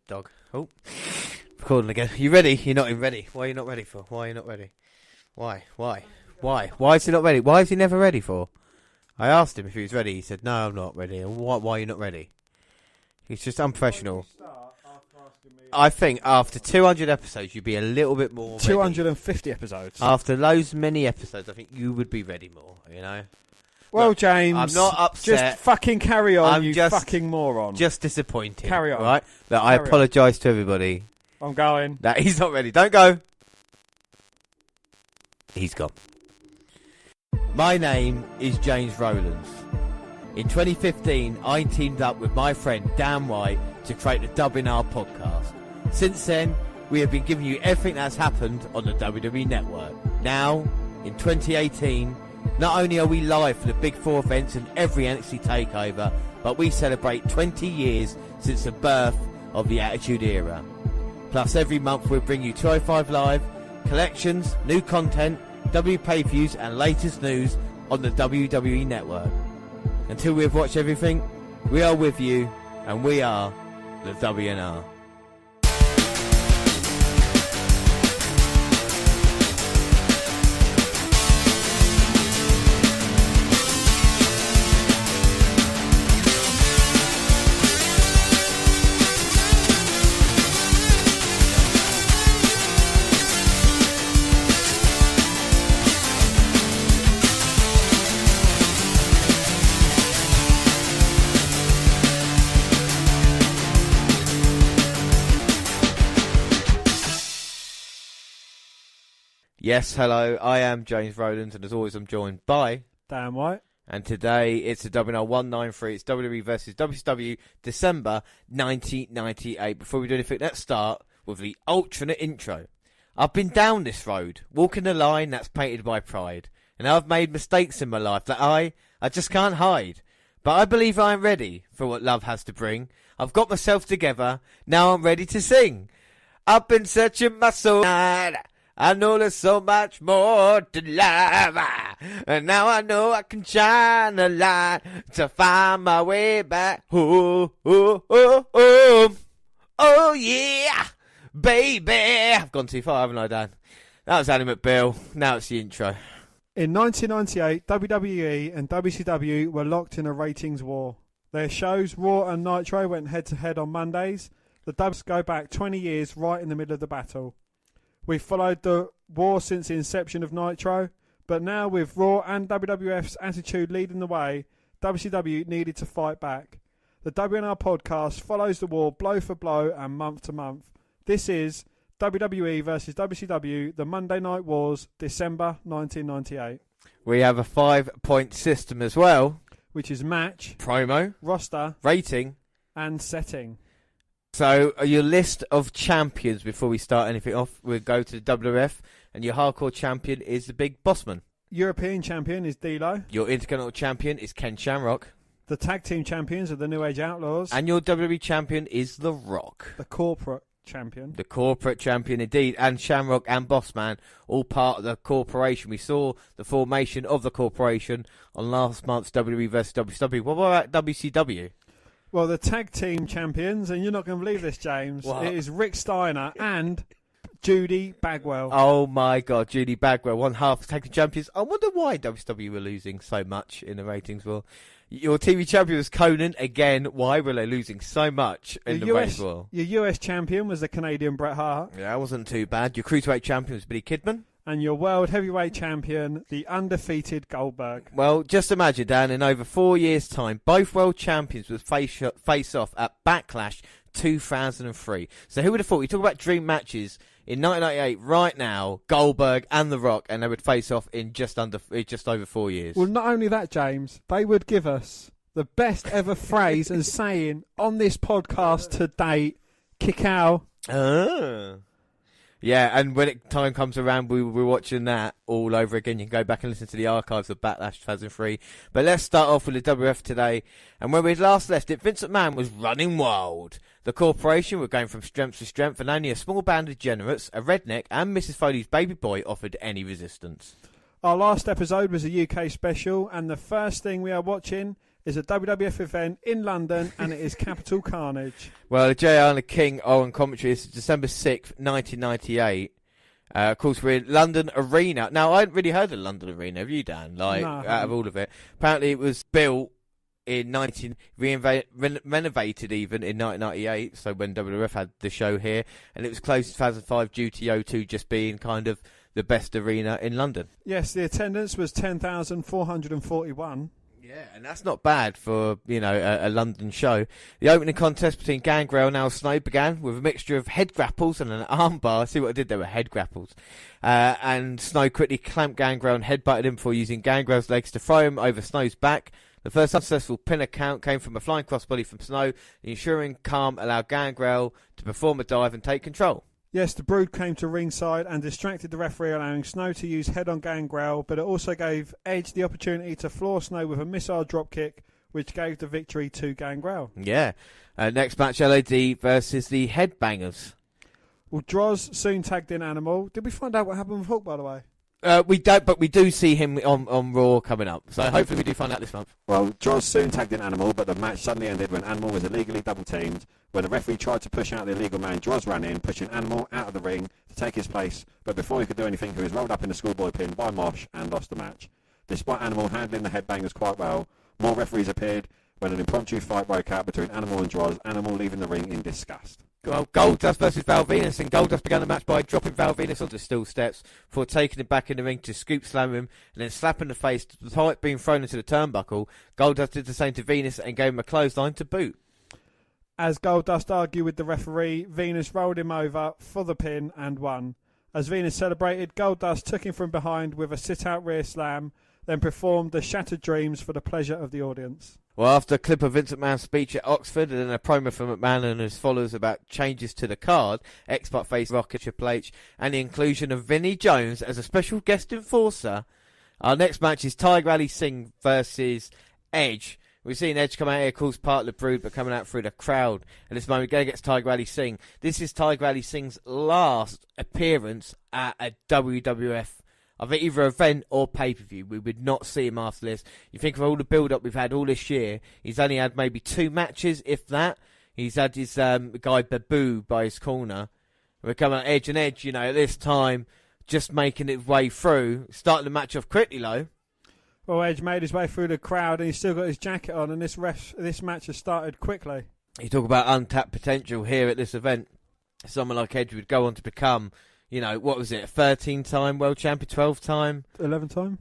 dog. Oh, recording again. You ready? You're not even ready. Why are you not ready for? Why are you not ready? Why? Why is he not ready? Why is he never ready for? I asked him if he was ready. He said, no, I'm not ready. And why are you not ready? He's just unprofessional. I think after 200 episodes, you'd be a little bit more ready. 250 episodes. After those many episodes, I think you would be ready more, you know? Well, look, James, I'm not upset. Just fucking carry on, I'm you just, fucking moron. Just disappointed. Carry on. Right? That I apologise to everybody. I'm going. That he's not ready. Don't go. He's gone. My name is James Rowlands. In 2015, I teamed up with my friend Dan White to create the WNR podcast. Since then, we have been giving you everything that's happened on the WWE Network. Now, in 2018, not only are we live for the Big Four events and every NXT takeover, but we celebrate 20 years since the birth of the Attitude Era. Plus, every month we'll bring you 205 Live, collections, new content, W pay-per-views and latest news on the WWE Network. Until we've watched everything, we are with you, and we are the WNR. Yes, hello, I am James Rowlands, and as always I'm joined by Dan White. And today it's the WNR193, it's WWE versus WCW December 1998. Before we do anything, let's start with the alternate intro. I've been down this road, walking the line that's painted by pride, and I've made mistakes in my life that I just can't hide. But I believe I'm ready for what love has to bring. I've got myself together, now I'm ready to sing. I've been searching my soul, I know there's so much more to life, and now I know I can shine a light to find my way back. Oh, oh, oh, oh, oh yeah, baby. I've gone too far, haven't I, Dan? That was Annie McBeal. Now it's the intro. In 1998, WWE and WCW were locked in a ratings war. Their shows, Raw and Nitro, went head-to-head on Mondays. The Dubs go back 20 years right in the middle of the battle. We've followed the war since the inception of Nitro, but now with Raw and WWF's Attitude leading the way, WCW needed to fight back. The WNR podcast follows the war blow for blow and month to month. This is WWE versus WCW, the Monday Night Wars, December 1998. We have a 5-point system as well, which is match, promo, roster, rating, and setting. So, your list of champions before we start anything off, we'll go to the WWF, and your hardcore champion is the Big Bossman. European champion is D'Lo. Your Intercontinental champion is Ken Shamrock. The tag team champions are the New Age Outlaws. And your WWE champion is The Rock. The corporate champion. The corporate champion indeed. And Shamrock and Bossman, all part of the corporation. We saw the formation of the corporation on last month's WWE vs WCW. What about WCW? Well, the tag team champions, and you're not going to believe this, James, what? It is Rick Steiner and Judy Bagwell. Oh, my God, Judy Bagwell, one half of tag team champions. I wonder why WCW were losing so much in the ratings. Well, your TV champion was Conan. Again, why were they losing so much in the ratings? Well, your US champion was the Canadian Bret Hart. Yeah, that wasn't too bad. Your Cruiserweight champion was Billy Kidman. And your World Heavyweight Champion, the undefeated Goldberg. Well, just imagine, Dan, in over 4 years' time, both World Champions would face off at Backlash 2003. So who would have thought? We talk about dream matches in 1998, right now, Goldberg and The Rock, and they would face off in just over 4 years. Well, not only that, James, they would give us the best ever phrase and saying on this podcast to date, kick out. Yeah, and when time comes around, we're watching that all over again. You can go back and listen to the archives of Backlash 2003. But let's start off with the WWF today. And when we last left it, Vince McMahon was running wild. The corporation were going from strength to strength, and only a small band of degenerates, a redneck, and Mrs. Foley's baby boy offered any resistance. Our last episode was a UK special, and the first thing we are watching is a WWF event in London, and it is Capital Carnage. Well, the JR and the King are on commentary. This is December 6th, 1998. Of course, we're in London Arena. Now, I hadn't really heard of London Arena. Have you, Dan? Like, No, out of all of it. Apparently, it was built in renovated even in 1998, so when WWF had the show here, and it was closed in 2005 due to O2 just being kind of the best arena in London. Yes, the attendance was 10,441. Yeah, and that's not bad for, a London show. The opening contest between Gangrel and Al Snow began with a mixture of head grapples and an armbar. See what I did there with head grapples. And Snow quickly clamped Gangrel and headbutted him before using Gangrel's legs to throw him over Snow's back. The first successful pin account came from a flying crossbody from Snow. The ensuing calm allowed Gangrel to perform a dive and take control. Yes, the Brood came to ringside and distracted the referee, allowing Snow to use head on Gangrel, but it also gave Edge the opportunity to floor Snow with a missile dropkick, which gave the victory to Gangrel. Yeah. Next match, LAD versus the Headbangers. Well, Droz soon tagged in Animal. Did we find out what happened with Hulk, by the way? We don't, but we do see him on Raw coming up. So hopefully we do find out this month. Well, Droz soon tagged in Animal, but the match suddenly ended when Animal was illegally double-teamed. When the referee tried to push out the illegal man, Droz ran in, pushing Animal out of the ring to take his place. But before he could do anything, he was rolled up in the schoolboy pin by Mosh and lost the match. Despite Animal handling the Headbangers quite well, more referees appeared when an impromptu fight broke out between Animal and Droz, Animal leaving the ring in disgust. Well, Goldust versus Val Venus, and Goldust began the match by dropping Val Venus onto steel steps before taking him back in the ring to scoop slam him and then slapping the face despite being thrown into the turnbuckle. Goldust did the same to Venus and gave him a clothesline to boot. As Goldust argued with the referee, Venus rolled him over for the pin and won. As Venus celebrated, Goldust took him from behind with a sit-out rear slam, then performed the Shattered Dreams for the pleasure of the audience. Well, after a clip of Vince McMahon's speech at Oxford and then a promo from McMahon and his followers about changes to the card, X-Pac face Rocket, Triple H, and the inclusion of Vinnie Jones as a special guest enforcer, our next match is Tiger Ali Singh versus Edge. We've seen Edge come out here, calls part of the Brood, but coming out through the crowd. At this moment, going against Tiger Ali Singh. This is Tiger Ali Singh's last appearance at a WWF of either event or pay-per-view. We would not see him after this. You think of all the build-up we've had all this year, he's only had maybe 2 matches, if that. He's had his guy Babu by his corner. We're coming at Edge, and Edge, at this time, just making his way through, starting the match off quickly, though. Well, Edge made his way through the crowd and he's still got his jacket on, and this match has started quickly. You talk about untapped potential here at this event. Someone like Edge would go on to become, what was it, a 13-time world champion, 12-time? 11-time?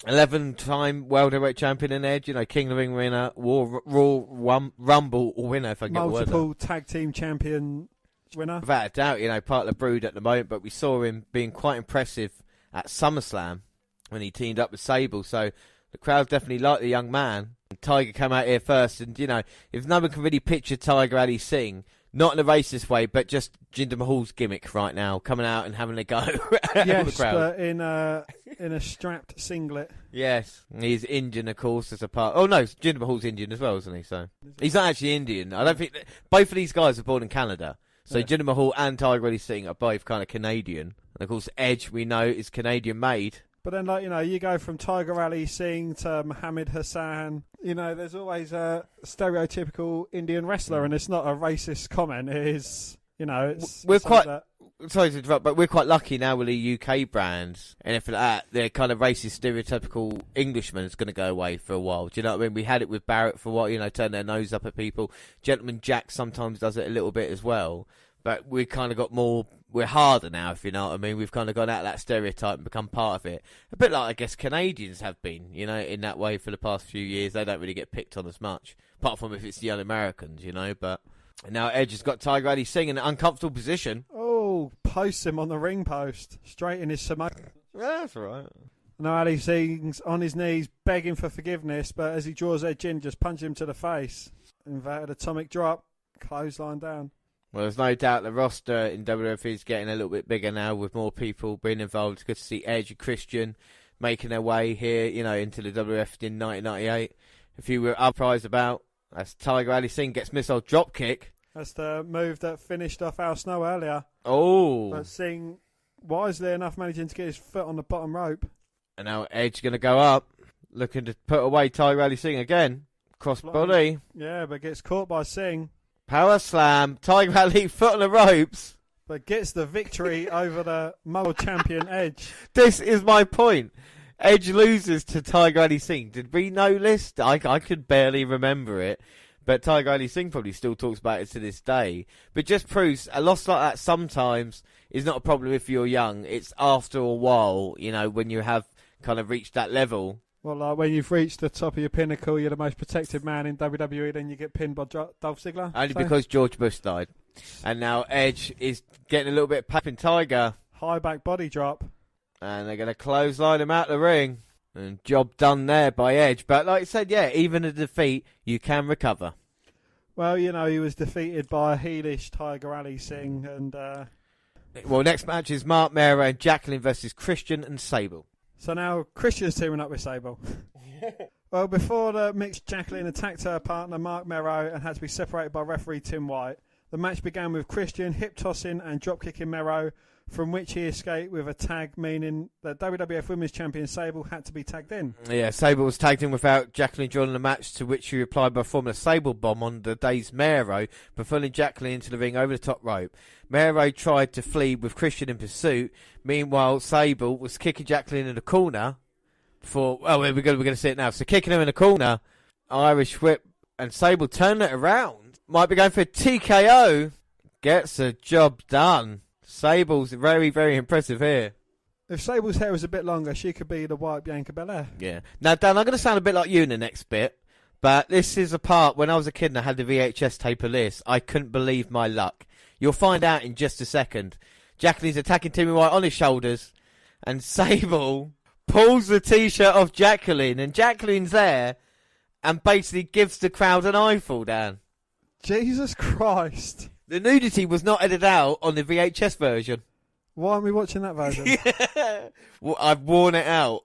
11-time world heavyweight champion in Edge, King of the Ring winner, Royal Rumble winner, if I get the word. Multiple tag team champion winner. Without a doubt, part of the Brood at the moment, but we saw him being quite impressive at SummerSlam when he teamed up with Sable, so the crowd definitely liked the young man. Tiger came out here first, and, if no one can really picture Tiger Ali Singh, not in a racist way, but just Jinder Mahal's gimmick right now, coming out and having a go at yes, the crowd. But in a strapped singlet. Yes, he's Indian, of course, as a part. Oh no, Jinder Mahal's Indian as well, isn't he? So he's not actually Indian. I don't think both of these guys are born in Canada. So Jinder Mahal and Tiger Ali Singh are both kind of Canadian, and of course Edge we know is Canadian made. But then, you go from Tiger Ali Singh to Muhammad Hassan. There's always a stereotypical Indian wrestler, and it's not a racist comment. It is, we're quite. Sorry to interrupt, but we're quite lucky now with the UK brands, and if that, the kind of racist, stereotypical Englishman is going to go away for a while. Do you know what I mean? We had it with Barrett for a while, turn their nose up at people. Gentleman Jack sometimes does it a little bit as well. But we kind of got more, we're harder now, if you know what I mean. We've kind of gone out of that stereotype and become part of it. A bit like, I guess, Canadians have been, in that way for the past few years. They don't really get picked on as much, apart from if it's the Un-Americans, but now Edge has got Tiger Ali Singh in an uncomfortable position. Oh, posts him on the ring post, straight in his Samoa. Yeah, that's all right. Now Ali Singh's on his knees, begging for forgiveness, but as he draws Edge in, just punches him to the face. Inverted atomic drop, clothesline down. Well, there's no doubt the roster in WWF is getting a little bit bigger now with more people being involved. It's good to see Edge and Christian making their way here, into the WWF in 1998. If you were surprised about, as Tiger Ali Singh gets missile drop kick. That's the move that finished off Al Snow earlier. Oh. But Singh, wisely enough, managing to get his foot on the bottom rope. And now Edge going to go up, looking to put away Tiger Ali Singh again. Crossbody. Yeah, but gets caught by Singh. Power slam. Tiger Ali foot on the ropes. But gets the victory over the world champion Edge. This is my point. Edge loses to Tiger Ali Singh. Did we know this? I could barely remember it. But Tiger Ali Singh probably still talks about it to this day. But just proves a loss like that sometimes is not a problem if you're young. It's after a while, when you have kind of reached that level. Well, like when you've reached the top of your pinnacle, you're the most protected man in WWE, then you get pinned by Dolph Ziggler. Only because George Bush died. And now Edge is getting a little bit pap in Tiger. High back body drop. And they're going to clothesline him out the ring. And job done there by Edge. But like I said, yeah, even a defeat, you can recover. Well, he was defeated by a heelish Tiger Ali Singh. And well, next match is Mark Mero and Jacqueline versus Christian and Sable. So now Christian's teaming up with Sable. Well, before the mixed, Jacqueline attacked her partner Mark Mero and had to be separated by referee Tim White. The match began with Christian hip-tossing and drop-kicking Mero, from which he escaped with a tag, meaning that WWF Women's Champion Sable had to be tagged in. Yeah, Sable was tagged in without Jacqueline joining the match, to which she replied by performing a Sable bomb on the day's Mero, pulling Jacqueline into the ring over the top rope. Mero tried to flee with Christian in pursuit. Meanwhile, Sable was kicking Jacqueline in the corner. We're going to see it now. So kicking her in the corner, Irish whip, and Sable turned it around. Might be going for a TKO. Gets the job done. Sable's very, very impressive here. If Sable's hair was a bit longer, she could be the white Bianca Belair. Yeah. Now, Dan, I'm going to sound a bit like you in the next bit, but this is a part, when I was a kid and I had the VHS tape of this, I couldn't believe my luck. You'll find out in just a second. Jacqueline's attacking Timmy White on his shoulders, and Sable pulls the T-shirt off Jacqueline, and Jacqueline's there, and basically gives the crowd an eyeful, Dan. Jesus Christ. The nudity was not edited out on the VHS version. Why aren't we watching that version? Yeah. Well, I've worn it out.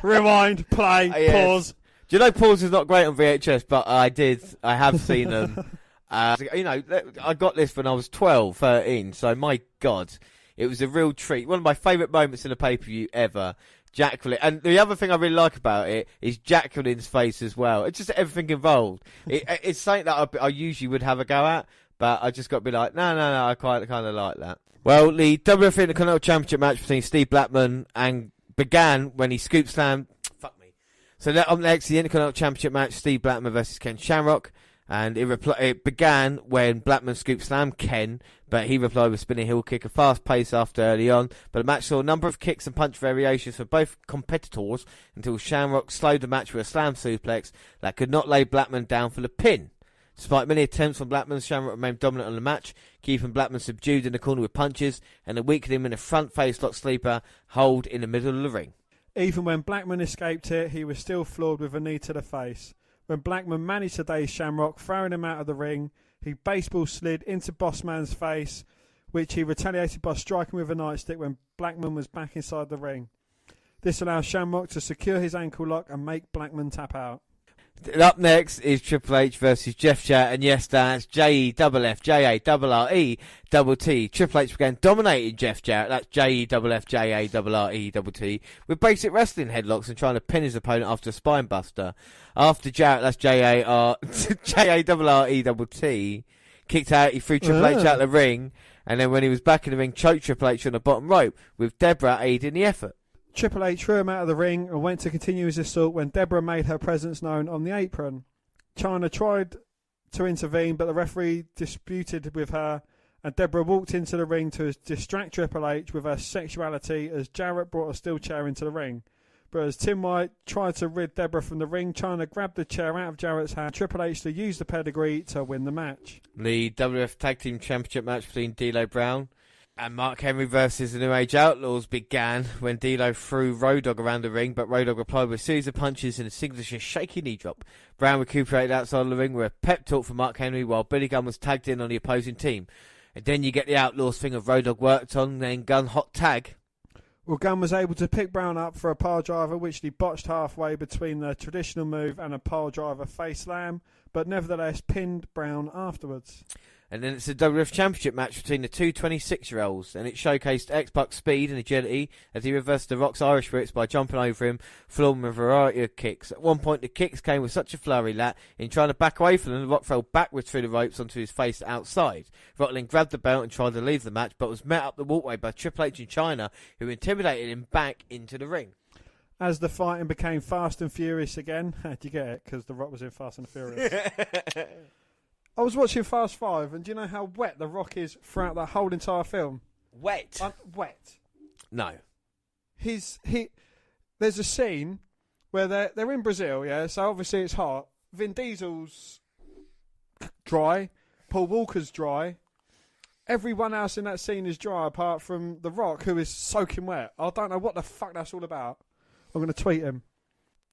Rewind, play, pause. Do you know pause is not great on VHS, but I have seen them. I got this when I was 12, 13, so my God, it was a real treat. One of my favourite moments in a pay-per-view ever. Jacqueline, and the other thing I really like about it is Jacqueline's face as well. It's just everything involved. It's something that I usually would have a go at, but I just got to be like, no, I kind of like that. Well, the WWF Intercontinental Championship match between Steve Blackman and began when he scoop slammed. Fuck me. So up next, the Intercontinental Championship match, Steve Blackman versus Ken Shamrock. And it began when Blackman scoop slammed Ken, but he replied with spinning heel kick, a fast pace after early on. But the match saw a number of kicks and punch variations for both competitors until Shamrock slowed the match with a slam suplex that could not lay Blackman down for the pin. Despite many attempts from Blackman, Shamrock remained dominant on the match, keeping Blackman subdued in the corner with punches and weakening him in a front face lock sleeper hold in the middle of the ring. Even when Blackman escaped it, he was still floored with a knee to the face. When Blackman managed to daze Shamrock, throwing him out of the ring, he baseball slid into Bossman's face, which he retaliated by striking with a nightstick when Blackman was back inside the ring. This allowed Shamrock to secure his ankle lock and make Blackman tap out. Up next is Triple H versus Jeff Jarrett, and yes, that's JEFFJARRET. Triple H began dominating Jeff Jarrett, that's JEFFJARRET, with basic wrestling headlocks and trying to pin his opponent after a spine buster. After Jarrett, that's JARRET, kicked out, he threw Triple H out of the ring, and then when he was back in the ring, choked Triple H on the bottom rope, with Deborah aiding the effort. Triple H threw him out of the ring and went to continue his assault when Deborah made her presence known on the apron. Chyna tried to intervene, but the referee disputed with her, and Deborah walked into the ring to distract Triple H with her sexuality as Jarrett brought a steel chair into the ring. But as Tim White tried to rid Deborah from the ring, Chyna grabbed the chair out of Jarrett's hand. Triple H to use the pedigree to win the match. The WWF Tag Team Championship match between D'Lo Brown and Mark Henry versus the New Age Outlaws began when D'Lo threw Road Dogg around the ring, but Road Dogg replied with a series of punches and a signature shaky knee drop. Brown recuperated outside of the ring with a pep talk for Mark Henry while Billy Gunn was tagged in on the opposing team. And then you get the Outlaws thing of Road Dogg worked on, then Gunn hot tag. Well, Gunn was able to pick Brown up for a pile driver, which he botched halfway between the traditional move and a pile driver face slam, but nevertheless pinned Brown afterwards. And then it's a WWF Championship match between the two 26-year-olds, and it showcased X-Pac's speed and agility as he reversed The Rock's Irish whips by jumping over him, flooring with a variety of kicks. At one point, the kicks came with such a flurry that, in trying to back away from them, The Rock fell backwards through the ropes onto his face outside. Rock then grabbed the belt and tried to leave the match, but was met up the walkway by Triple H in China, who intimidated him back into the ring. As the fighting became fast and furious again, how'd you get it? Because The Rock was in Fast and Furious. I was watching Fast 5, and do you know how wet The Rock is throughout that whole entire film? Wet? Wet. No. There's a scene where they're in Brazil, yeah, so obviously it's hot. Vin Diesel's dry, Paul Walker's dry. Everyone else in that scene is dry apart from The Rock, who is soaking wet. I don't know what the fuck that's all about. I'm going to tweet him.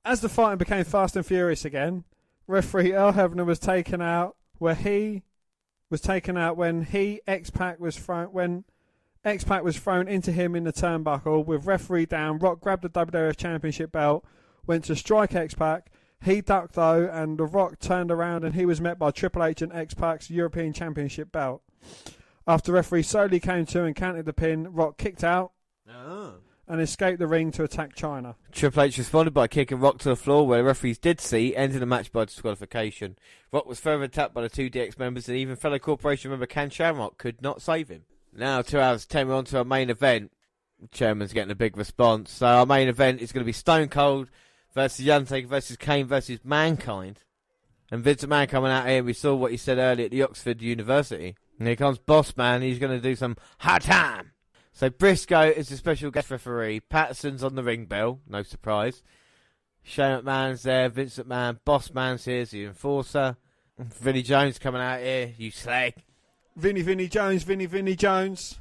As the fighting became fast and furious again, referee Earl Hebner was taken out. When X-Pac was thrown into him in the turnbuckle with referee down. Rock grabbed the WWF Championship belt, went to strike X-Pac. He ducked though, and The Rock turned around and he was met by Triple H and X-Pac's European Championship belt. After referee slowly came to and counted the pin, Rock kicked out and escaped the ring to attack China. Triple H responded by kicking Rock to the floor, where the referees did see, ending the match by disqualification. Rock was further attacked by the two DX members, and even fellow Corporation member Ken Shamrock could not save him. Now, 2 hours 10, we're on to our main event. Chairman's getting a big response. So our main event is going to be Stone Cold versus The Undertaker versus Kane versus Mankind. And Vince McMahon coming out here, we saw what he said earlier at the Oxford University. And here comes Boss Man, he's going to do some hard time. So Briscoe is the special guest referee. Patterson's on the ring bell, no surprise. Shane McMahon's there, Vince McMahon, Boss Man's here, the enforcer. Vinnie Jones coming out here, you slag. Vinnie Jones, Vinnie Jones.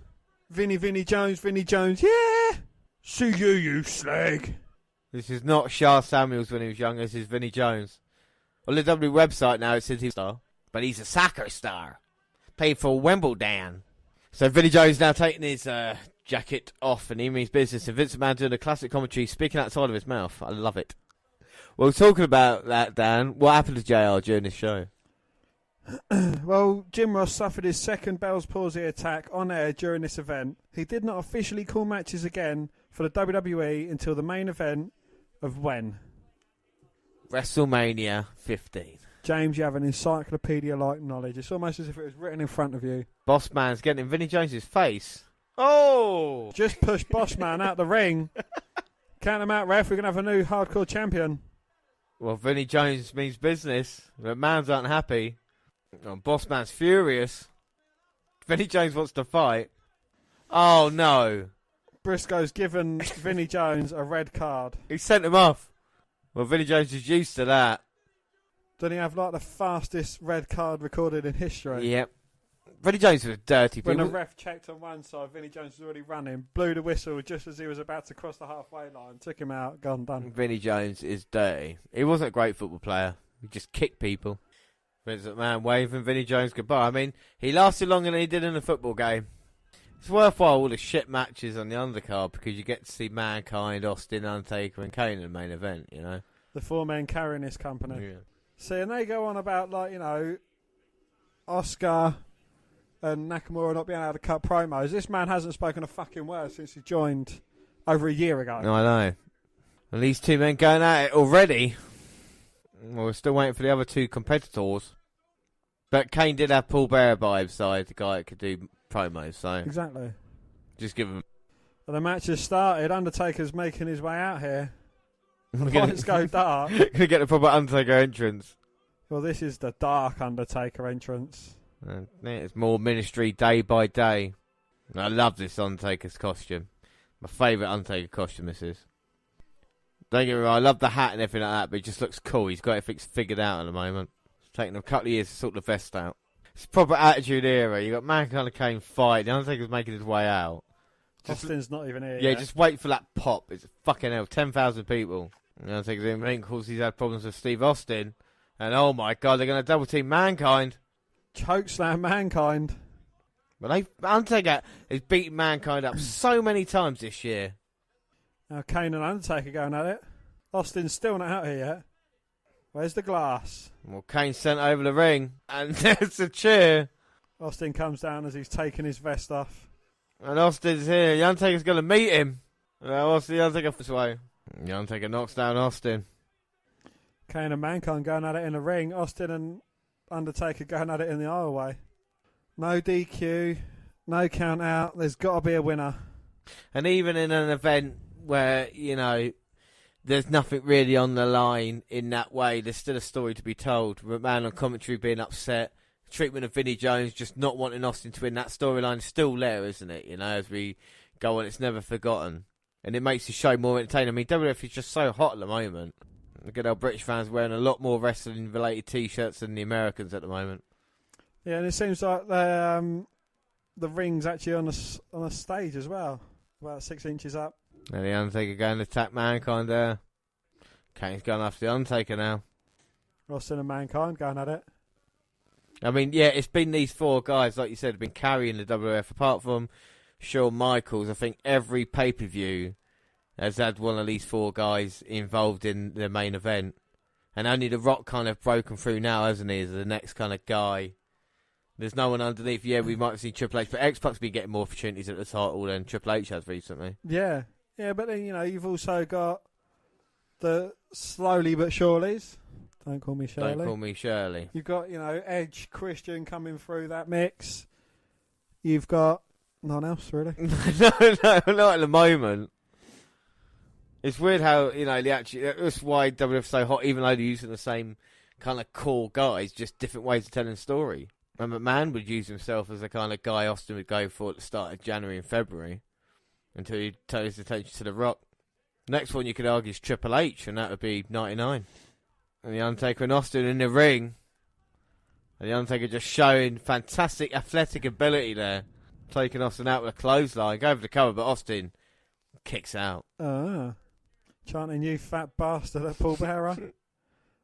Vinnie Jones, yeah! See you slag. This is not Shah Samuels when he was young, this is Vinnie Jones. On the W website now it says he's a star, but he's a soccer star. Paid for Wimbledon. So Vinnie Jones now taking his jacket off and he means business, and Vince McMahon doing a classic commentary, speaking outside of his mouth. I love it. Well, talking about that, Dan, what happened to JR during this show? Well, Jim Ross suffered his second Bell's palsy attack on air during this event. He did not officially call matches again for the WWE until the main event of when? WrestleMania 15. James, you have an encyclopedia-like knowledge. It's almost as if it was written in front of you. Boss Man's getting in Vinnie Jones's face. Oh! Just push Boss Man out the ring. Count him out, ref. We're going to have a new hardcore champion. Well, Vinnie Jones means business. The man's unhappy. Oh, Boss Man's furious. Vinnie Jones wants to fight. Oh, no. Briscoe's given Vinnie Jones a red card. He sent him off. Well, Vinnie Jones is used to that. Doesn't he have like the fastest red card recorded in history? Yep. Vinnie Jones was dirty. When the ref checked on one side, Vinnie Jones was already running, blew the whistle just as he was about to cross the halfway line, took him out, gone, done. Vinnie Jones is dirty. He wasn't a great football player. He just kicked people. Vince McMahon waving Vinnie Jones goodbye. I mean, he lasted longer than he did in a football game. It's worthwhile all the shit matches on the undercard because you get to see Mankind, Austin, Undertaker and Kane in the main event, you know. The four men carrying this company. Yeah. See, and they go on about, like, you know, Oscar and Nakamura not being able to cut promos. This man hasn't spoken a fucking word since he joined over a year ago. No, I know. And these two men going at it already. Well, we're still waiting for the other two competitors. But Kane did have Paul Bearer by his side, the guy that could do promos, so... Exactly. Just give him... Well, the match has started. Undertaker's making his way out here. The lights go dark. Gonna get the proper Undertaker entrance. Well, this is the dark Undertaker entrance. And it's more ministry day by day. I love this Undertaker's costume. My favourite Undertaker costume this is. Don't get me wrong, I love the hat and everything like that, but it just looks cool. He's got everything figured out at the moment. It's taken him a couple of years to sort the vest out. It's proper Attitude Era. You got Mankind and Kane fight. The Undertaker's making his way out. Austin's not even here Yeah, yet. just wait for that pop. It's fucking hell, 10,000 people. The Undertaker's in the ring, of course he's had problems with Steve Austin. And oh my god, they're going to double team Mankind. Chokeslam Mankind. But Undertaker has beaten Mankind up so many times this year. Now Kane and Undertaker going at it. Austin's still not out here yet. Where's the glass? Well, Kane sent over the ring, and there's a chair. Austin comes down as he's taking his vest off. And Austin's here. The Undertaker's going to meet him. Austin, the Undertaker this way. The Undertaker knocks down Austin. Kane and Mankind going at it in the ring. Austin and Undertaker going at it in the aisleway. No DQ, no count out. There's got to be a winner. And even in an event where, you know, there's nothing really on the line in that way, there's still a story to be told. McMahon on commentary being upset. Treatment of Vinnie Jones just not wanting Austin to win. That storyline is still there, isn't it? You know, as we go on, it's never forgotten. And it makes the show more entertaining. I mean, WWF is just so hot at the moment. The good old British fans wearing a lot more wrestling-related T-shirts than the Americans at the moment. Yeah, and it seems like the ring's actually on a stage as well, about 6 inches up. And the Undertaker going to attack Mankind there. Kane's going after the Undertaker now. Austin and Mankind going at it. I mean, yeah, it's been these 4 guys, like you said, have been carrying the WWF. Apart from Shawn Michaels, I think every pay-per-view has had one of these 4 guys involved in the main event. And only The Rock kind of broken through now, hasn't he, as the next kind of guy. There's no one underneath. Yeah, we might have seen Triple H, but X-Pac's been getting more opportunities at the title than Triple H has recently. Yeah, but then, you know, you've also got the slowly but surely's. Don't call me Shirley. Don't call me Shirley. You've got, you know, Edge, Christian coming through that mix. You've got no one else, really. no, not at the moment. It's weird how, you know, that's why WWF's so hot, even though they're using the same kind of core guys, just different ways of telling a story. And McMahon would use himself as the kind of guy Austin would go for at the start of January and February until he turned his attention to The Rock. Next one you could argue is Triple H, and that would be 99. And the Undertaker and Austin in the ring. And the Undertaker just showing fantastic athletic ability there. Taking Austin out with a clothesline. Go over the cover, but Austin kicks out. Chanting, "You fat bastard," at Paul Bearer.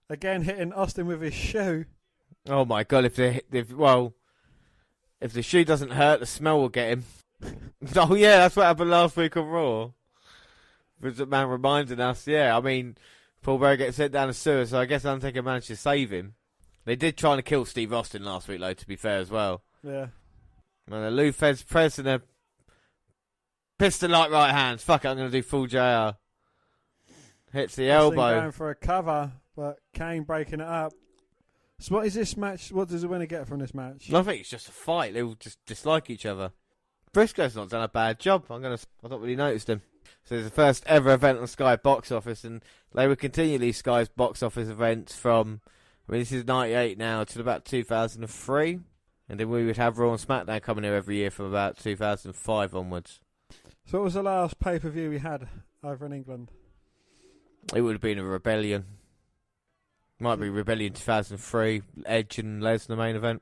Again, hitting Austin with his shoe. Oh my God, if the shoe doesn't hurt, the smell will get him. Oh yeah, that's what happened last week on Raw. Vince McMahon reminding us, yeah, I mean, Paul Bearer gets sent down the sewer, so I guess Undertaker managed to save him. They did try to kill Steve Austin last week, though, to be fair as well. Yeah. And the Lou Feds press and a piston-like right hands. Fuck it, I'm going to do full JR. Hits the Austin elbow. going for a cover, but Kane breaking it up. So what is this match? What does the winner get from this match? I think it's just a fight. They all just dislike each other. Briscoe's not done a bad job. I've not really noticed him. So it's the first ever event on Sky Box Office, and they would continue these Sky's box office events from, I mean, this is 98 now, to about 2003. And then we would have Raw and SmackDown coming here every year from about 2005 onwards. So what was the last pay-per-view we had over in England? It would have been a Rebellion. Might be Rebellion 2003, Edge and Lesnar main event.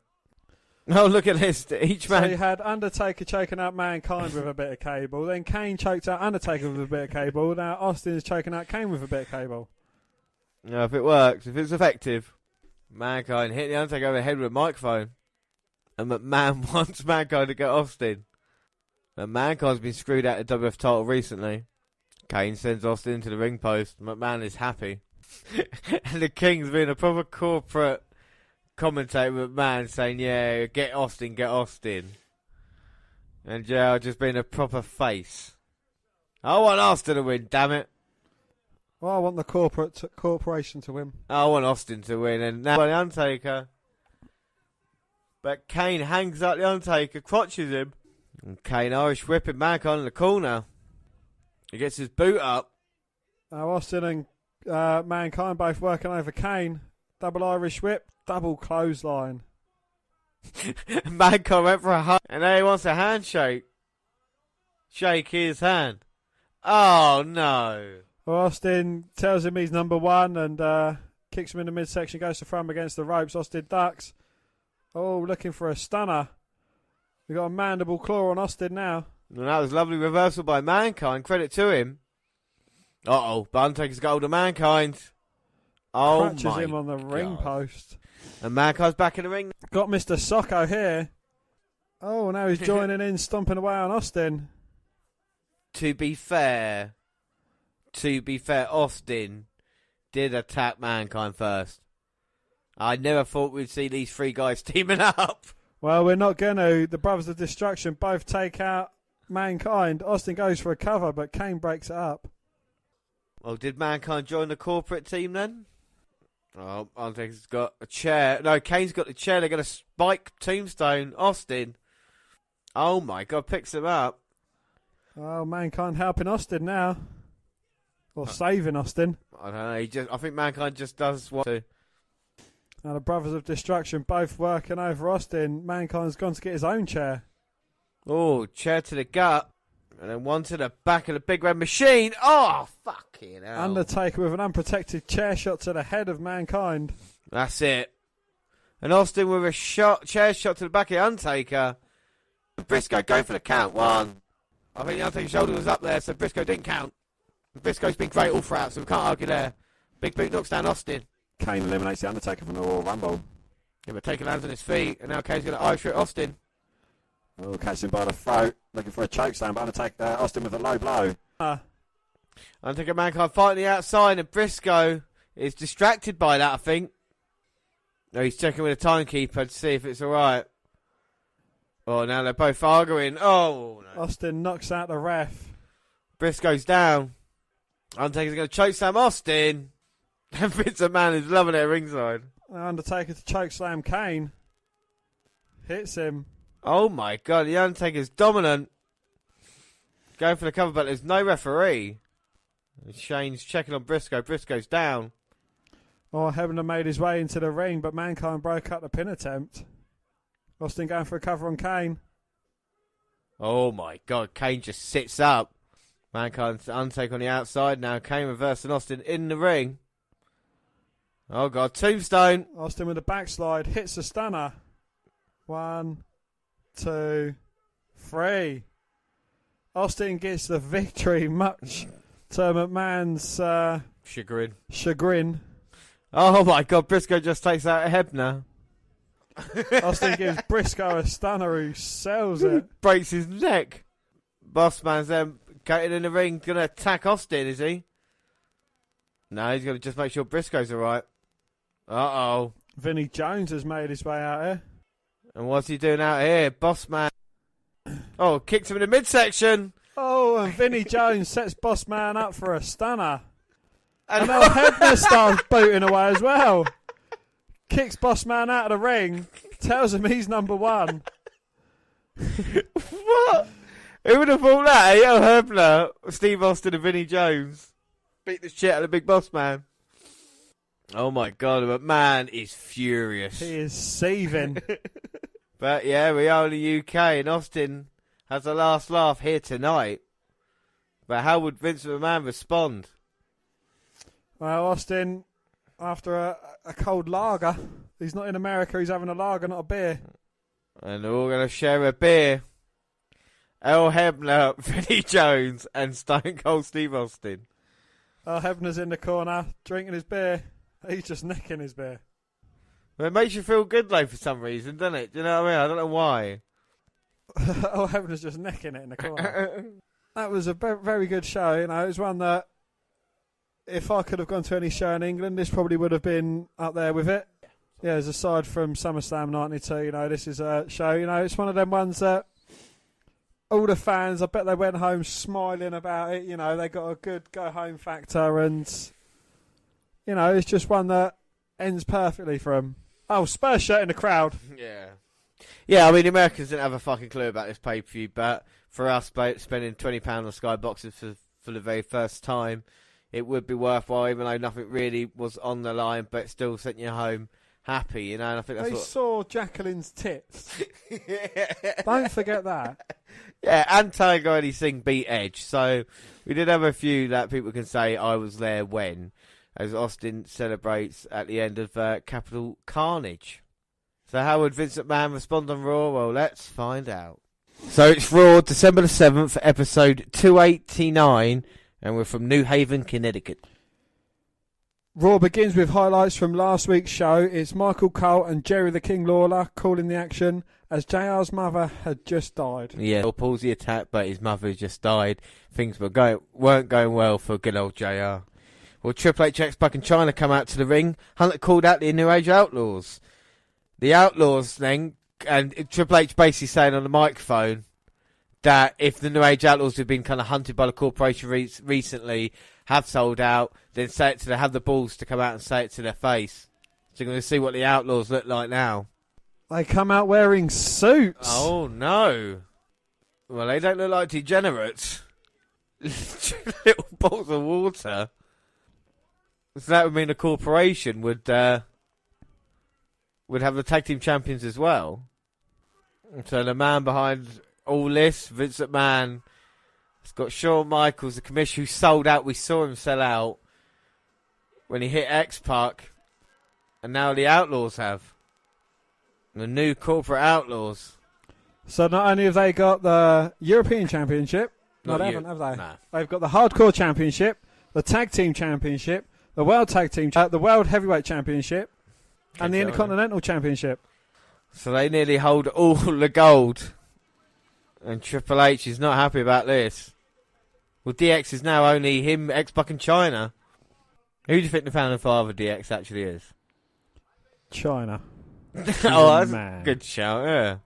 Oh, look at this. Each man. So you had Undertaker choking out Mankind with a bit of cable. Then Kane choked out Undertaker with a bit of cable. Now Austin's choking out Kane with a bit of cable. No, if it works, if it's effective. Mankind hit the Undertaker over the head with a microphone. And McMahon wants Mankind to get Austin. And Mankind's been screwed out of the WF title recently. Kane sends Austin into the ring post. McMahon is happy. And the King's been a proper corporate commentator with McMahon saying, yeah, get Austin, get Austin. And JR just being a proper face. I want Austin to win, damn it. Well, I want the corporation to win. I want Austin to win. And now the Undertaker. But Kane hangs up the Undertaker, crotches him. And Kane Irish whipping Mankind in the corner. He gets his boot up. Now Austin and Mankind both working over Kane. Double Irish whip, double clothesline. Mankind went for a hug. And now he wants a handshake. Shake his hand. Oh, no. Well, Austin tells him he's number one and kicks him in the midsection, goes to throw him against the ropes. Austin ducks. Oh, looking for a stunner. We've got a mandible claw on Austin now. And that was lovely reversal by Mankind. Credit to him. Uh-oh. But Undertaker's got hold of Mankind. Oh, Crutches my him on the ring God. post. And Mankind's back in the ring. Got Mr. Socko here. Oh, now he's joining in, stomping away on Austin. To be fair, Austin did attack Mankind first. I never thought we'd see these three guys teaming up. Well, we're not going to. The Brothers of Destruction both take out Mankind. Austin goes for a cover, but Kane breaks it up. Well, did Mankind join the corporate team then? Oh, Undertaker's got a chair. No, Kane's got the chair. They're going to spike Tombstone. Austin. Oh my God, picks him up. Oh, Mankind helping Austin now. Or saving Austin. I don't know. I think Mankind just does what to. Now the Brothers of Destruction both working over Austin. Mankind's gone to get his own chair. Oh, chair to the gut. And then one to the back of the big red machine. Oh, fucking hell. Undertaker with an unprotected chair shot to the head of Mankind. That's it. And Austin with a chair shot to the back of the Undertaker. Briscoe going for the count. One. I think the Undertaker's shoulder was up there, so Briscoe didn't count. Briscoe's been great all throughout, so we can't argue there. Big boot knocks down Austin. Kane eliminates the Undertaker from the Royal Rumble. Yeah, but Taker lands on his feet, and now Kane's going to Irish whip Austin. Oh, catches him by the throat, looking for a chokeslam, but Undertaker, Austin with a low blow. Undertaker Mankind fighting the outside, and Briscoe is distracted by that, I think. No, he's checking with a timekeeper to see if it's alright. Oh, now they're both arguing. Oh, no. Austin knocks out the ref. Briscoe's down. Undertaker's going to chokeslam Austin. And Vince McMahon is loving it at ringside. Undertaker to chokeslam Kane. Hits him. Oh my God, the Undertaker's dominant. Going for the cover, but there's no referee. Shane's checking on Briscoe. Briscoe's down. Oh, Hebner made his way into the ring, but Mankind broke up the pin attempt. Austin going for a cover on Kane. Oh my God, Kane just sits up. Mankind's Undertaker on the outside now. Kane reversing Austin in the ring. Oh God, Tombstone. Austin with a backslide, hits the stunner. 1, 2, 3. Austin gets the victory, much to McMahon's chagrin. Oh my God, Briscoe just takes out a Hebner. Austin gives Briscoe a stunner who sells it. Breaks his neck. Bossman's then getting in the ring, going to attack Austin, is he? No, he's going to just make sure Briscoe's alright. Uh-oh. Vinnie Jones has made his way out here. And what's he doing out here? Bossman. Oh, kicks him in the midsection. Oh, and Vinnie Jones sets Bossman up for a stunner. And now Hebner starts booting away as well. Kicks Bossman out of the ring. Tells him he's number one. What? Who would have thought that? Oh, Hebner, Steve Austin and Vinnie Jones beat the shit out of the big boss man. Oh my God, but man is furious. He is seething. But yeah, we are in the UK and Austin has a last laugh here tonight. But how would Vince McMahon respond? Well, Austin, after a cold lager, he's not in America, he's having a lager, not a beer. And they're all going to share a beer. El Hebner, Vinnie Jones, and Stone Cold Steve Austin. Hebner's in the corner, drinking his beer. He's just necking his beer. Well, it makes you feel good, though, for some reason, doesn't it? Do you know what I mean? I don't know why. Hebner's just necking it in the corner. That was a very good show. You know, it was one that, if I could have gone to any show in England, this probably would have been up there with it. Yeah, as aside from SummerSlam 92, you know, this is a show, you know, it's one of them ones that all the fans, I bet they went home smiling about it, you know, they got a good go-home factor and, you know, it's just one that ends perfectly for them. Oh, Spurs shirt in the crowd. Yeah. Yeah, I mean, the Americans didn't have a fucking clue about this pay-per-view, but for us, spending £20 on Sky Boxes for the very first time, it would be worthwhile, even though nothing really was on the line, but it still sent you home happy, you know, and I think that's they what... saw Jacqueline's tits. Don't forget that. Yeah, and Tiger Eddie Singh beat Edge, so we did have a few that people can say I was there when, as Austin celebrates at the end of Capital Carnage. So how would Vince McMahon respond on Raw? Well, let's find out. So it's Raw, December the 7th, episode 289, and we're from New Haven, Connecticut. Raw begins with highlights from last week's show. It's Michael Cole and Jerry the King Lawler calling the action as JR's mother had just died. Yeah, he'll pause the attack, but his mother had just died. Things weren't going well for good old JR. Well, Triple H, X-Pac and China come out to the ring. Hunter called out the New Age Outlaws. The Outlaws then And Triple H basically saying on the microphone that if the New Age Outlaws who've been kind of hunted by the corporation recently have sold out, then say it to them, have the balls to come out and say it to their face. So you're going to see what the Outlaws look like now. They come out wearing suits. Oh, no. Well, they don't look like degenerates. Little bottles of water. So that would mean the corporation would have the tag team champions as well. So the man behind all this, Vince McMahon, has got Shawn Michaels, the commissioner who sold out. We saw him sell out when he hit X-Pac. And now the Outlaws have. The new corporate Outlaws. So not only have they got the European Championship, no, they haven't, have they? Nah. They've got the Hardcore Championship, the Tag Team Championship, the World Tag Team, the World Heavyweight Championship, and the Intercontinental Championship. So they nearly hold all the gold. And Triple H is not happy about this. Well, DX is now only him, X-Pac and China. Who do you think the founding father of DX actually is? China. Oh, that's a good shout, yeah.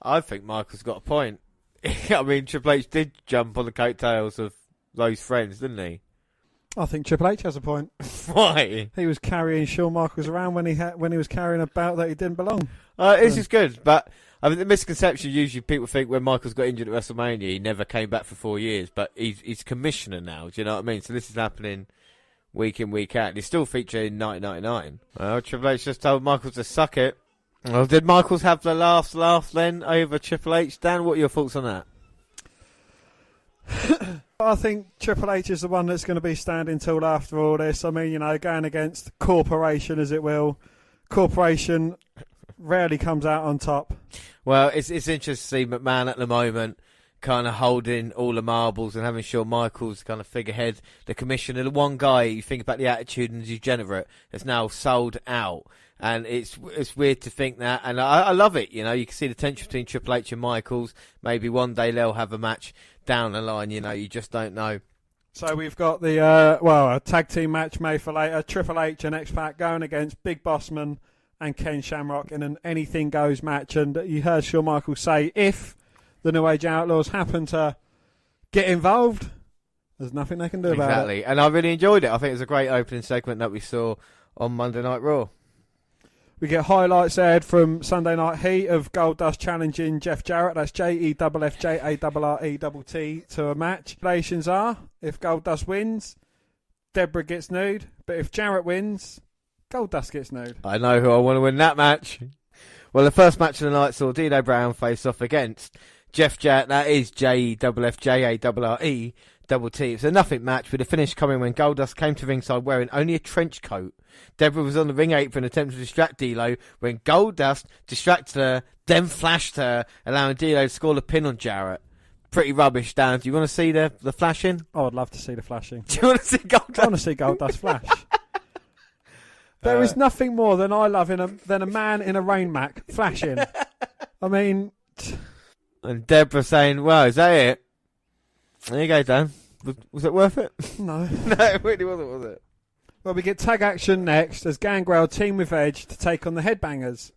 I think Michael's got a point. I mean, Triple H did jump on the coattails of those friends, didn't he? I think Triple H has a point. Why? He was carrying Shawn Michaels around when he was carrying a belt that he didn't belong. This is good, but I mean, the misconception usually people think when Michaels got injured at WrestleMania, he never came back for 4 years, but he's commissioner now, do you know what I mean? So this is happening week in, week out. He's still featured in 1999. Well, Triple H just told Michaels to suck it. Well, did Michaels have the last laugh then over Triple H? Dan, what are your thoughts on that? I think Triple H is the one that's going to be standing tall after all this. I mean, going against corporation, as it will. Corporation rarely comes out on top. Well, it's interesting to see McMahon at the moment kind of holding all the marbles and having Shawn Michaels kind of figurehead, the commissioner, the one guy you think about the attitude and degenerate that's now sold out. And it's weird to think that, and I love it. You can see the tension between Triple H and Michaels. Maybe one day they'll have a match down the line. You just don't know. So we've got the a tag team match made for later. Triple H and X-Pac going against Big Bossman and Ken Shamrock in an anything goes match. And you heard Shawn Michaels say, if the New Age Outlaws happen to get involved, there's nothing they can do about it. Exactly, and I really enjoyed it. I think it was a great opening segment that we saw on Monday Night Raw. We get highlights aired from Sunday Night Heat of Goldust challenging Jeff Jarrett. That's JEFFJARRETT to a match. Relations are, if Goldust wins, Deborah gets nude. But if Jarrett wins, Goldust gets nude. I know who I want to win that match. Well, the first match of the night saw Dino Brown face off against Jeff Jarrett. That is JEFFJARRETT. It's a nothing match with the finish coming when Goldust came to ringside wearing only a trench coat. Deborah was on the ring apron attempting to distract D'Lo when Goldust distracted her, then flashed her, allowing D'Lo to score the pin on Jarrett. Pretty rubbish, Dan. Do you want to see the flashing? Oh, I'd love to see the flashing. Do you want to see Goldust? I want to see Goldust flash. There is nothing more than I love than a man in a rain mac flashing. I mean... And Deborah saying, well, is that it? There you go, Dan. Was it worth it? No. No, it really wasn't, was it? Well, we get tag action next as Gangrel team with Edge to take on the Headbangers.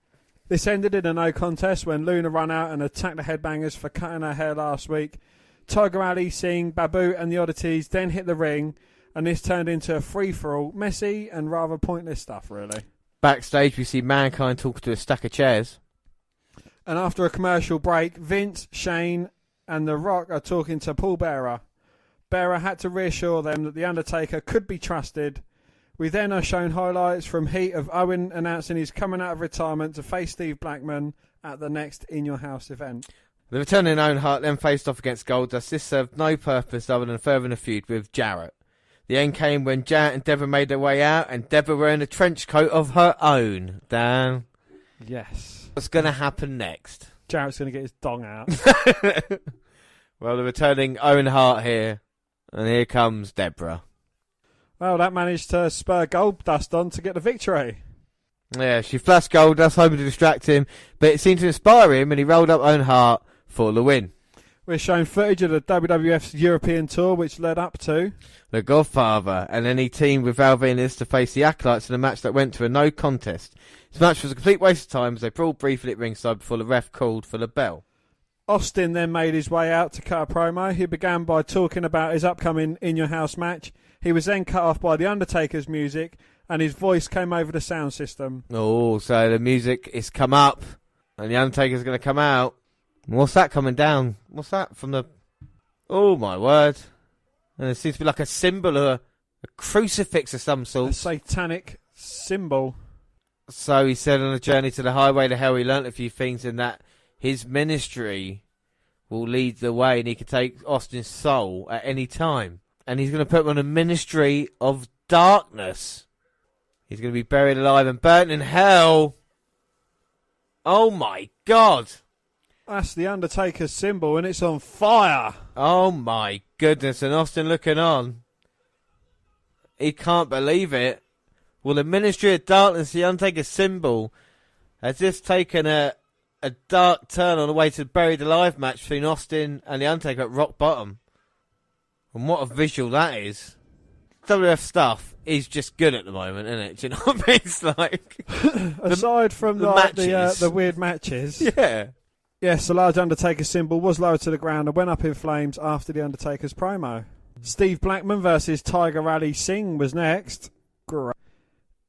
This ended in a no contest when Luna ran out and attacked the Headbangers for cutting her hair last week. Tiger Ali, Singh, Babu and the Oddities then hit the ring, and this turned into a free-for-all. Messy and rather pointless stuff, really. Backstage, we see Mankind talking to a stack of chairs. And after a commercial break, Vince, Shane and The Rock are talking to Paul Bearer. Bearer had to reassure them that The Undertaker could be trusted. We then are shown highlights from Heat of Owen announcing he's coming out of retirement to face Steve Blackman at the next In Your House event. The returning Owen Hart then faced off against Goldust. This served no purpose other than furthering a feud with Jarrett. The end came when Jarrett and Deborah made their way out, and Deborah wearing a trench coat of her own. Dan? Yes. What's going to happen next? Jarrett's going to get his dong out. Well, the returning Owen Hart here, and here comes Deborah. Well, that managed to spur Goldust on to get the victory. Yeah, she flashed Goldust, hoping to distract him, but it seemed to inspire him, and he rolled up Owen Hart for the win. We're showing footage of the WWF's European tour, which led up to The Godfather, and then he teamed with Val Venis to face the Acolytes in a match that went to a no contest. This match was a complete waste of time as they brawled briefly at ringside before the ref called for the bell. Austin then made his way out to cut a promo. He began by talking about his upcoming In Your House match. He was then cut off by The Undertaker's music, and his voice came over the sound system. Oh, so the music is come up, and The Undertaker's going to come out. What's that coming down? What's that from the... Oh, my word. And it seems to be like a symbol of a crucifix of some sort. A satanic symbol. So he said on a journey to the highway to hell he learnt a few things, and that his ministry will lead the way and he can take Austin's soul at any time. And he's going to put him on a ministry of darkness. He's going to be buried alive and burnt in hell. Oh my God. That's the Undertaker's symbol and it's on fire. Oh my goodness. And Austin looking on. He can't believe it. Well, the ministry of darkness, the Undertaker's symbol, has just taken a dark turn on the way to the buried alive match between Austin and the Undertaker at rock bottom. And what a visual that is. WF stuff is just good at the moment, isn't it? Do you know what I mean? It's like... Aside from the weird matches. Yeah. Yes, the large Undertaker symbol was lowered to the ground and went up in flames after the Undertaker's promo. Steve Blackman versus Tiger Ali Singh was next. Great.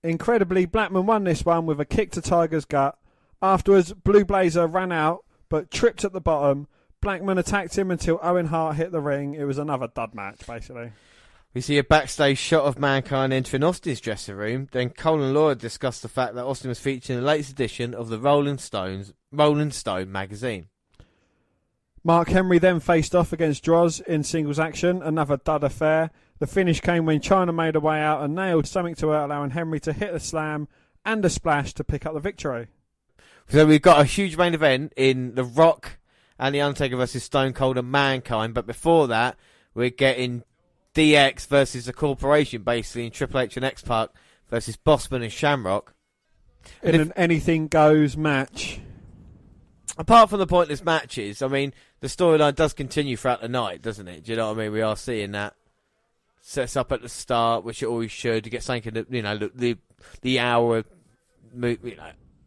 Incredibly, Blackman won this one with a kick to Tiger's gut. Afterwards, Blue Blazer ran out, but tripped at the bottom. Blackman attacked him until Owen Hart hit the ring. It was another dud match, basically. We see a backstage shot of Mankind entering Austin's dressing room. Then Cole and Laura discussed the fact that Austin was featured in the latest edition of the Rolling Stone magazine. Mark Henry then faced off against Droz in singles action, another dud affair. The finish came when Chyna made her way out and nailed something to her, allowing Henry to hit a slam and a splash to pick up the victory. So we've got a huge main event in The Rock and The Undertaker versus Stone Cold and Mankind. But before that, we're getting DX versus the Corporation, basically, in Triple H and X-Pac versus Bossman and Shamrock. In an anything goes match. Apart from the pointless matches, I mean, the storyline does continue throughout the night, doesn't it? Do you know what I mean? We are seeing that. Sets up at the start, which it always should. You get something in the hour,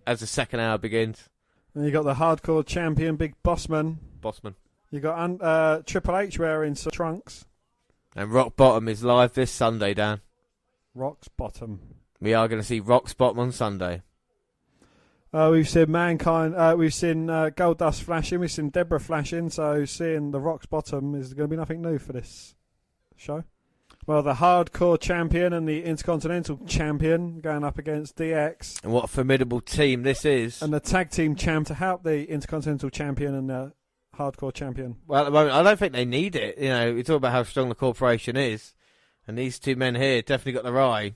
as the second hour begins. And you got the hardcore champion, Big Bossman. You got Triple H wearing some trunks. And Rock Bottom is live this Sunday, Dan. Rock's Bottom. We are going to see Rock's Bottom on Sunday. We've seen Mankind. We've seen Goldust flashing. We've seen Deborah flashing. So seeing the Rock's Bottom is going to be nothing new for this show. Well, the hardcore champion and the Intercontinental champion going up against DX. And what a formidable team this is. And the tag team champ to help the Intercontinental champion and the hardcore champion. Well, at the moment, I don't think they need it. You know, we talk about how strong the Corporation is. And these two men here definitely got their eye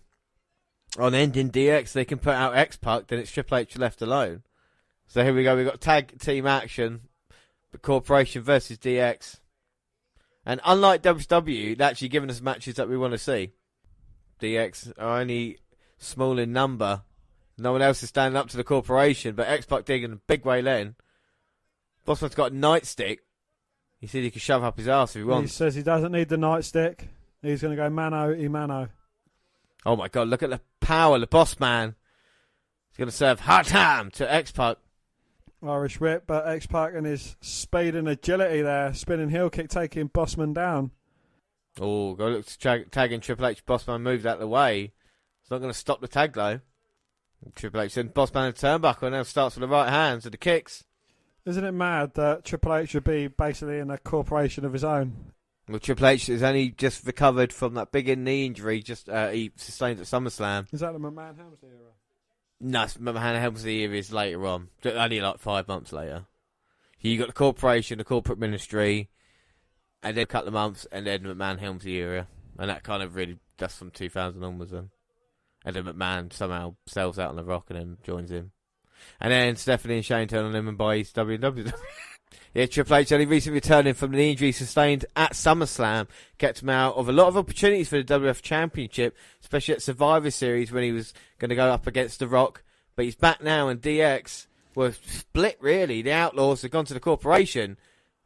on ending DX. They can put out X-Pac, then it's Triple H left alone. So here we go. We've got tag team action. The Corporation versus DX. And unlike WCW, they're actually giving us matches that we want to see. DX are only small in number. No one else is standing up to the Corporation, but X-Pac digging a big way then. Bossman's got a nightstick. He said he can shove up his arse if he wants. He says he doesn't need the nightstick. He's going to go mano-a-mano. Oh my God, look at the power, the boss man. He's going to serve hot time to X-Pac. Irish whip, but X-Pac and his speed and agility there, spinning heel kick, taking Bossman down. Oh, go look to tagging Triple H. Bossman moved out of the way. It's not going to stop the tag though. Triple H sends Bossman in the turnbuckle and now starts with the right hands with the kicks. Isn't it mad that Triple H should be basically in a corporation of his own? Well, Triple H has only just recovered from that big knee injury he sustained at SummerSlam. Is that the McMahon-Helmsley era? No, McMahon Helmsley era is later on. Only like 5 months later. You got the Corporation, the corporate ministry, and then a couple of months, and then McMahon Helmsley era. And that kind of really, that's from 2000 onwards then. And then McMahon somehow sells out on The Rock and then joins him. And then Stephanie and Shane turn on him and buy his WWE. Yeah, Triple H only recently returning from the injury sustained at SummerSlam kept him out of a lot of opportunities for the WWF Championship, especially at Survivor Series when he was going to go up against The Rock. But he's back now, and DX were split, really. The Outlaws have gone to the Corporation.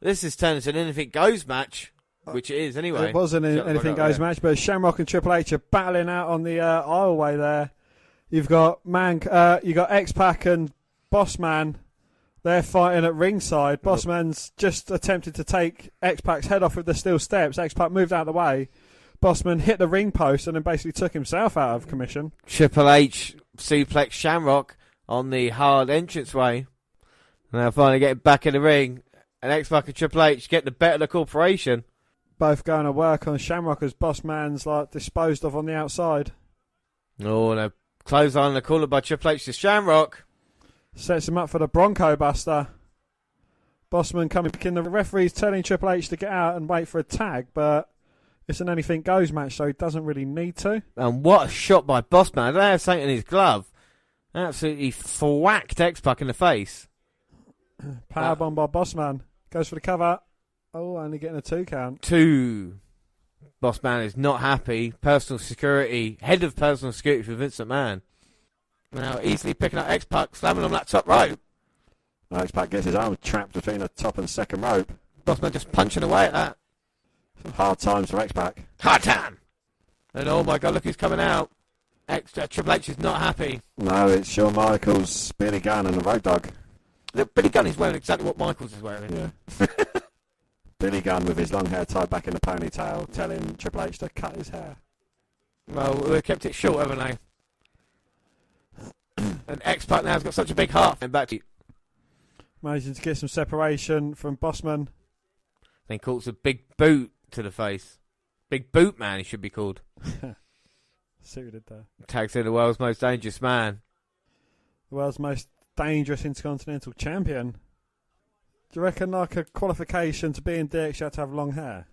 This has turned into an anything goes match, which it is anyway. It was an anything goes match, but Shamrock and Triple H are battling out on the aisleway there. You've got X-Pac and Bossman. They're fighting at ringside. Bossman's just attempted to take X-Pac's head off with the steel steps. X-Pac moved out of the way. Bossman hit the ring post and then basically took himself out of commission. Triple H suplex Shamrock on the hard entranceway. Now finally getting back in the ring. And X-Pac and Triple H get the better of the corporation. Both going to work on Shamrock as Bossman's disposed of on the outside. Oh, and a clothesline on the corner by Triple H to Shamrock. Sets him up for the Bronco Buster. Bossman coming back in. The referee's telling Triple H to get out and wait for a tag, but it's an anything goes match, so he doesn't really need to. And what a shot by Bossman. I don't have something in his glove. Absolutely thwacked X-Pac in the face. Powerbomb by Bossman. Goes for the cover. Oh, only getting a 2 count. 2. Bossman is not happy. Personal security. Head of personal security for Vince McMahon. Now easily picking up X-Pac, slamming on that top rope. X-Pac gets his arm trapped between the top and second rope. Bossman just punching away at that. Some hard times for X-Pac. Hard time! And oh my god, look who's coming out. Triple H is not happy. No, it's Shawn Michaels, Billy Gunn and the Road Dogg. Look, Billy Gunn is wearing exactly what Michaels is wearing. Yeah. Billy Gunn with his long hair tied back in a ponytail telling Triple H to cut his hair. Well, they've kept it short, haven't they? And X-Pac now has got such a big heart. And back to you. Managing to get some separation from Bossman. Then calls a big boot to the face. Big boot man, he should be called. See what he did there. Tags in the world's most dangerous man. The world's most dangerous Intercontinental Champion. Do you reckon like a qualification to be in DX you had to have long hair?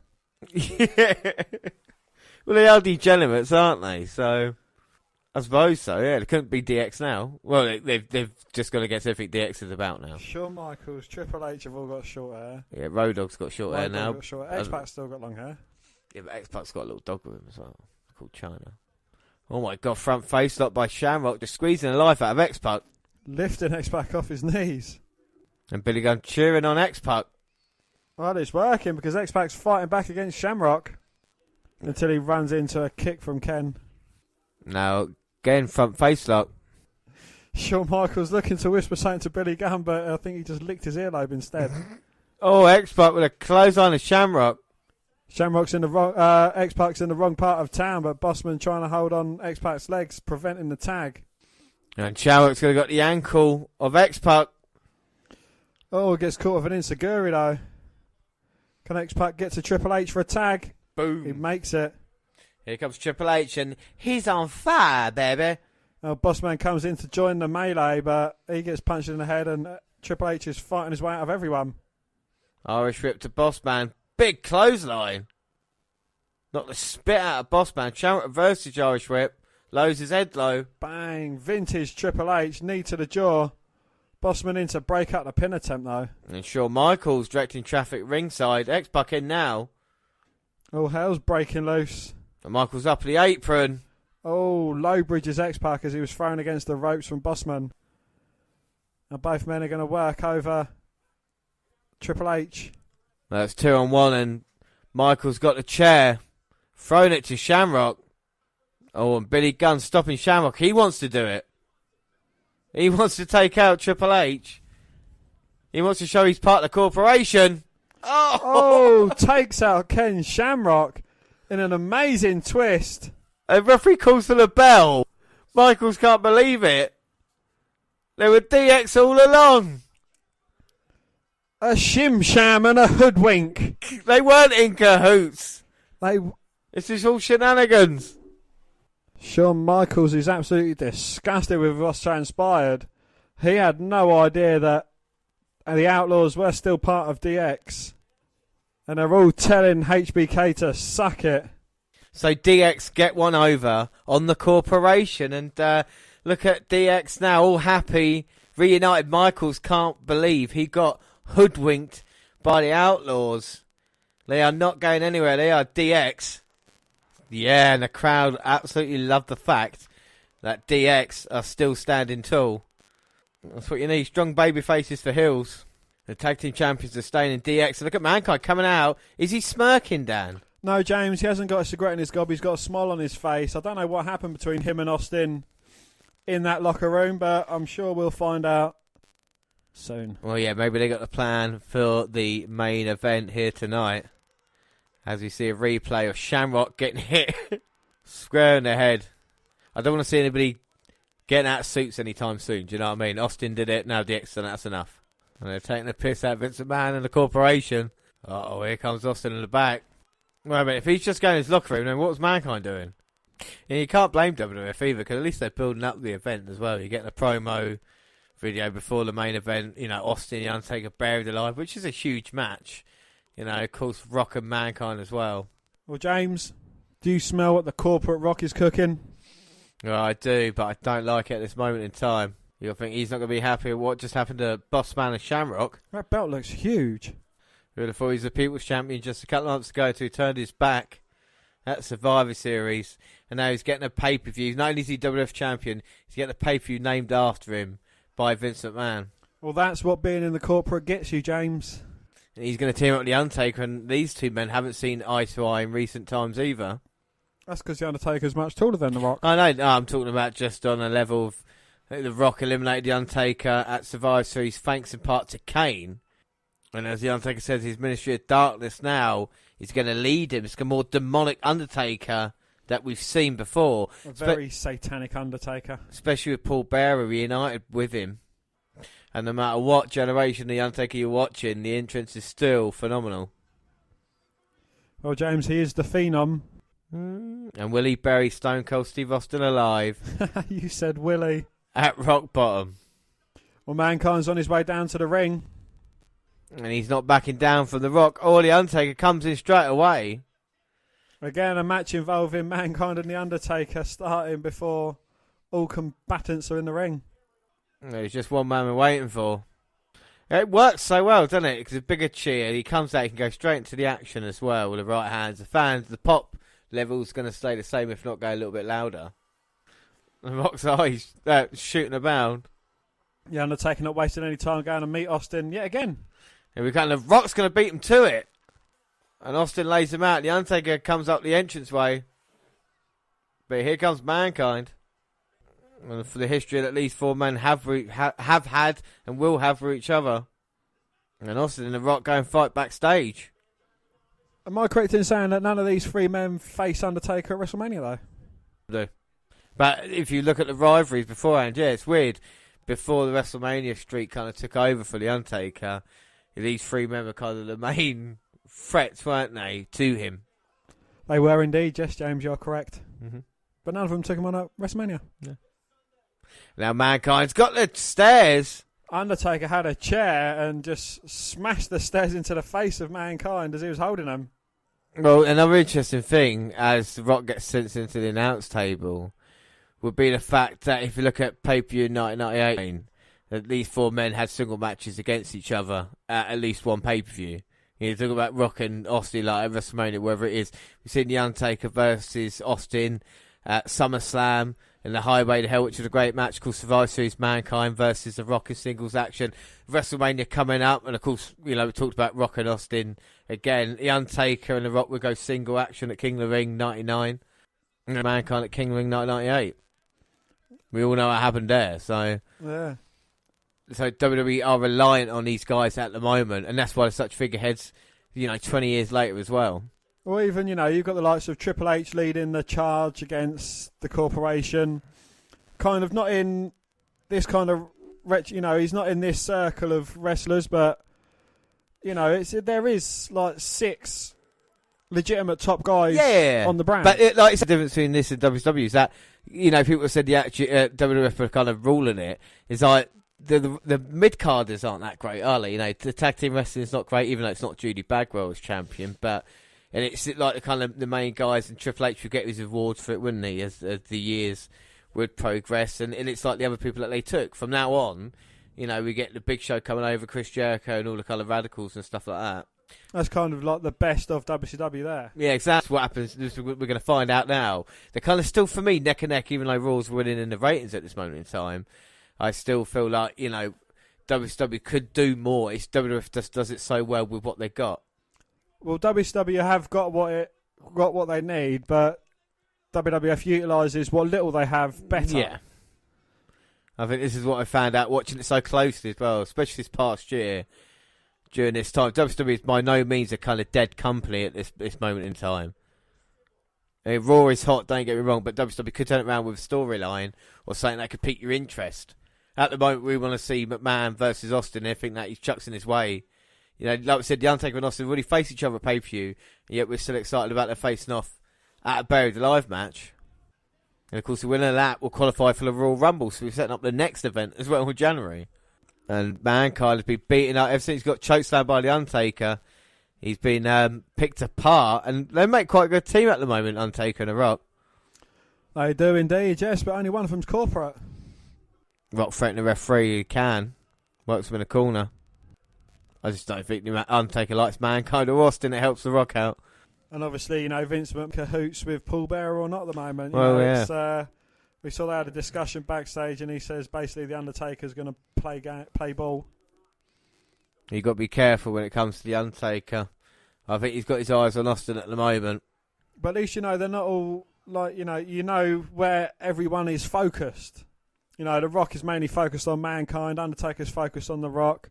Yeah. Well, they are degenerates, aren't they? So I suppose so, yeah. They couldn't be DX now. Well, they've just got to get everything DX is about now. Shawn Michaels, Triple H have all got short hair. Yeah, Road Dogg's got short hair now. X-Pac's still got long hair. Yeah, but X-Pac's got a little dog with him as well, called China. Oh my god, front face lock by Shamrock, just squeezing the life out of X-Pac. Lifting X-Pac off his knees. And Billy Gunn cheering on X-Pac. Well, it's working because X-Pac's fighting back against Shamrock until he runs into a kick from Ken. Now, again, front face lock. Shawn Michaels looking to whisper something to Billy Gunn, but I think he just licked his earlobe instead. Oh, X-Pac with a clothesline of Shamrock. Shamrock's in the wrong. X-Pac's in the wrong part of town, but Bossman trying to hold on X-Pac's legs, preventing the tag. And Shamrock's going to got the ankle of X-Pac. Oh, gets caught with an enziguri though. Can X-Pac get to Triple H for a tag? Boom. He makes it. Here comes Triple H, and he's on fire, baby. Now, Bossman comes in to join the melee, but he gets punched in the head, and Triple H is fighting his way out of everyone. Irish whip to Bossman. Big clothesline. Knocked the spit out of Bossman. Shamrock reverses Irish whip. Lowers his head low. Bang. Vintage Triple H. Knee to the jaw. Bossman in to break up the pin attempt, though. And Shawn Michaels directing traffic ringside. X-Pac in now. Oh, hell's breaking loose. And Michaels up at the apron. Oh, low bridges X-Pac as he was thrown against the ropes from Bossman. And both men are going to work over Triple H. That's 2-on-1, and Michaels got the chair. Thrown it to Shamrock. Oh, and Billy Gunn stopping Shamrock. He wants to do it. He wants to take out Triple H. He wants to show he's part of the corporation. Oh, takes out Ken Shamrock in an amazing twist. A referee calls for the bell. Michaels can't believe it. They were DX all along. A shim sham and a hoodwink. They weren't in cahoots. This is all shenanigans. Shawn Michaels is absolutely disgusted with what's transpired. He had no idea that the Outlaws were still part of DX. And they're all telling HBK to suck it. So DX get one over on the corporation. And look at DX now, all happy. Reunited Michaels can't believe he got hoodwinked by the Outlaws. They are not going anywhere. They are DX. Yeah, and the crowd absolutely love the fact that DX are still standing tall. That's what you need. Strong baby faces for heels. The tag team champions are staying in DX. So look at Mankind coming out. Is he smirking, Dan? No, James, he hasn't got a cigarette in his gob. He's got a smile on his face. I don't know what happened between him and Austin in that locker room, but I'm sure we'll find out soon. Well, yeah, maybe they got the plan for the main event here tonight. As we see a replay of Shamrock getting hit square in the head. I don't want to see anybody getting out of suits anytime soon, do you know what I mean? Austin did it, now DX done it, that's enough. And they're taking the piss out of Vince McMahon and the corporation. Uh-oh, here comes Austin in the back. Well, but if he's just going to his locker room, then what's Mankind doing? And you can't blame WWF either, because at least they're building up the event as well. You're getting a promo video before the main event, you know, Austin, The Undertaker, buried alive, which is a huge match. You know, of course, Rock and Mankind as well. Well, James, do you smell what the corporate Rock is cooking? Well, I do, but I don't like it at this moment in time. You'll think he's not going to be happy with what just happened to Bossman and Shamrock. That belt looks huge. Who would have thought he was the People's Champion just a couple of months ago, he turned his back at Survivor Series, and now he's getting a pay-per-view. Not only is he WWF Champion, he's getting a pay-per-view named after him by Vince McMahon. Well, that's what being in the corporate gets you, James. And he's going to team up with The Undertaker, and these two men haven't seen eye to eye in recent times either. That's because The Undertaker's much taller than The Rock. I know, no, I'm talking about just on a level of The Rock eliminated The Undertaker at Survivor Series thanks in part to Kane. And as The Undertaker says, his Ministry of Darkness now is going to lead him. It's a more demonic Undertaker that we've seen before. A very satanic Undertaker. Especially with Paul Bearer reunited with him. And no matter what generation of The Undertaker you're watching, the entrance is still phenomenal. Well, James, he is the Phenom. And will he bury Stone Cold Steve Austin alive? You said Willie. At rock bottom. Well, Mankind's on his way down to the ring. And he's not backing down from The Rock. Or The Undertaker comes in straight away. Again, a match involving Mankind and The Undertaker starting before all combatants are in the ring. There's just one man we're waiting for. It works so well, doesn't it? Because a bigger cheer, he comes out, he can go straight into the action as well with the right hands. The fans, the pop level's going to stay the same, if not go a little bit louder. The Rock's eyes shooting about. The Undertaker not wasting any time going to meet Austin yet again. And we kind of, Rock's going to beat him to it. And Austin lays him out. The Undertaker comes up the entranceway. But here comes Mankind. And for the history that at least four men have had and will have for each other. And Austin and The Rock go and fight backstage. Am I correct in saying that none of these three men face Undertaker at WrestleMania, though? No. But if you look at the rivalries beforehand, yeah, it's weird. Before the WrestleMania streak kind of took over for The Undertaker, these three men were kind of the main threats, weren't they, to him? They were indeed, yes, James, you're correct. Mm-hmm. But none of them took him on at WrestleMania. Yeah. Now Mankind's got the stairs. Undertaker had a chair and just smashed the stairs into the face of Mankind as he was holding them. Well, another interesting thing, as The Rock gets sent into the announce table, would be the fact that if you look at pay-per-view 1998, at least four men had single matches against each other at least one pay-per-view. You talk about Rock and Austin, like at WrestleMania, wherever it is. We've seen The Undertaker versus Austin at SummerSlam in the Highway to Hell, which was a great match called Survivor Series Mankind versus The Rock in singles action. WrestleMania coming up, and of course, you know, we talked about Rock and Austin again. The Undertaker and The Rock would go single action at King of the Ring 99, and Mankind at King of the Ring 1998. We all know what happened there, so... Yeah. So WWE are reliant on these guys at the moment, and that's why they're such figureheads, you know, 20 years later as well. Or even, you know, you've got the likes of Triple H leading the charge against the corporation. Kind of not in this kind of, you know, he's not in this circle of wrestlers, but, you know, there is like 6 legitimate top guys on the brand. But like it's the difference between this and WCW is that, you know, people said the WWF are kind of ruling it. It's like, the mid-carders aren't that great, are they? You know, the tag team wrestling is not great, even though it's not Judy Bagwell as champion. But and it's like the kind of the main guys, and Triple H would get his awards for it, wouldn't he? As the years would progress, and it's like the other people that they took from now on. You know, we get the Big Show coming over, Chris Jericho, and all the kind of radicals and stuff like that. That's kind of like the best of WCW there. Yeah, exactly. What happens? We're going to find out now. They're kind of still, for me, neck and neck, even though Raw's winning in the ratings at this moment in time. I still feel like, you know, WCW could do more. It's WWF just does it so well with what they got. Well, WCW have got what they need, but WWF utilises what little they have better. Yeah. I think this is what I found out watching it so closely as well, especially this past year. During this time, WWE is by no means a kind of dead company at this moment in time. I mean, Raw is hot, don't get me wrong, but WWE could turn it around with a storyline or something that could pique your interest. At the moment, we want to see McMahon versus Austin. I think that he's chucks in his way. You know, like we said, The Undertaker and Austin really face each other at pay-per-view, and yet we're still excited about their facing off at a Buried Alive match. And of course, the winner of that will qualify for the Royal Rumble, so we're setting up the next event as well in January. And Mankind has been beaten up ever since he got chokeslammed by The Undertaker. He's been picked apart, and they make quite a good team at the moment, Undertaker and The Rock. They do indeed, yes, but only one of them's corporate. Rock threatening the referee, he can. Works him in a corner. I just don't think the Undertaker likes Mankind or Austin. It helps The Rock out. And obviously, you know, Vince McMahon cahoots with Paul Bearer or not at the moment. Well, know, yeah. We saw they had a discussion backstage, and he says basically the Undertaker's going to play ball. You've got to be careful when it comes to The Undertaker. I think he's got his eyes on Austin at the moment. But at least, you know, they're not all, like, you know where everyone is focused. You know, The Rock is mainly focused on Mankind, Undertaker's focused on The Rock,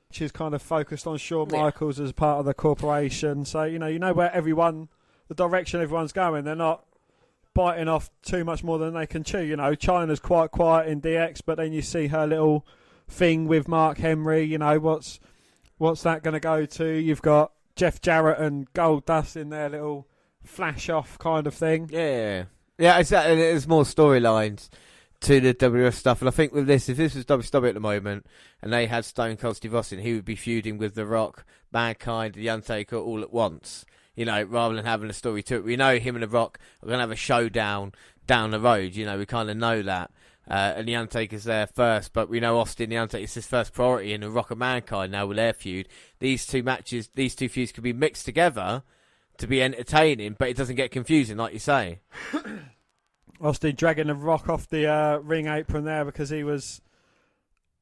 which is kind of focused on Shawn Michaels as part of the corporation. So, you know where the direction everyone's going. They're not biting off too much more than they can chew. You know, Chyna's quite quiet in DX, but then you see her little thing with Mark Henry. You know, what's that going to go to? You've got Jeff Jarrett and Goldust in their little flash off kind of thing. Yeah, exactly. There's more storylines to the WWF stuff, and I think with this, if this was WCW at the moment and they had Stone Cold Steve Austin, he would be feuding with The Rock, Mankind, The Undertaker all at once. You know, rather than having a story to it. We know him and The Rock are going to have a showdown down the road. You know, we kind of know that. And The Undertaker's there first, but we know Austin, The Undertaker's his first priority, and The Rock and Mankind now with their feud. These two feuds could be mixed together to be entertaining, but it doesn't get confusing, like you say. Austin dragging The Rock off the ring apron there because he was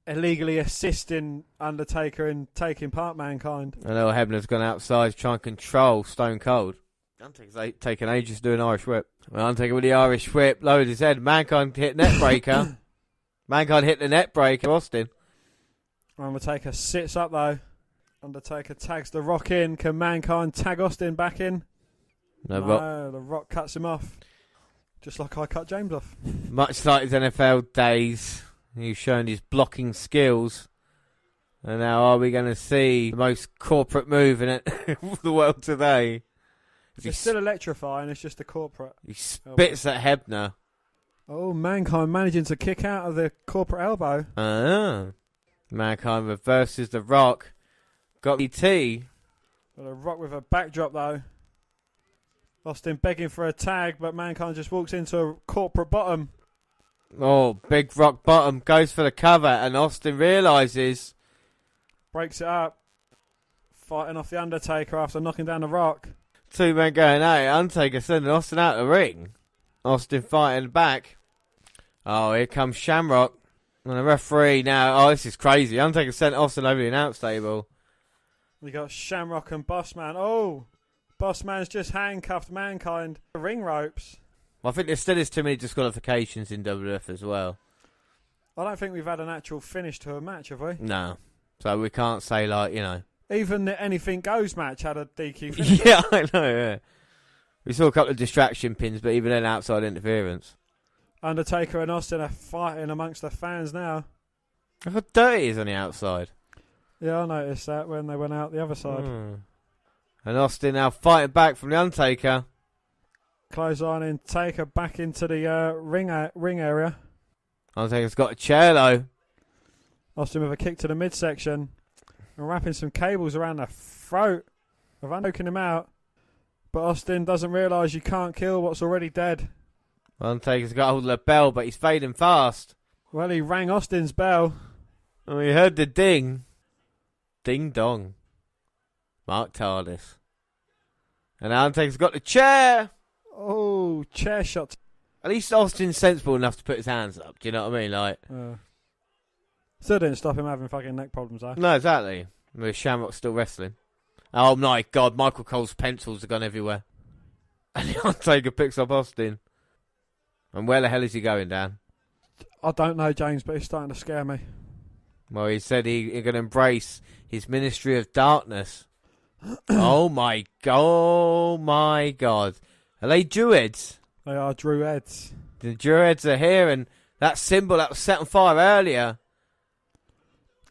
illegally assisting Undertaker in taking part Mankind. I know Hebner's gone outside to try and control Stone Cold. Undertaker's taking ages to do an Irish whip. Well, Undertaker with the Irish whip, lowered his head. Mankind hit net breaker. Mankind hit the net breaker. Austin. Undertaker sits up though. Undertaker tags The Rock in. Can Mankind tag Austin back in? No, The Rock cuts him off. Just like I cut James off. Much like his NFL days, he's shown his blocking skills. And now are we going to see the most corporate move in the world today? It's still electrifying, it's just a corporate. He spits at Hebner. Oh, Mankind managing to kick out of the corporate elbow. Mankind reverses The Rock. Got ET. Got a Rock with a backdrop though. Austin begging for a tag, but Mankind just walks into a corporate bottom. Oh, big Rock bottom. Goes for the cover, and Austin realises. Breaks it up. Fighting off The Undertaker after knocking down The Rock. Two men going at it. Undertaker sending Austin out of the ring. Austin fighting back. Oh, here comes Shamrock. And the referee now. Oh, this is crazy. Undertaker sent Austin over the announce table. We got Shamrock and Bossman. Oh, Bossman's just handcuffed Mankind. The ring ropes. Well, I think there still is too many disqualifications in WWF as well. I don't think we've had an actual finish to a match, have we? No. So we can't say, like, you know. Even the Anything Goes match had a DQ finish. Yeah, I know, yeah. We saw a couple of distraction pins, but even then outside interference. Undertaker and Austin are fighting amongst the fans now. Look how dirty he is on the outside. Yeah, I noticed that when they went out the other side. And Austin now fighting back from The Undertaker. Clothesline Taker back into the ring area. Undertaker's got a chair though. Austin with a kick to the midsection. And wrapping some cables around the throat of choking him out. But Austin doesn't realise you can't kill what's already dead. Undertaker's got hold of the bell, but he's fading fast. Well, he rang Austin's bell. And we heard the ding. Ding dong. Mark TARDIS. And Undertaker's got the chair. Oh, chair shot. At least Austin's sensible enough to put his hands up. Do you know what I mean? Like, still didn't stop him having fucking neck problems, though. No, exactly. With Shamrock still wrestling. Oh my God, Michael Cole's pencils have gone everywhere. And the Undertaker picks up Austin. And where the hell is he going, Dan? I don't know, James, but it's starting to scare me. Well, he said he's going to embrace his ministry of darkness. Oh my God. Are they Druids? They are Druids. The Druids are here, and that symbol that was set on fire earlier.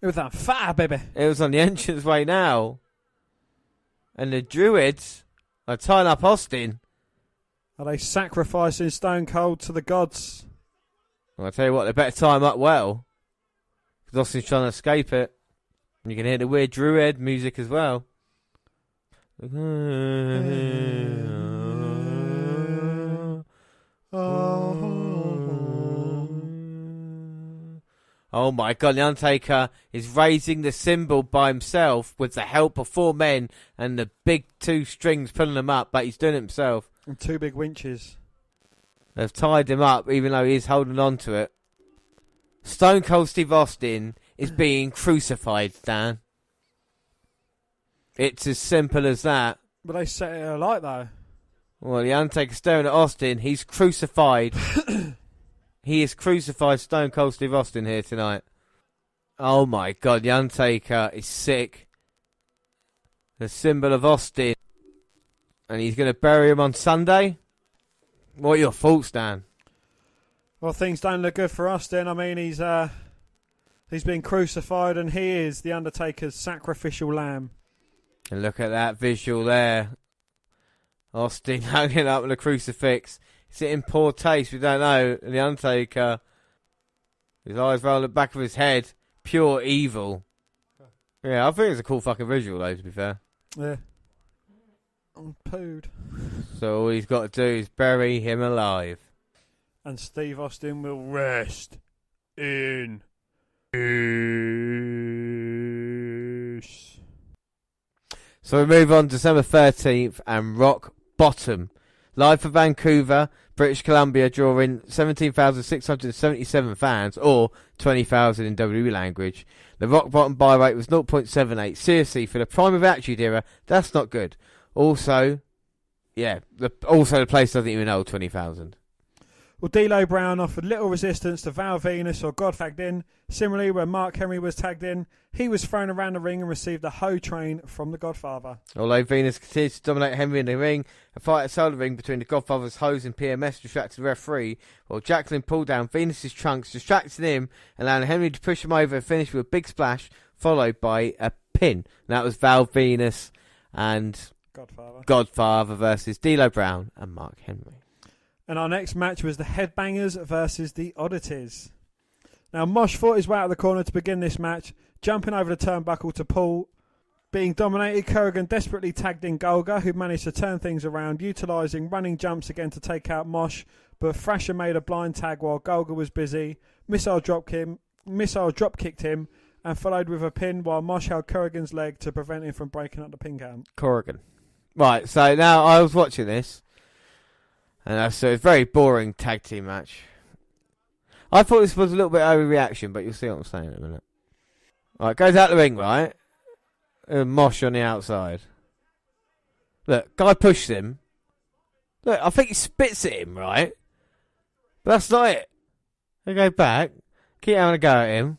It was that fire, baby. It was on the entranceway now. And the Druids are tying up Austin. Are they sacrificing Stone Cold to the gods? Well, I'll tell you what, they better tie him up well. Because Austin's trying to escape it. And you can hear the weird Druid music as well. Oh my God, The Undertaker is raising the symbol by himself with the help of 4 men and the big 2 strings pulling him up, but he's doing it himself. And 2 big winches. They've tied him up even though he's holding on to it. Stone Cold Steve Austin is being crucified, Dan. It's as simple as that. But they set it alight, though. Well, The Undertaker's staring at Austin. He's crucified. He is crucified Stone Cold Steve Austin here tonight. Oh my God, The Undertaker is sick. The symbol of Austin. And he's going to bury him on Sunday? What are your thoughts, Dan? Well, things don't look good for Austin. I mean, he's been crucified and he is The Undertaker's sacrificial lamb. And look at that visual there. Austin hanging up with a crucifix. Is it in poor taste? We don't know. The Undertaker, his eyes roll at the back of his head. Pure evil. Yeah, I think it's a cool fucking visual, though, to be fair. Yeah. I'm pooed. So all he's got to do is bury him alive. And Steve Austin will rest in peace. So we move on to December 13th and Rock Bottom. Live for Vancouver, British Columbia, drawing 17,677 fans, or 20,000 in WWE language. The Rock Bottom buy rate was 0.78. Seriously, for the prime of Attitude Era, that's not good. Also, the place doesn't even hold 20,000. Well, D'Lo Brown offered little resistance to Val Venus or God tagged in. Similarly, when Mark Henry was tagged in, he was thrown around the ring and received a hoe train from the Godfather. Although Venus continued to dominate Henry in the ring, a fight outside the ring between the Godfather's hose and PMS distracted the referee, while Jacqueline pulled down Venus's trunks, distracting him, allowing Henry to push him over and finish with a big splash, followed by a pin. And that was Val Venus and Godfather versus D'Lo Brown and Mark Henry. And our next match was the Headbangers versus the Oddities. Now, Mosh fought his way out of the corner to begin this match, jumping over the turnbuckle to pull. Being dominated, Kerrigan desperately tagged in Golga, who managed to turn things around, utilising running jumps again to take out Mosh, but Thrasher made a blind tag while Golga was busy. Missile drop kicked him, and followed with a pin while Mosh held Kerrigan's leg to prevent him from breaking up the pin count. Corrigan. Right, so now I was watching this, and so it's a very boring tag team match. I thought this was a little bit overreaction, but you'll see what I'm saying in a minute. Right, goes out the ring, right? And Mosh on the outside. Look, guy pushes him. Look, I think he spits at him, right? But that's not it. They go back, keep having a go at him.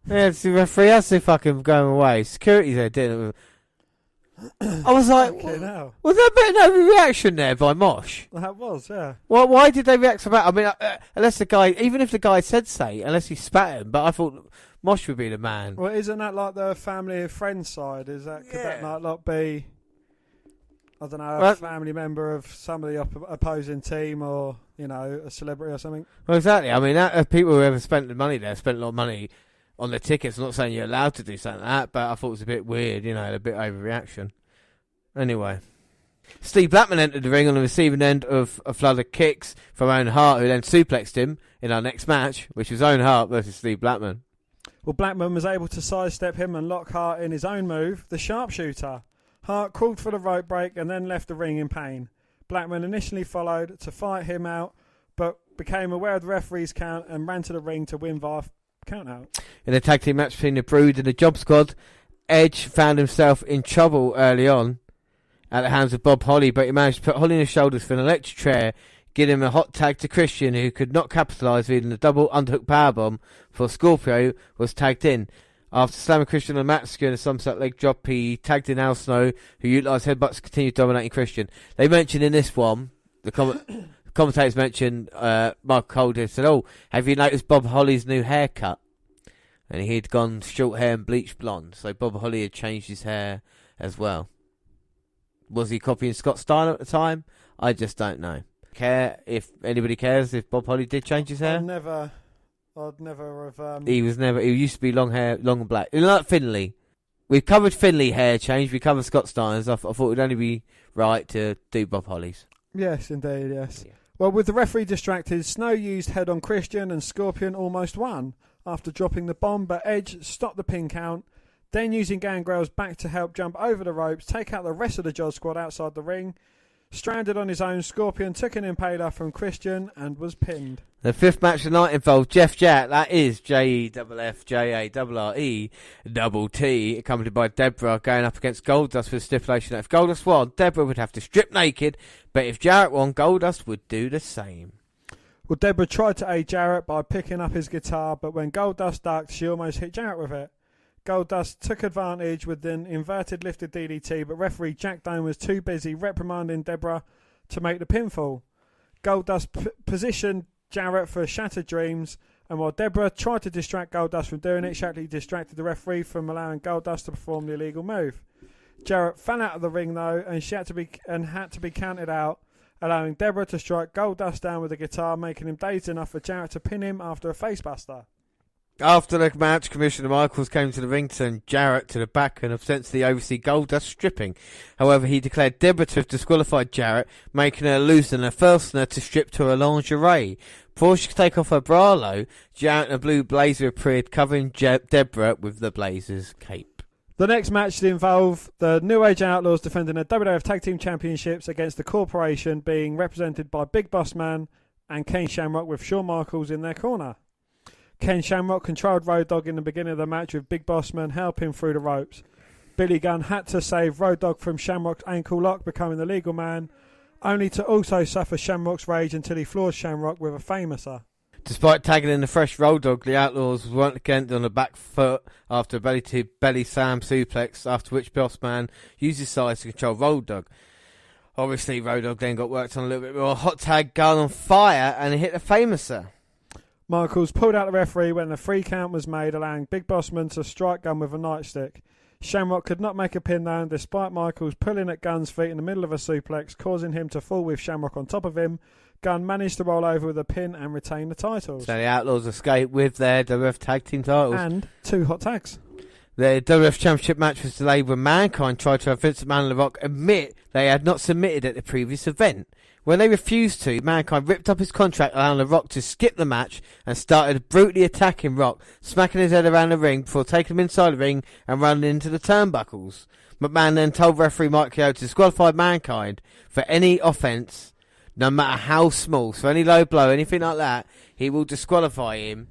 Yeah, the referee has to fucking going away. Security's there doing it. I was like, was there a bit of overreaction there by Mosh? That was, yeah. Well, why did they react so bad? I mean, unless the guy, even if the guy said say, unless he spat him, but I thought Mosh would be the man. Well, isn't that like the family and friends side? Could that not be, I don't know, a family member of some of the opposing team, or, you know, a celebrity or something? Well, exactly. I mean, people who ever spent the money there spent a lot of money on the tickets. I'm not saying you're allowed to do something like that, but I thought it was a bit weird, you know, a bit overreaction. Anyway, Steve Blackman entered the ring on the receiving end of a flood of kicks from Owen Hart, who then suplexed him in our next match, which was Owen Hart versus Steve Blackman. Well, Blackman was able to sidestep him and lock Hart in his own move, the sharpshooter. Hart crawled for the rope break and then left the ring in pain. Blackman initially followed to fight him out, but became aware of the referee's count and ran to the ring to win via count out. In a tag team match between the Brood and the Job Squad, Edge found himself in trouble early on at the hands of Bob Holly, but he managed to put Holly on his shoulders for an electric chair, giving him a hot tag to Christian, who could not capitalise with a double underhook powerbomb before Scorpio was tagged in. After slamming Christian on the mat, securing a sunset leg drop, he tagged in Al Snow, who utilised headbutts to continue dominating Christian. They mentioned in this one, the commentators mentioned, Mark Calder said, "Oh, have you noticed Bob Holly's new haircut?" And he'd gone short hair and bleached blonde, so Bob Holly had changed his hair as well. Was he copying Scott Steiner at the time? I just don't know. Care if anybody cares if Bob Holly did change his hair? I'd never have. He used to be long hair, long and black. Like Finlay. We've covered Finlay hair change. We covered Scott Steiner's. I thought it would only be right to do Bob Holly's. Yes, indeed, yes. Yeah. Well, with the referee distracted, Snow used head on Christian and Scorpion almost won after dropping the bomb, but Edge stopped the pin count. Then using Gangrel's back to help jump over the ropes, take out the rest of the Jodd Squad outside the ring. Stranded on his own, Scorpion took an impaler from Christian and was pinned. The fifth match of the night involved Jeff Jarrett, that is JEFFJARRETT, accompanied by Deborah, going up against Goldust with a stipulation that if Goldust won, Deborah would have to strip naked, but if Jarrett won, Goldust would do the same. Well, Deborah tried to aid Jarrett by picking up his guitar, but when Goldust ducked, she almost hit Jarrett with it. Goldust took advantage with an inverted lifted DDT, but referee Jack Doan was too busy reprimanding Deborah to make the pinfall. Goldust positioned Jarrett for Shattered Dreams, and while Deborah tried to distract Goldust from doing it, Shatley distracted the referee from allowing Goldust to perform the illegal move. Jarrett fell out of the ring though, and had to be counted out, allowing Deborah to strike Goldust down with a guitar, making him dazed enough for Jarrett to pin him after a facebuster. After the match, Commissioner Michaels came to the ring to send Jarrett to the back and ostensibly oversee Goldust stripping. However, he declared Deborah to have disqualified Jarrett, making her loosen her fastener to strip to her lingerie. Before she could take off her bralo, Jarrett in a blue blazer appeared, covering Deborah with the blazer's cape. The next match involved the New Age Outlaws defending the WWF Tag Team Championships against the Corporation, being represented by Big Boss Man and Ken Shamrock, with Shawn Michaels in their corner. Ken Shamrock controlled Road Dogg in the beginning of the match, with Big Boss Man helping through the ropes. Billy Gunn had to save Road Dogg from Shamrock's ankle lock, becoming the legal man, only to also suffer Shamrock's rage until he floors Shamrock with a famouser. Despite tagging in the fresh Road Dogg, the Outlaws weren't again on the back foot after a belly-to-belly Sam suplex, after which Boss Man used his size to control Road Dogg. Obviously, Road Dogg then got worked on a little bit more. Hot tag gun on fire, and he hit a famouser. Michaels pulled out the referee when the 3 count was made, allowing Big Boss Man to strike Gunn with a nightstick. Shamrock could not make a pin down, despite Michaels pulling at Gunn's feet in the middle of a suplex, causing him to fall with Shamrock on top of him. Gunn managed to roll over with a pin and retain the titles. So the Outlaws escaped with their WWF Tag Team titles. And 2 hot tags. The WWF Championship match was delayed when Mankind tried to have Vince McMahon and The Rock admit they had not submitted at the previous event. When they refused to, Mankind ripped up his contract, allowing The Rock to skip the match, and started brutally attacking Rock, smacking his head around the ring before taking him inside the ring and running into the turnbuckles. McMahon then told referee Mike Chioda to disqualify Mankind for any offence, no matter how small. So any low blow, anything like that, he will disqualify him.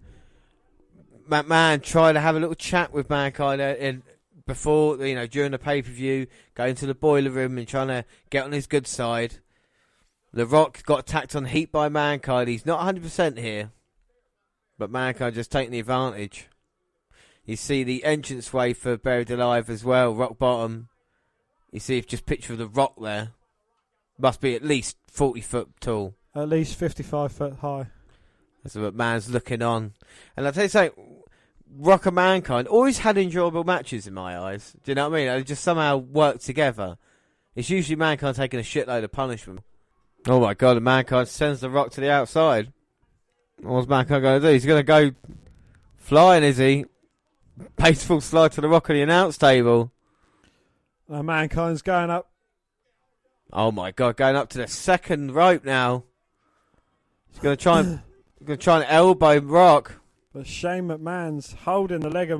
McMahon tried to have a little chat with Mankind before, during the pay-per-view, going to the boiler room and trying to get on his good side. The Rock got attacked on heat by Mankind. He's not 100% here, but Mankind just taking the advantage. You see the entranceway for Buried Alive as well, rock bottom. You see just picture of the Rock there. Must be at least 40 foot tall. At least 55 foot high. That's what man's looking on. And I'll tell you something, Rock and Mankind always had enjoyable matches in my eyes. Do you know what I mean? They just somehow work together. It's usually Mankind taking a shitload of punishment. Oh my God, and Mankind sends the Rock to the outside. What's Mankind going to do? He's going to go flying, is he? Baseball slide to the Rock on the announce table. Mankind's going up. Oh my God, going up to the second rope now. He's going to try and elbow Rock. But Shane McMahon's holding the leg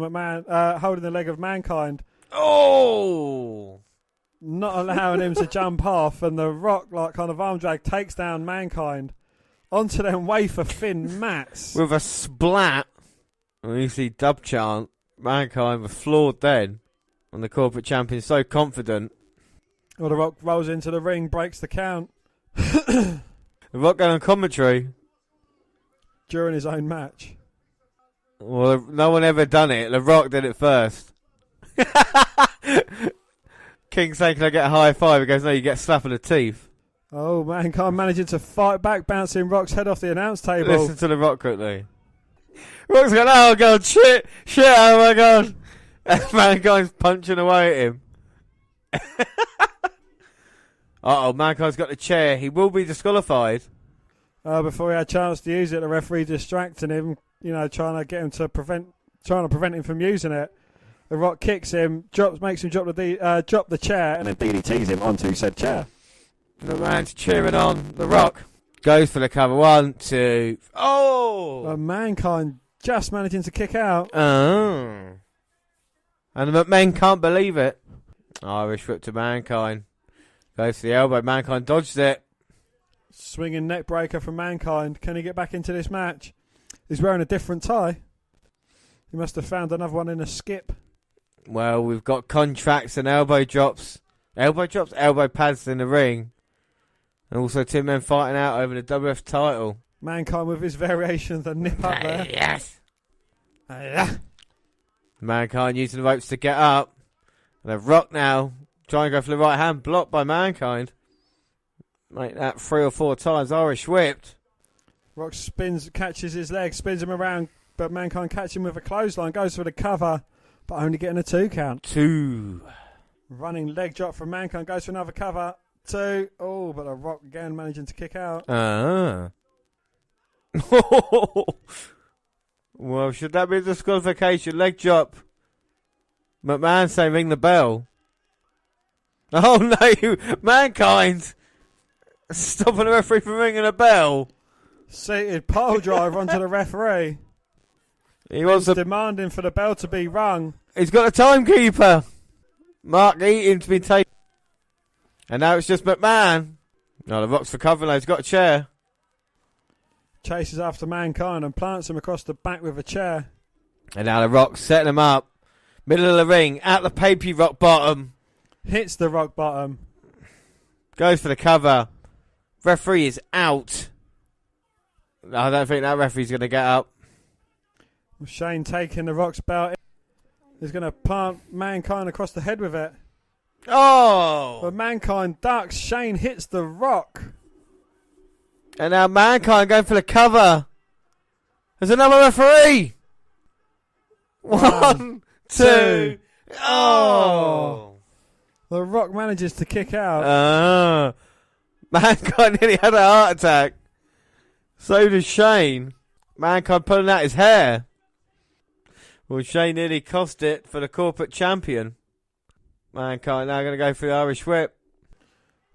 of Mankind. Oh! Not allowing him to jump off, and the Rock, kind of arm drag, takes down Mankind onto them wafer-thin mats. With a splat. And you see dub chant. Mankind was floored then. And the corporate champion so confident. Well, the Rock rolls into the ring, breaks the count. The The Rock going on commentary. During his own match. Well, no one ever done it. The Rock did it first. King saying, can I get a high five? He goes, no, you get a slap in the teeth. Oh, Mankind managing to fight back, bouncing Rock's head off the announce table. Listen to the Rock quickly. Rock's going, oh god, shit, oh my god. And Mankind's punching away at him. Uh-oh, Mankind's got the chair. He will be disqualified. Before he had a chance to use it, the referee distracting him, trying to get him to prevent him from using it. The Rock kicks him, makes him drop the chair, And then DDTs him onto said chair. The man's cheering on. The Rock goes for the cover. 1, 2. Oh! Mankind just managing to kick out. Oh. And the McMahon can't believe it. Irish whip to Mankind. Goes for the elbow. Mankind dodged it. Swinging neck breaker from Mankind. Can he get back into this match? He's wearing a different tie. He must have found another one in a skip. Well, we've got contracts and elbow drops. Elbow pads in the ring. And also 2 men fighting out over the WF title. Mankind with his variation of the nip up there. Yes. Mankind using the ropes to get up. And the Rock now trying to go for the right hand, blocked by Mankind. Make that 3 or 4 times. Irish whipped. Rock catches his leg, spins him around, but Mankind catches him with a clothesline, goes for the cover, but only getting a 2 count. 2. Running leg drop from Mankind, goes for another cover. 2. Oh, but the Rock again managing to kick out. Well, should that be a disqualification? Leg drop. McMahon saying ring the bell. Oh no, Mankind stopping the referee from ringing a bell. Seated pole driver onto the referee. He wants demanding for the bell to be rung. He's got a timekeeper. Mark Eaton's been taken. And now it's just McMahon. No, the Rock's for cover. He's got a chair. Chases after Mankind and plants him across the back with a chair. And now the Rock's setting him up. Middle of the ring. Out the papy rock bottom. Hits the rock bottom. Goes for the cover. Referee is out. I don't think that referee's going to get up. Shane taking the Rock's belt. He's going to plant Mankind across the head with it. Oh! But Mankind ducks. Shane hits the Rock. And now Mankind going for the cover. There's another referee. 1, 2. Oh! The Rock manages to kick out. Mankind nearly had a heart attack. So does Shane. Mankind pulling out his hair. Well, Shane nearly cost it for the corporate champion. Mankind now going to go for the Irish whip.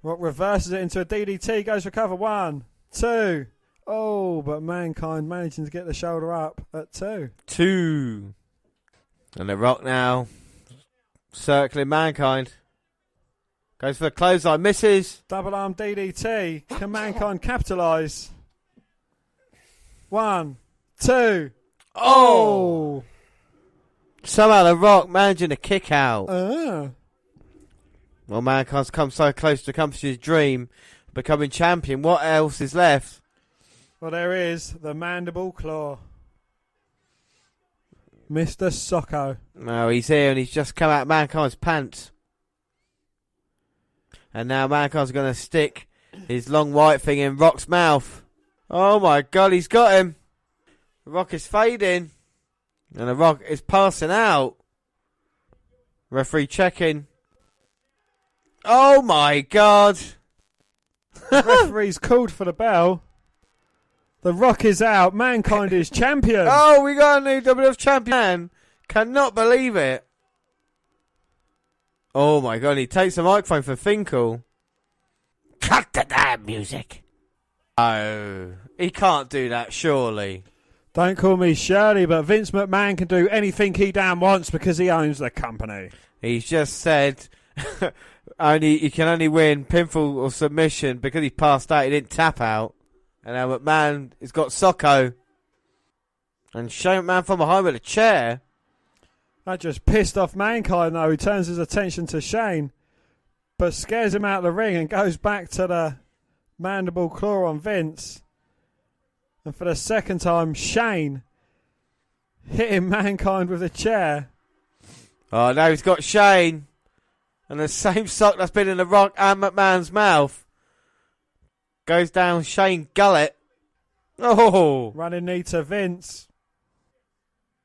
Rock reverses it into a DDT. Goes for cover. 1, 2. Oh, but Mankind managing to get the shoulder up at 2. 2. And the Rock now circling Mankind. Goes for the clothesline. Misses. Double arm DDT. Can Mankind capitalise? 1, 2. Oh! Somehow the Rock managing to kick out. Well, Mankind's come so close to accomplishing his dream, becoming champion. What else is left? Well, there is the mandible claw. Mr. Socko. No, he's here and he's just come out of Mankind's pants. And now Mankind's going to stick his long white thing in Rock's mouth. Oh my God, he's got him. The Rock is fading. And the Rock is passing out. Referee checking. Oh my God. The referee's called for the bell. The Rock is out. Mankind is champion. Oh, we got a new WWF champion. Cannot believe it. Oh my God, he takes the microphone for Finkel. Cut the damn music. Oh, he can't do that, surely. Don't call me Shirley, but Vince McMahon can do anything he damn wants because he owns the company. He's just said he can only win pinfall or submission because he passed out. He didn't tap out. And now McMahon has got Socko. And Shane McMahon from behind with a chair. That just pissed off Mankind, though. He turns his attention to Shane, but scares him out of the ring and goes back to the Mandible claw on Vince. And for the second time, Shane hitting Mankind with a chair. Oh, now he's got Shane. And the same sock that's been in The Rock and McMahon's mouth goes down Shane Gullet. Oh. Running knee to Vince.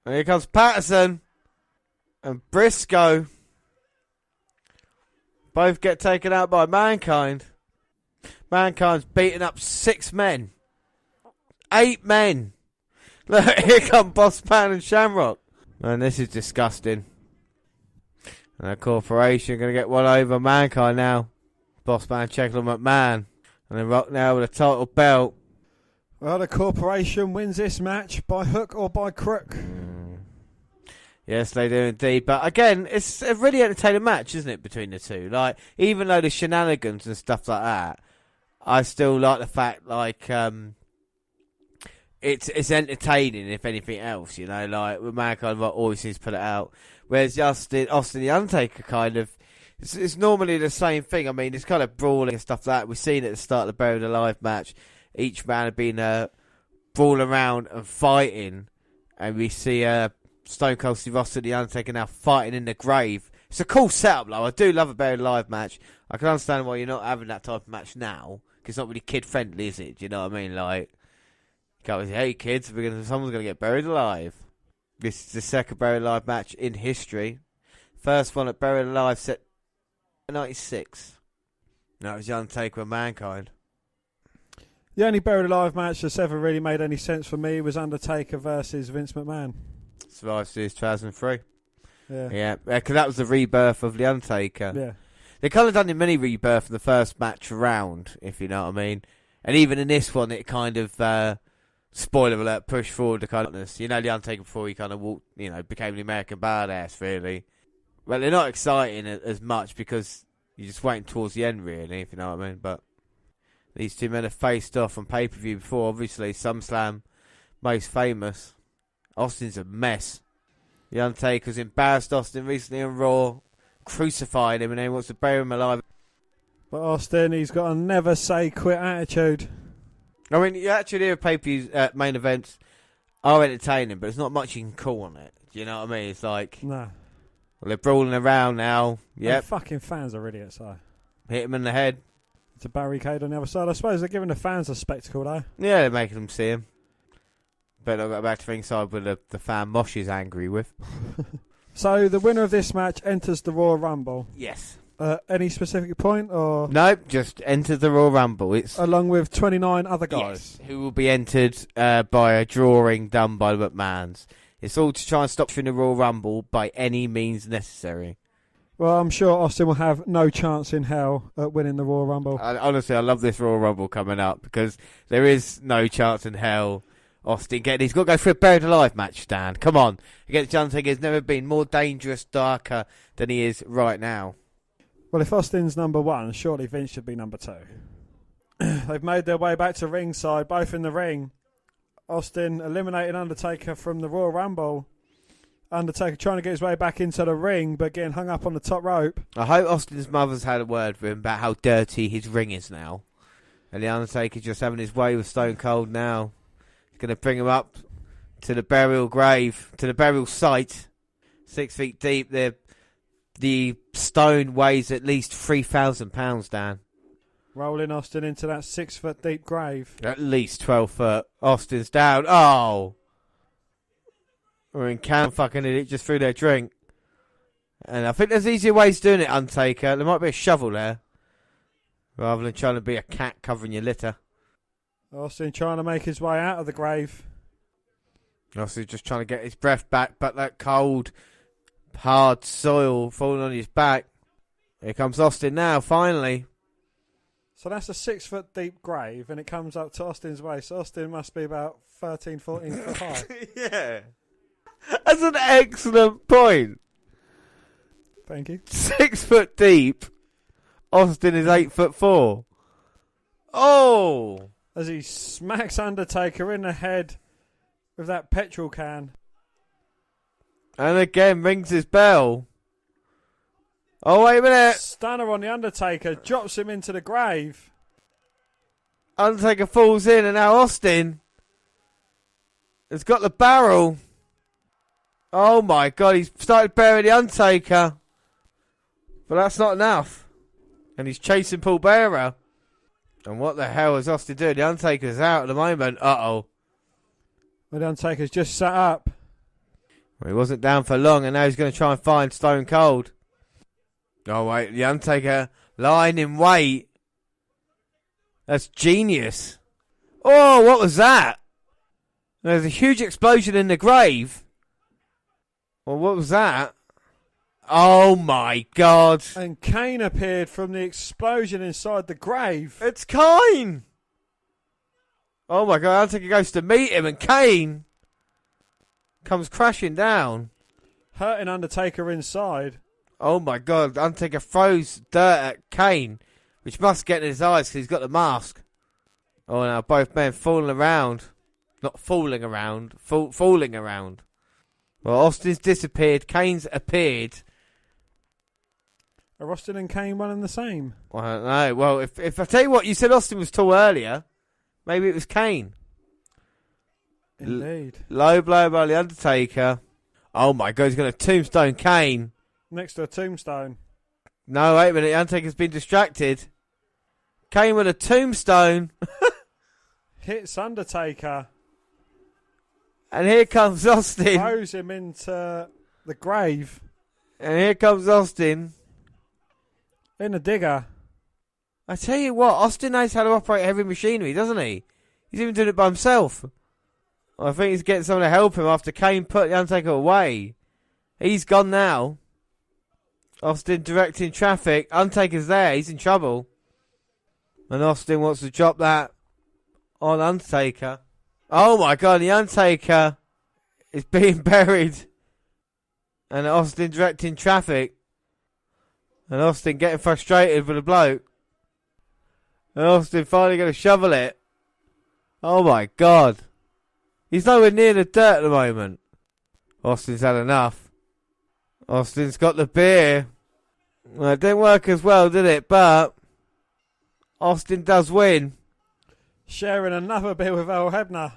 And here comes Patterson and Briscoe. Both get taken out by Mankind. Mankind's beating up 6 men. 8 men. Look, here come Boss Man and Shamrock. Man, this is disgusting. And the Corporation going to get one over Mankind now. Boss Man checking on McMahon. And then Rock now with a title belt. Well, the Corporation wins this match by hook or by crook. Yes, they do indeed. But again, it's a really entertaining match, isn't it, between the two? Like, even though the shenanigans and stuff like that, I still like the fact, like, it's entertaining, if anything else, you know? Like, with Mankind, Rock always seems to put it out. Whereas Austin the Undertaker kind of, it's normally the same thing. I mean, it's kind of brawling and stuff like that. We've seen it at the start of the Buried Alive match. Each man had been brawling around and fighting. And we see Stone Cold Steve Austin the Undertaker now fighting in the grave. It's a cool setup, though. I do love a Buried Alive match. I can understand why you're not having that type of match now. Because it's not really kid-friendly, is it? Do you know what I mean? Like, you can't say, hey, kids, someone's going to get buried alive. This is the second Buried Alive match in history. First one at Buried Alive set 96. That was The Undertaker and Mankind. The only Buried Alive match that's ever really made any sense for me was Undertaker versus Vince McMahon. Survivor Series 2003. Yeah. Because that was the rebirth of The Undertaker. Yeah. They kind of done a mini rebirth in the first match round, if you know what I mean. And even in this one, it kind of, spoiler alert, pushed forward the kind of, you know, The Undertaker before he kind of walked, you know, became the American badass, really. Well, they're not exciting as much because you're just waiting towards the end, really, if you know what I mean. But these two men have faced off on pay-per-view before, obviously. SummerSlam, most famous. Austin's a mess. The Undertaker's embarrassed Austin recently on Raw, crucified him, and then wants to bury him alive. But Austin, he's got a never say quit attitude. I mean, you actually hear pay-per-views, main events are entertaining, but there's not much you can call on it. Do you know what I mean? It's like, No. well, they're brawling around now. Yep. The fucking fans are idiots, though. Hit him in the head. It's a barricade on the other side. I suppose they're giving the fans a spectacle, though. Yeah, they're making them see him. But I'll go back to ringside with the fan Mosh is angry with. So the winner of this match enters the Royal Rumble. Yes. Any specific point, or Nope, just enter the Royal Rumble. It's along with 29 other guys? Yes, who will be entered by a drawing done by the McMahons. It's all to try and stop you in the Royal Rumble by any means necessary. Well, I'm sure Austin will have no chance in hell at winning the Royal Rumble. Honestly, I love this Royal Rumble coming up because there is no chance in hell Austin he's got to go for a Buried Alive match, Stan. Come on. Against Undertaker, he's never been more dangerous, darker than he is right now. Well, if Austin's number 1, surely Vince should be number 2. They've made their way back to ringside, both in the ring. Austin eliminating Undertaker from the Royal Rumble. Undertaker trying to get his way back into the ring, but getting hung up on the top rope. I hope Austin's mother's had a word with him about how dirty his ring is now. And the Undertaker just having his way with Stone Cold now. He's going to bring him up to the burial grave, to the burial site. 6 feet deep. The stone weighs at least 3,000 pounds, Dan. Rolling Austin into that 6 foot deep grave. At least 12 foot. Austin's down. Oh! We're in camp fucking idiot just threw their drink. And I think there's easier ways of doing it, Undertaker. There might be a shovel there. Rather than trying to be a cat covering your litter. Austin trying to make his way out of the grave. Austin just trying to get his breath back, but that cold, hard soil falling on his back. Here comes Austin now, finally. So that's a 6 foot deep grave, and it comes up to Austin's waist. Austin must be about 13, 14 foot high. Yeah. That's an excellent point. Thank you. 6 foot deep. Austin is 8'4". Oh! As he smacks Undertaker in the head with that petrol can. And again rings his bell. Oh, wait a minute. Stunner on the Undertaker, drops him into the grave. Undertaker falls in, and now Austin has got the barrel. Oh my God, he's started burying the Undertaker. But that's not enough. And he's chasing Paul Bearer. And what the hell is Austin doing? The Undertaker's out at the moment. Uh-oh. Well, the Undertaker's just sat up. Well, he wasn't down for long, and now he's going to try and find Stone Cold. Oh, wait. The Undertaker lying in wait. That's genius. Oh, what was that? There's a huge explosion in the grave. Well, what was that? Oh, my God. And Kane appeared from the explosion inside the grave. It's Kane. Oh, my God. Undertaker goes to meet him, and Kane comes crashing down. Hurting Undertaker inside. Oh, my God. Undertaker throws dirt at Kane, which must get in his eyes because he's got the mask. Oh, now both men falling around. Not falling around. Falling around. Well, Austin's disappeared. Kane's appeared. Are Austin and Kane one and the same? Well, I don't know. Well, if I tell you what, you said Austin was tall earlier. Maybe it was Kane. Indeed. Low blow by the Undertaker. Oh my God, he's going to tombstone Kane. Next to a tombstone. No, wait a minute. The Undertaker's been distracted. Kane with a tombstone. Hits Undertaker. And here comes Austin. Throws him into the grave. And here comes Austin. In a digger. I tell you what, Austin knows how to operate heavy machinery, doesn't he? He's even doing it by himself. I think he's getting someone to help him after Kane put the Undertaker away. He's gone now. Austin directing traffic. Undertaker's there. He's in trouble. And Austin wants to drop that on Undertaker. Oh my God, the Undertaker is being buried. And Austin directing traffic. And Austin getting frustrated with the bloke. And Austin finally going to shovel it. Oh my God. He's nowhere near the dirt at the moment. Austin's had enough. Austin's got the beer. Well, it didn't work as well, did it? But Austin does win. Sharing another beer with Earl Hebner.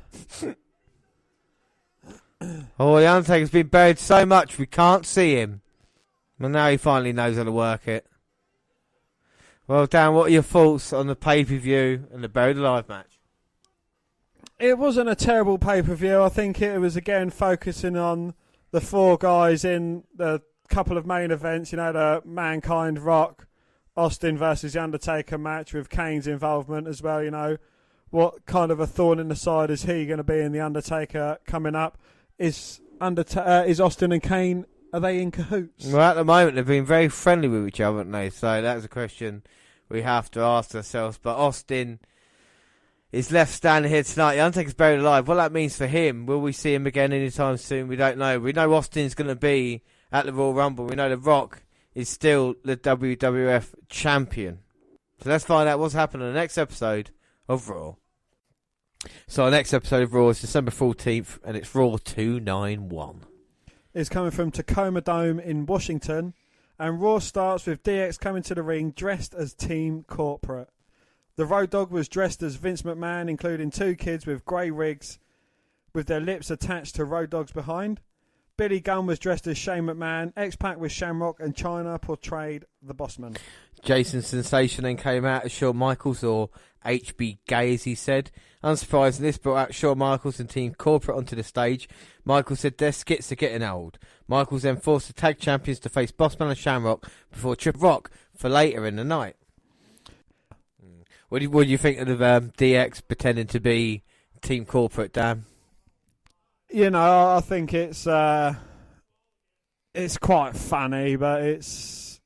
Oh, the Undertaker's been buried so much we can't see him. And now he finally knows how to work it. Well, Dan, what are your thoughts on the pay-per-view and the Buried Alive match? It wasn't a terrible pay-per-view. I think it was, again, focusing on the four guys in the couple of main events. You know, the Mankind, Rock, Austin versus The Undertaker match with Kane's involvement as well. You know, what kind of a thorn in the side is he going to be in The Undertaker coming up? Is Austin and Kane, are they in cahoots? Well, at the moment, they've been very friendly with each other, haven't they? So that's a question we have to ask ourselves. But Austin is left standing here tonight. The Undertaker's buried alive. What that means for him, will we see him again anytime soon? We don't know. We know Austin's going to be at the Royal Rumble. We know The Rock is still the WWF champion. So let's find out what's happening in the next episode of Raw. So our next episode of Raw is December 14th, and it's Raw 291. It's coming from Tacoma Dome in Washington, and Raw starts with DX coming to the ring dressed as Team Corporate. The Road Dogg was dressed as Vince McMahon, including two kids with grey wigs with their lips attached to Road Dogg's behind. Billy Gunn was dressed as Shane McMahon. X-Pac was Shamrock, and Chyna portrayed the Bossman. Jason Sensation then came out as Shawn Michaels, or HB Gay as he said. Unsurprisingly, this brought out Shawn Michaels and Team Corporate onto the stage. Michaels said their skits are getting old. Michaels then forced the tag champions to face Bossman and Shamrock before Triple Rock for later in the night. What do you think of DX pretending to be Team Corporate, Dan? You know, I think it's quite funny, but it's,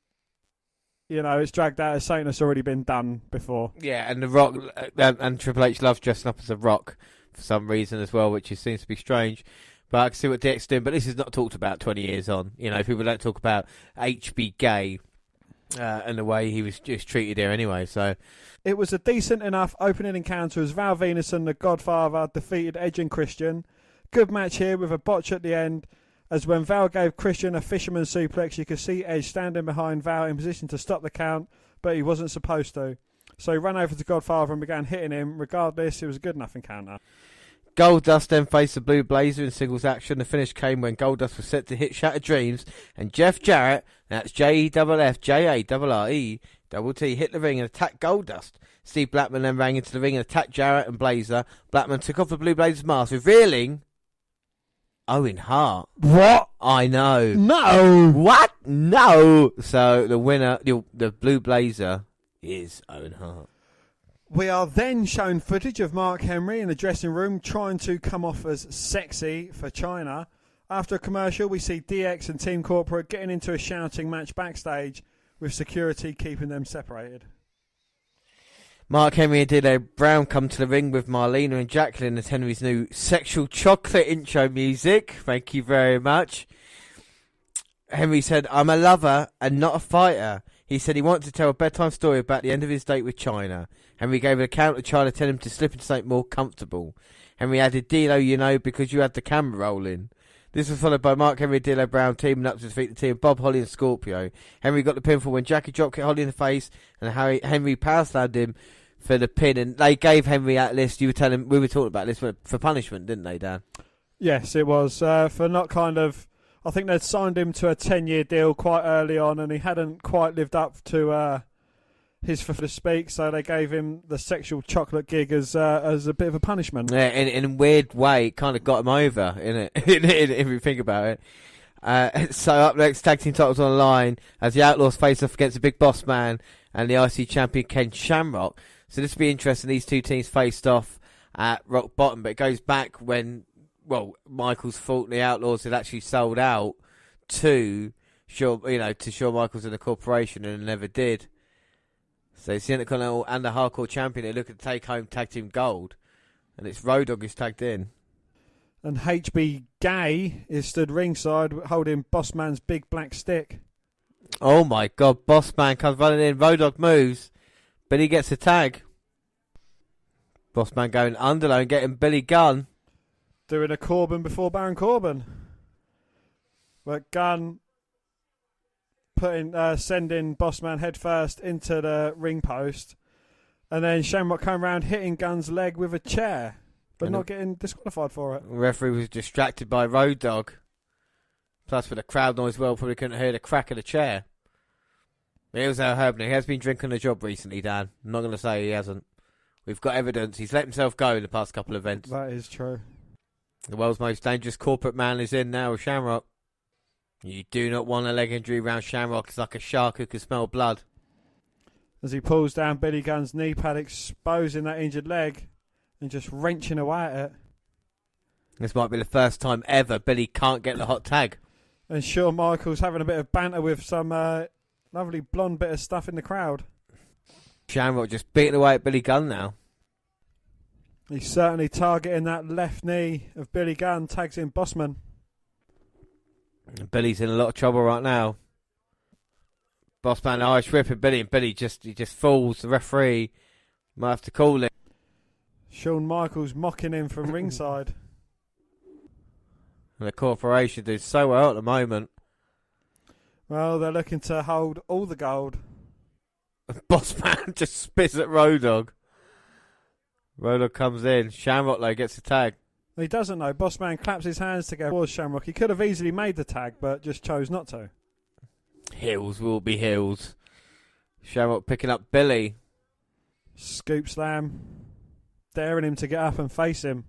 you know, it's dragged out as something that's already been done before. Yeah, and The Rock and Triple H loves dressing up as a Rock for some reason as well, which seems to be strange. But I can see what DX doing. But this is not talked about 20 years on. You know, people don't talk about HB Gay and the way he was just treated here anyway. So it was a decent enough opening encounter as Val Venus and the Godfather defeated Edge and Christian. Good match here with a botch at the end, as when Val gave Christian a fisherman suplex, you could see Edge standing behind Val in position to stop the count, but he wasn't supposed to. So he ran over to Godfather and began hitting him. Regardless, it was a good enough encounter. Goldust then faced the Blue Blazer in singles action. The finish came when Goldust was set to hit Shattered Dreams, and Jeff Jarrett, that's JEFFJARRE hit the ring and attacked Goldust. Steve Blackman then rang into the ring and attacked Jarrett and Blazer. Blackman took off the Blue Blazer's mask, revealing Owen Hart. What? I know. No. What? No. So the winner, the Blue Blazer, is Owen Hart. We are then shown footage of Mark Henry in the dressing room trying to come off as sexy for China. After a commercial, we see DX and Team Corporate getting into a shouting match backstage with security keeping them separated. Mark Henry and D'Lo Brown come to the ring with Marlena and Jacqueline as Henry's new sexual chocolate intro music. Thank you very much. Henry said, "I'm a lover and not a fighter." He said he wanted to tell a bedtime story about the end of his date with China. Henry gave an account of China telling him to slip into something more comfortable. Henry added, "D'Lo, because you had the camera rolling." This was followed by Mark Henry and D'Lo Brown teaming up to defeat the team of Bob Holly and Scorpio. Henry got the pinfall when Jackie dropped Holly in the face, and Henry power slammed him for the pin. And they gave Henry that list. We were talking about this for punishment, didn't they, Dan? Yes, it was for not kind of. I think they'd signed him to a 10-year deal quite early on, and he hadn't quite lived up to his for to speak. So they gave him the sexual chocolate gig as a bit of a punishment. Yeah, in a weird way, it kind of got him over, innit? If you think about it. So up next, tag team titles on the line as the Outlaws face off against the Big Boss Man and the IC champion Ken Shamrock. So this will be interesting. These two teams faced off at Rock Bottom, but it goes back when, Michaels thought the Outlaws had actually sold out to Shawn Michaels and the corporation, and never did. So it's the Intercontinental and the Hardcore champion. They look at take home tag team gold, and it's Road Dogg who's tagged in. And HB Gay is stood ringside holding Boss Man's big black stick. Oh my God! Boss Man comes running in. Road Dogg moves, but he gets a tag. Boss Man going underlow and getting Billy Gunn. Doing a Corbin before Baron Corbin. But Gunn sending Bossman head first into the ring post. And then Shamrock come around hitting Gunn's leg with a chair. But not getting disqualified for it. The referee was distracted by Road Dogg. Plus with the crowd noise, probably couldn't hear the crack of the chair. Here's Al Hebner. He has been drinking the job recently, Dan. I'm not going to say he hasn't. We've got evidence. He's let himself go in the past couple of events. That is true. The world's most dangerous corporate man is in now with Shamrock. You do not want a leg injury around Shamrock. It's like a shark who can smell blood. As he pulls down Billy Gunn's knee pad, exposing that injured leg and just wrenching away at it. This might be the first time ever Billy can't get the hot tag. And Shawn Michaels having a bit of banter with some lovely blonde bit of stuff in the crowd. Shamrock just beating away at Billy Gunn now. He's certainly targeting that left knee of Billy Gunn, tags in Bossman. Billy's in a lot of trouble right now. Bossman Irish whipping Billy, and Billy just falls. The referee might have to call it. Shawn Michaels mocking him from ringside. And the corporation do so well at the moment. Well, they're looking to hold all the gold. Bossman just spits at Road Dogg. Road Dogg comes in. Shamrock though gets the tag. He doesn't know. Bossman claps his hands together towards Shamrock. He could have easily made the tag, but just chose not to. Heels will be heels. Shamrock picking up Billy. Scoop slam. Daring him to get up and face him.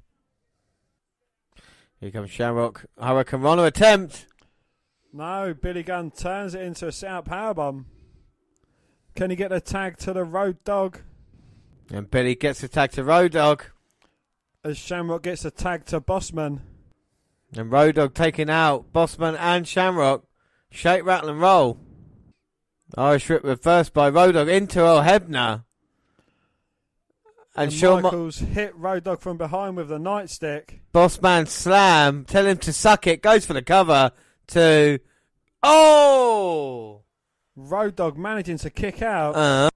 Here comes Shamrock. Hurricane Rana attempt. No, Billy Gunn turns it into a sit-out powerbomb. Can he get a tag to the Road Dogg? And Billy gets the tag to Road Dogg. As Shamrock gets a tag to Bossman. And Road Dogg taking out Bossman and Shamrock. Shake, rattle and roll. Irish Rip reversed by Road Dogg into Al Hebner. And Shawn Michaels hit Road Dogg from behind with the nightstick. Bossman slam. Tell him to suck it. Goes for the cover to... Oh! Road Dogg managing to kick out.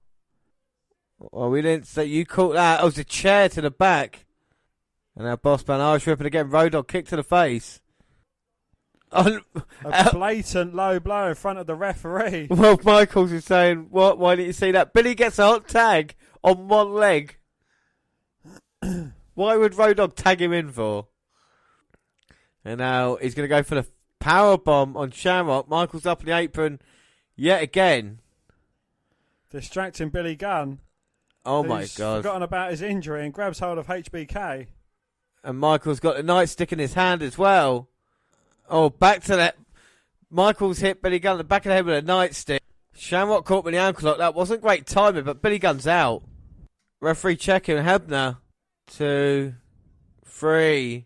Well, we didn't say you caught that. Oh, it was a chair to the back. And now Bossman Irish Rip, and again Road Dogg kick to the face. A blatant low blow in front of the referee. Well, Michaels is saying, what? Why didn't you see that? Billy gets a hot tag on one leg. Why would Road Dogg tag him in for? And now he's going to go for the power bomb on Shamrock. Michaels up in the apron yet again. Distracting Billy Gunn. Oh my God. Forgotten about his injury and grabs hold of HBK. And Michaels got the nightstick in his hand as well. Oh, back to that. Michaels hit Billy Gunn in the back of the head with a nightstick. Shamrock caught him in the ankle lock. That wasn't great timing, but Billy Gunn's out. Referee checking. Hebner. 2, 3.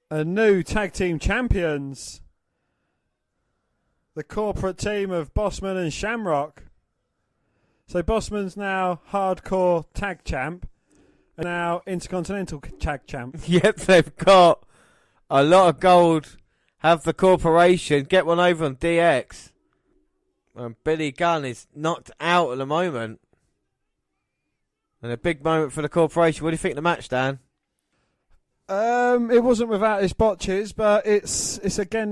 A new tag team champions. The corporate team of Bossman and Shamrock. So Bossman's now hardcore tag champ. And now intercontinental tag champ. Yep, they've got a lot of gold. Have the corporation. Get one over on DX. And Billy Gunn is knocked out at the moment. And a big moment for the corporation. What do you think of the match, Dan? It wasn't without its botches, but it's again,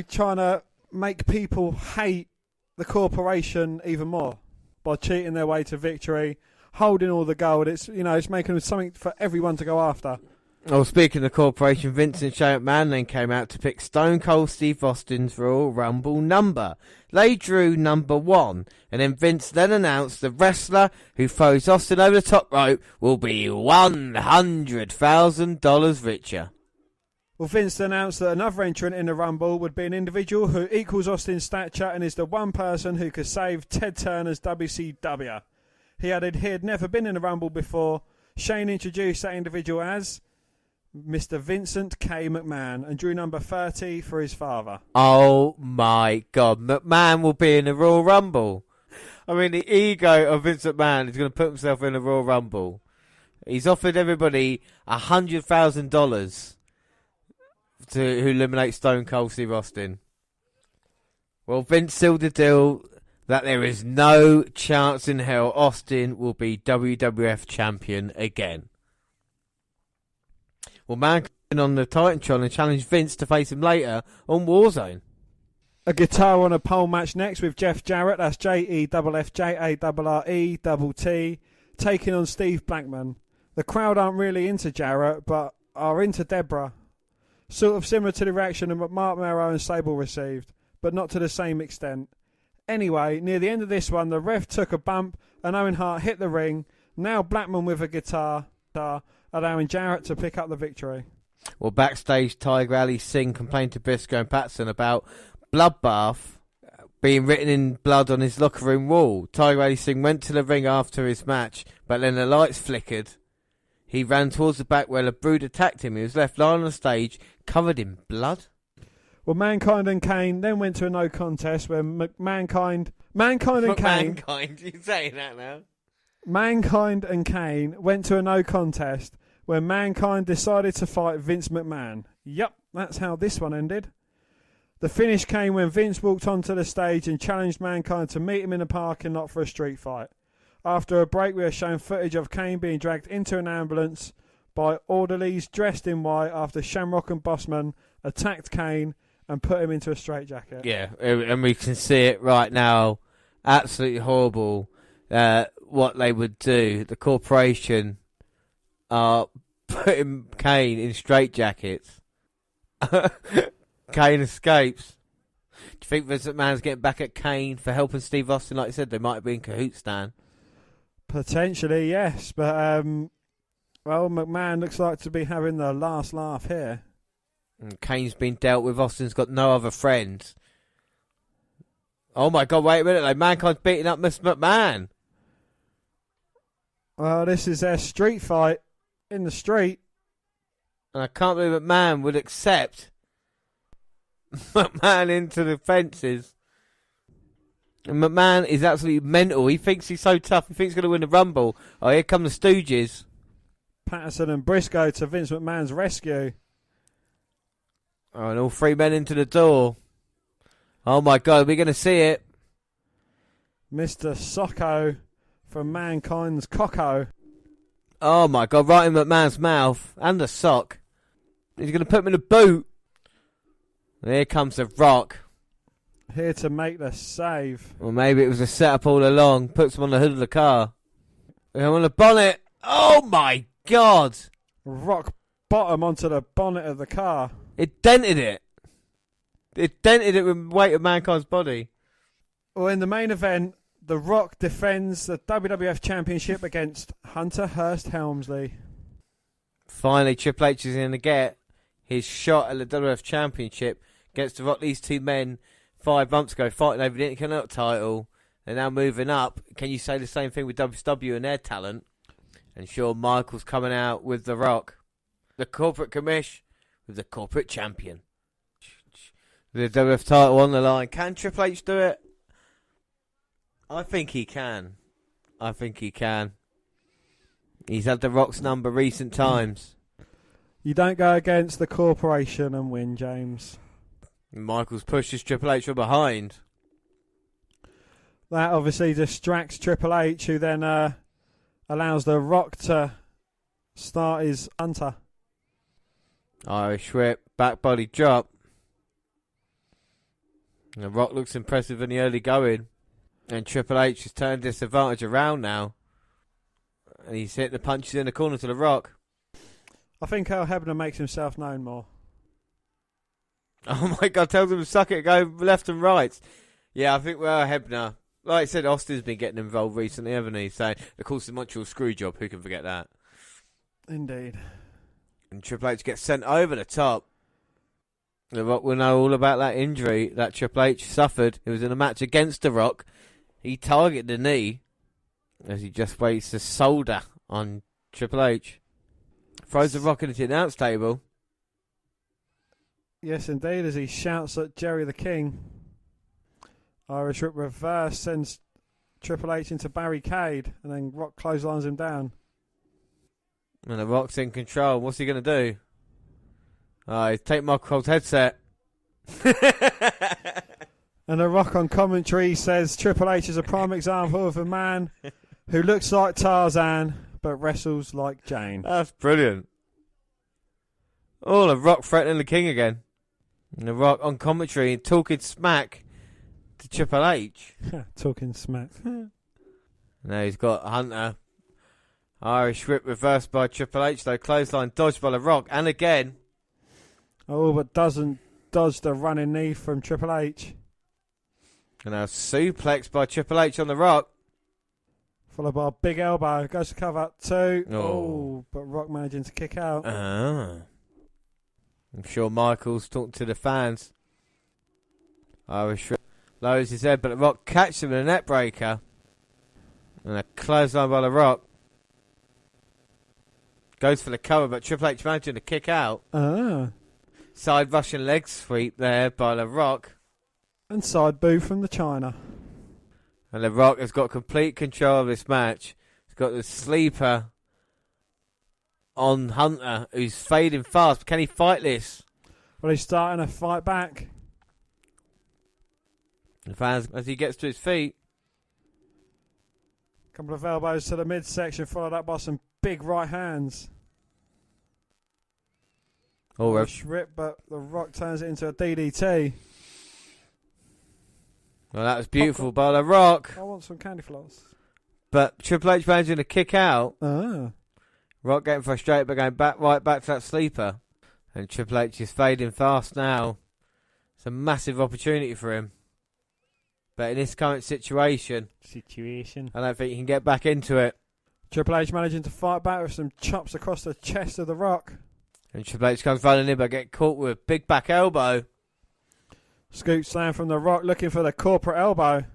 trying to make people hate the corporation even more by cheating their way to victory, holding all the gold. It's making something for everyone to go after. Well, speaking of corporation, Vince and Shane McMahon then came out to pick Stone Cold Steve Austin's Royal Rumble number. They drew number 1, and then Vince then announced the wrestler who throws Austin over the top rope will be $100,000 richer. Well, Vince announced that another entrant in the Rumble would be an individual who equals Austin's stature and is the one person who could save Ted Turner's WCW. He added he had never been in a Rumble before. Shane introduced that individual as Mr. Vincent K. McMahon and drew number 30 for his father. Oh my God, McMahon will be in the Royal Rumble. I mean, the ego of Vince McMahon is going to put himself in the Royal Rumble. He's offered everybody $100,000 to eliminate Stone Cold Steve Austin. Well, Vince sealed the deal that there is no chance in hell Austin will be WWF champion again. Well, Mankind on the Titantron and challenged Vince to face him later on Warzone. A guitar on a pole match next with Jeff Jarrett, that's JEFFJARRETT, taking on Steve Blackman. The crowd aren't really into Jarrett, but are into Deborah. Sort of similar to the reaction that Mark Merrow and Sable received, but not to the same extent. Anyway, near the end of this one, the ref took a bump and Owen Hart hit the ring. Now Blackman with a guitar, allowing Jarrett to pick up the victory. Well, backstage, Tiger Ali Singh complained to Briscoe and Patterson about bloodbath being written in blood on his locker room wall. Tiger Ali Singh went to the ring after his match, but then the lights flickered. He ran towards the back where the Brood attacked him. He was left lying on the stage, covered in blood. Well, Mankind and Kane then went to a no contest where Mankind and Kane... You're saying that now? Mankind and Kane went to a no contest where Mankind decided to fight Vince McMahon. Yep, that's how this one ended. The finish came when Vince walked onto the stage and challenged Mankind to meet him in the parking lot for a street fight. After a break, we are shown footage of Kane being dragged into an ambulance by orderlies dressed in white after Shamrock and Bossman attacked Kane and put him into a straitjacket. Yeah, and we can see it right now. Absolutely horrible. What they would do. The corporation are putting Kane in straitjackets. Kane escapes. Do you think Vince McMahon's getting back at Kane for helping Steve Austin? Like I said, they might have been cahoots, Dan. Potentially, yes. But, McMahon looks like to be having the last laugh here. And Kane's been dealt with. Austin's got no other friends. Oh, my God, wait a minute. Mankind's beating up Miss McMahon. Well, this is their street fight in the street. And I can't believe McMahon would accept McMahon into the fences. And McMahon is absolutely mental. He thinks he's so tough. He thinks he's going to win the Rumble. Oh, here come the Stooges. Patterson and Briscoe to Vince McMahon's rescue. Oh, and all three men into the door. Oh, my God, we're going to see it. Mr. Socko from Mankind's Cocko. Oh, my God, right in McMahon's mouth. And the sock. He's going to put him in a boot. And here comes the Rock. Here to make the save. Or maybe it was a setup all along. Puts him on the hood of the car. On the bonnet. Oh my God! Rock bottom onto the bonnet of the car. It dented it. It dented it with the weight of Mankind's body. Well, in the main event, The Rock defends the WWF Championship against Hunter Hearst Helmsley. Finally, Triple H is going to get his shot at the WWF Championship against The Rock. These two men 5 months ago fighting over the Intercontinental title. They're now moving up. Can you say the same thing with WCW and their talent? And Shawn Michaels coming out with The Rock. The corporate commish with the corporate champion. The WWF title on the line. Can Triple H do it? I think he can. He's had The Rock's number recent times. You don't go against the corporation and win, James. Michaels pushes Triple H from behind. That obviously distracts Triple H, who then allows The Rock to start his Hunter. Irish whip, back body drop. And The Rock looks impressive in the early going. And Triple H has turned this advantage around now. And he's hitting the punches in the corner to The Rock. I think Earl Hebner makes himself known more. Oh my God, tells him to suck it, go left and right. Yeah, I think Earl Hebner, like I said, Austin's been getting involved recently, hasn't he? So, of course, the Montreal screw job, who can forget that? Indeed. And Triple H gets sent over the top. The Rock will know all about that injury that Triple H suffered. It was in a match against The Rock. He targeted the knee as he just waits to solder on Triple H. Throws The Rock into the announce table. Yes, indeed, as he shouts at Jerry the King. Irish Whip reverse sends Triple H into barricade, and then Rock clotheslines him down. And The Rock's in control. What's he going to do? He's taking Michael Cole's headset. And The Rock on commentary says Triple H is a prime example of a man who looks like Tarzan but wrestles like Jane. That's brilliant. Oh, The Rock threatening the King again. And The Rock on commentary talking smack to Triple H. Talking smack. Now he's got Hunter. Irish whip reversed by Triple H, though clothesline dodged by The Rock. And again. Oh, but doesn't dodge the running knee from Triple H. And now suplex by Triple H on The Rock. Followed by a big elbow. Goes to cover 2. Oh. Oh, but Rock managing to kick out. I'm sure Michaels talking to the fans. Irish whip lowers his head, but The Rock catches him in a net breaker. And a clothesline by The Rock. Goes for the cover, but Triple H managing to kick out. Side Russian leg sweep there by The Rock. And side boo from the China. And The Rock has got complete control of this match. He's got the sleeper on Hunter, who's fading fast. Can he fight this? Well, he's starting to fight back. The fans, as he gets to his feet. Couple of elbows to the midsection, followed up by some big right hands. Oh, Rip, but The Rock turns it into a DDT. Well, that was beautiful by The Rock. I want some candy floss. But Triple H managing to kick out. Ah. Rock getting frustrated, but going right back to that sleeper. And Triple H is fading fast now. It's a massive opportunity for him. But in this current situation, I don't think he can get back into it. Triple H managing to fight back with some chops across the chest of The Rock. And Triple H comes running in, but get caught with a big back elbow. Scoop slam from The Rock, looking for the corporate elbow.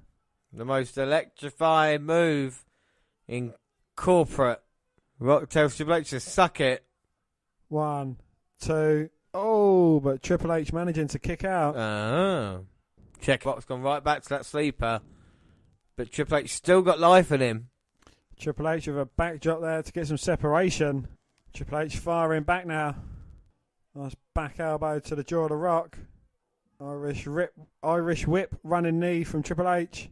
The most electrifying move in corporate. Rock tells Triple H to suck it. 1, 2. Oh, but Triple H managing to kick out. Check. Rock's gone right back to that sleeper. But Triple H still got life in him. Triple H with a backdrop there to get some separation. Triple H firing back now. Nice back elbow to the jaw of The Rock. Irish whip, running knee from Triple H.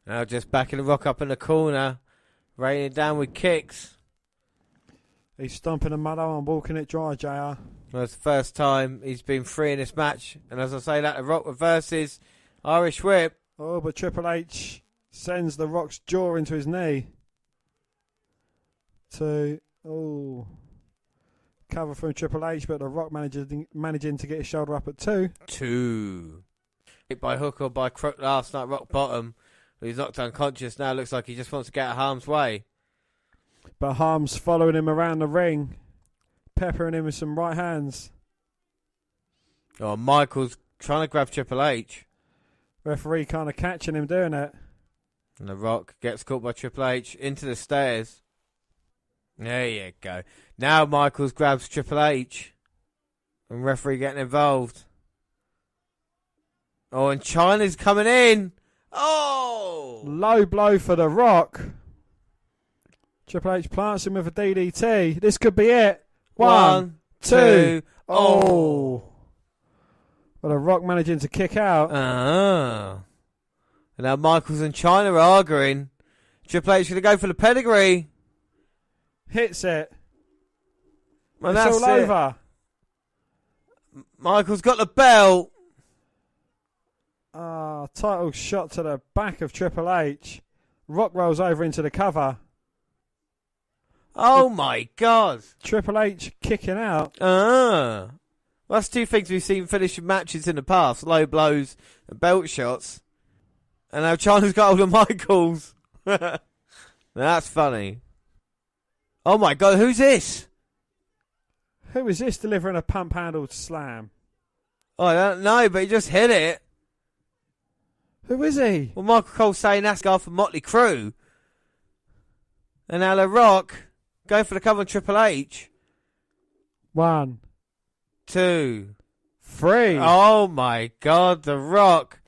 Now just backing The Rock up in the corner. Raining down with kicks. He's stomping the mud on and walking it dry, JR. Well, it's the first time he's been free in this match. And as I say that, The Rock reverses. Irish whip. Oh, but Triple H sends The Rock's jaw into his knee. 2. Oh. Cover from Triple H, but The Rock managing to get his shoulder up at 2. 2. Hit by hook or by crook last night, rock bottom. He's knocked unconscious now. Looks like he just wants to get out of harm's way. But Harm's following him around the ring, peppering him with some right hands. Oh, Michael's trying to grab Triple H. Referee kind of catching him doing it. And The Rock gets caught by Triple H into the stairs. There you go. Now Michaels grabs Triple H. And referee getting involved. Oh, and Chyna's coming in. Oh! Low blow for The Rock. Triple H plants him with a DDT. This could be it. 1, 2. Oh! Well, The Rock managing to kick out. And now Michaels and Chyna are arguing. Triple H going to go for the pedigree. Hits it. And it's that's all it. over. Michaels got the belt. Title shot to the back of Triple H. Rock rolls over into the cover. Oh my God. Triple H kicking out. That's two things we've seen finishing matches in the past. Low blows and belt shots. And now Chyna's got hold of Michaels. That's funny. Oh my God, who's this? Who is this delivering a pump handled slam? Oh, I don't know, but he just hit it. Who is he? Well, Michael Cole's saying that's the guy from Motley Crue. And now The Rock going for the cover on Triple H. 1, 2, 3. Oh my God, The Rock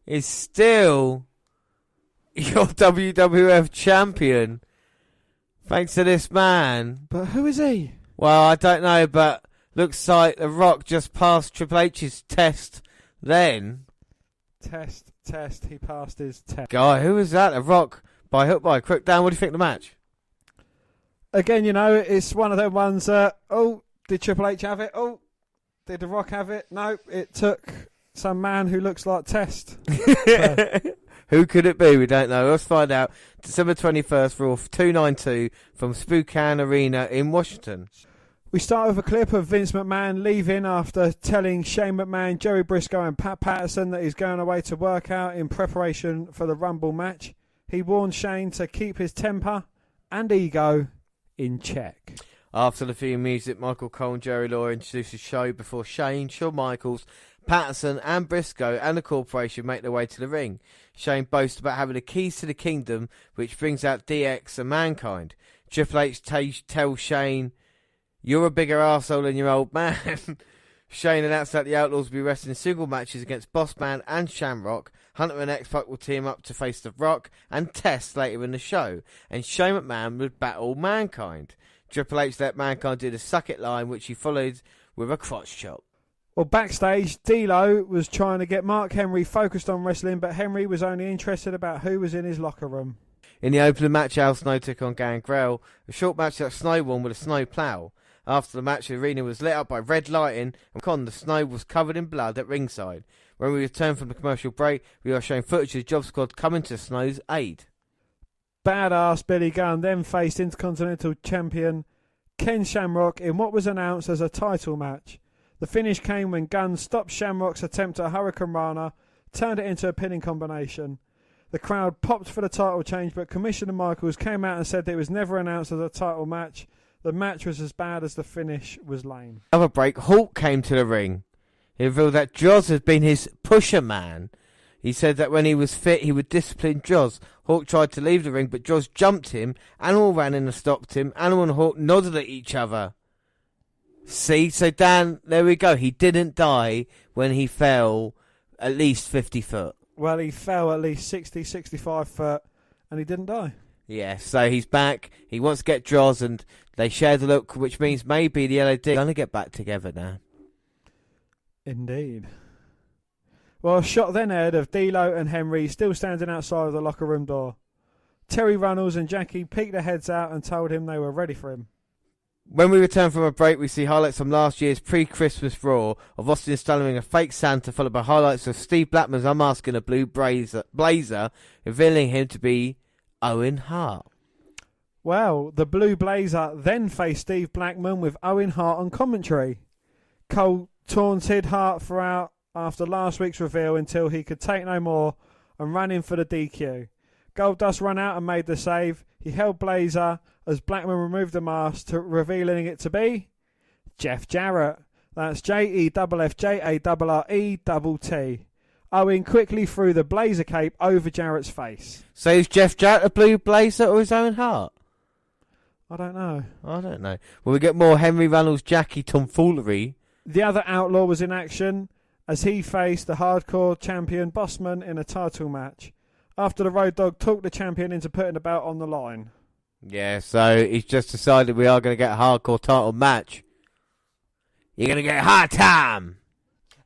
is still your WWF champion. Thanks to this man. But who is he? Well, I don't know, but looks like The Rock just passed Triple H's test then. Test. He passed his test. Guy, who was that? The Rock by hook by crook down. What do you think of the match? Again, it's one of them ones that, did Triple H have it? Oh, did The Rock have it? No, it took some man who looks like Test. Who could it be? We don't know. Let's find out. December 21st, Raw 292 from Spokane Arena in Washington. We start with a clip of Vince McMahon leaving after telling Shane McMahon, Jerry Briscoe and Pat Patterson that he's going away to work out in preparation for the Rumble match. He warned Shane to keep his temper and ego in check. After the theme music, Michael Cole and Jerry Lawler introduce the show before Shane, Shawn Michaels, Patterson and Briscoe and the corporation make their way to the ring. Shane boasts about having the keys to the kingdom, which brings out DX and Mankind. Triple H tells Shane, "You're a bigger arsehole than your old man." Shane announced that the Outlaws will be wrestling single matches against Bossman and Shamrock. Hunter and X-Pac will team up to face The Rock and Test later in the show. And Shane McMahon would battle Mankind. Triple H let Mankind do the suck it line, which he followed with a crotch chop. Well, backstage, D'Lo was trying to get Mark Henry focused on wrestling, but Henry was only interested about who was in his locker room. In the opening match, Al Snow took on Gangrel. A short match that Snow won with a snow plough. After the match, the arena was lit up by red lighting, and the snow was covered in blood at ringside. When we return from the commercial break, we are showing footage of the Job Squad coming to Snow's aid. Badass Billy Gunn then faced Intercontinental Champion Ken Shamrock in what was announced as a title match. The finish came when Gunn stopped Shamrock's attempt at Hurricane Rana, turned it into a pinning combination. The crowd popped for the title change, but Commissioner Michaels came out and said that it was never announced as a title match. The match was as bad as the finish was lame. Another break, Hulk came to the ring. He revealed that Joz had been his pusher man. He said that when he was fit, he would discipline Joz. Hawk tried to leave the ring, but Joz jumped him. Animal ran in and stopped him. Animal and Hawk nodded at each other. See? So, Dan, there we go. He didn't die when he fell at least 50 foot. Well, he fell at least 60, 65 foot, and he didn't die. Yeah, so he's back. He wants to get Joz, and they share the look, which means maybe the LAD are going to get back together now. Indeed. Well, a shot then aired of D'Lo and Henry still standing outside of the locker room door. Terry Runnels and Jackie peeked their heads out and told him they were ready for him. When we return from a break, we see highlights from last year's pre-Christmas Raw of Austin installing a fake Santa, followed by highlights of Steve Blackman's unmasking a blue blazer, revealing him to be Owen Hart. Well, the Blue Blazer then faced Steve Blackman with Owen Hart on commentary. Cole taunted Hart throughout after last week's reveal until he could take no more and ran in for the DQ. Goldust ran out and made the save. He held Blazer as Blackman removed the mask, revealing it to be Jeff Jarrett. That's JEFFJARRETT. Owen quickly threw the Blazer cape over Jarrett's face. So is Jeff Jarrett a Blue Blazer or his Owen Hart? I don't know. Will we get more Henry Reynolds Jackie tomfoolery? The other outlaw was in action as he faced the hardcore champion Bossman in a title match. After the Road Dogg talked the champion into putting the belt on the line. Yeah, so he's just decided we are going to get a hardcore title match. You're going to get hard time.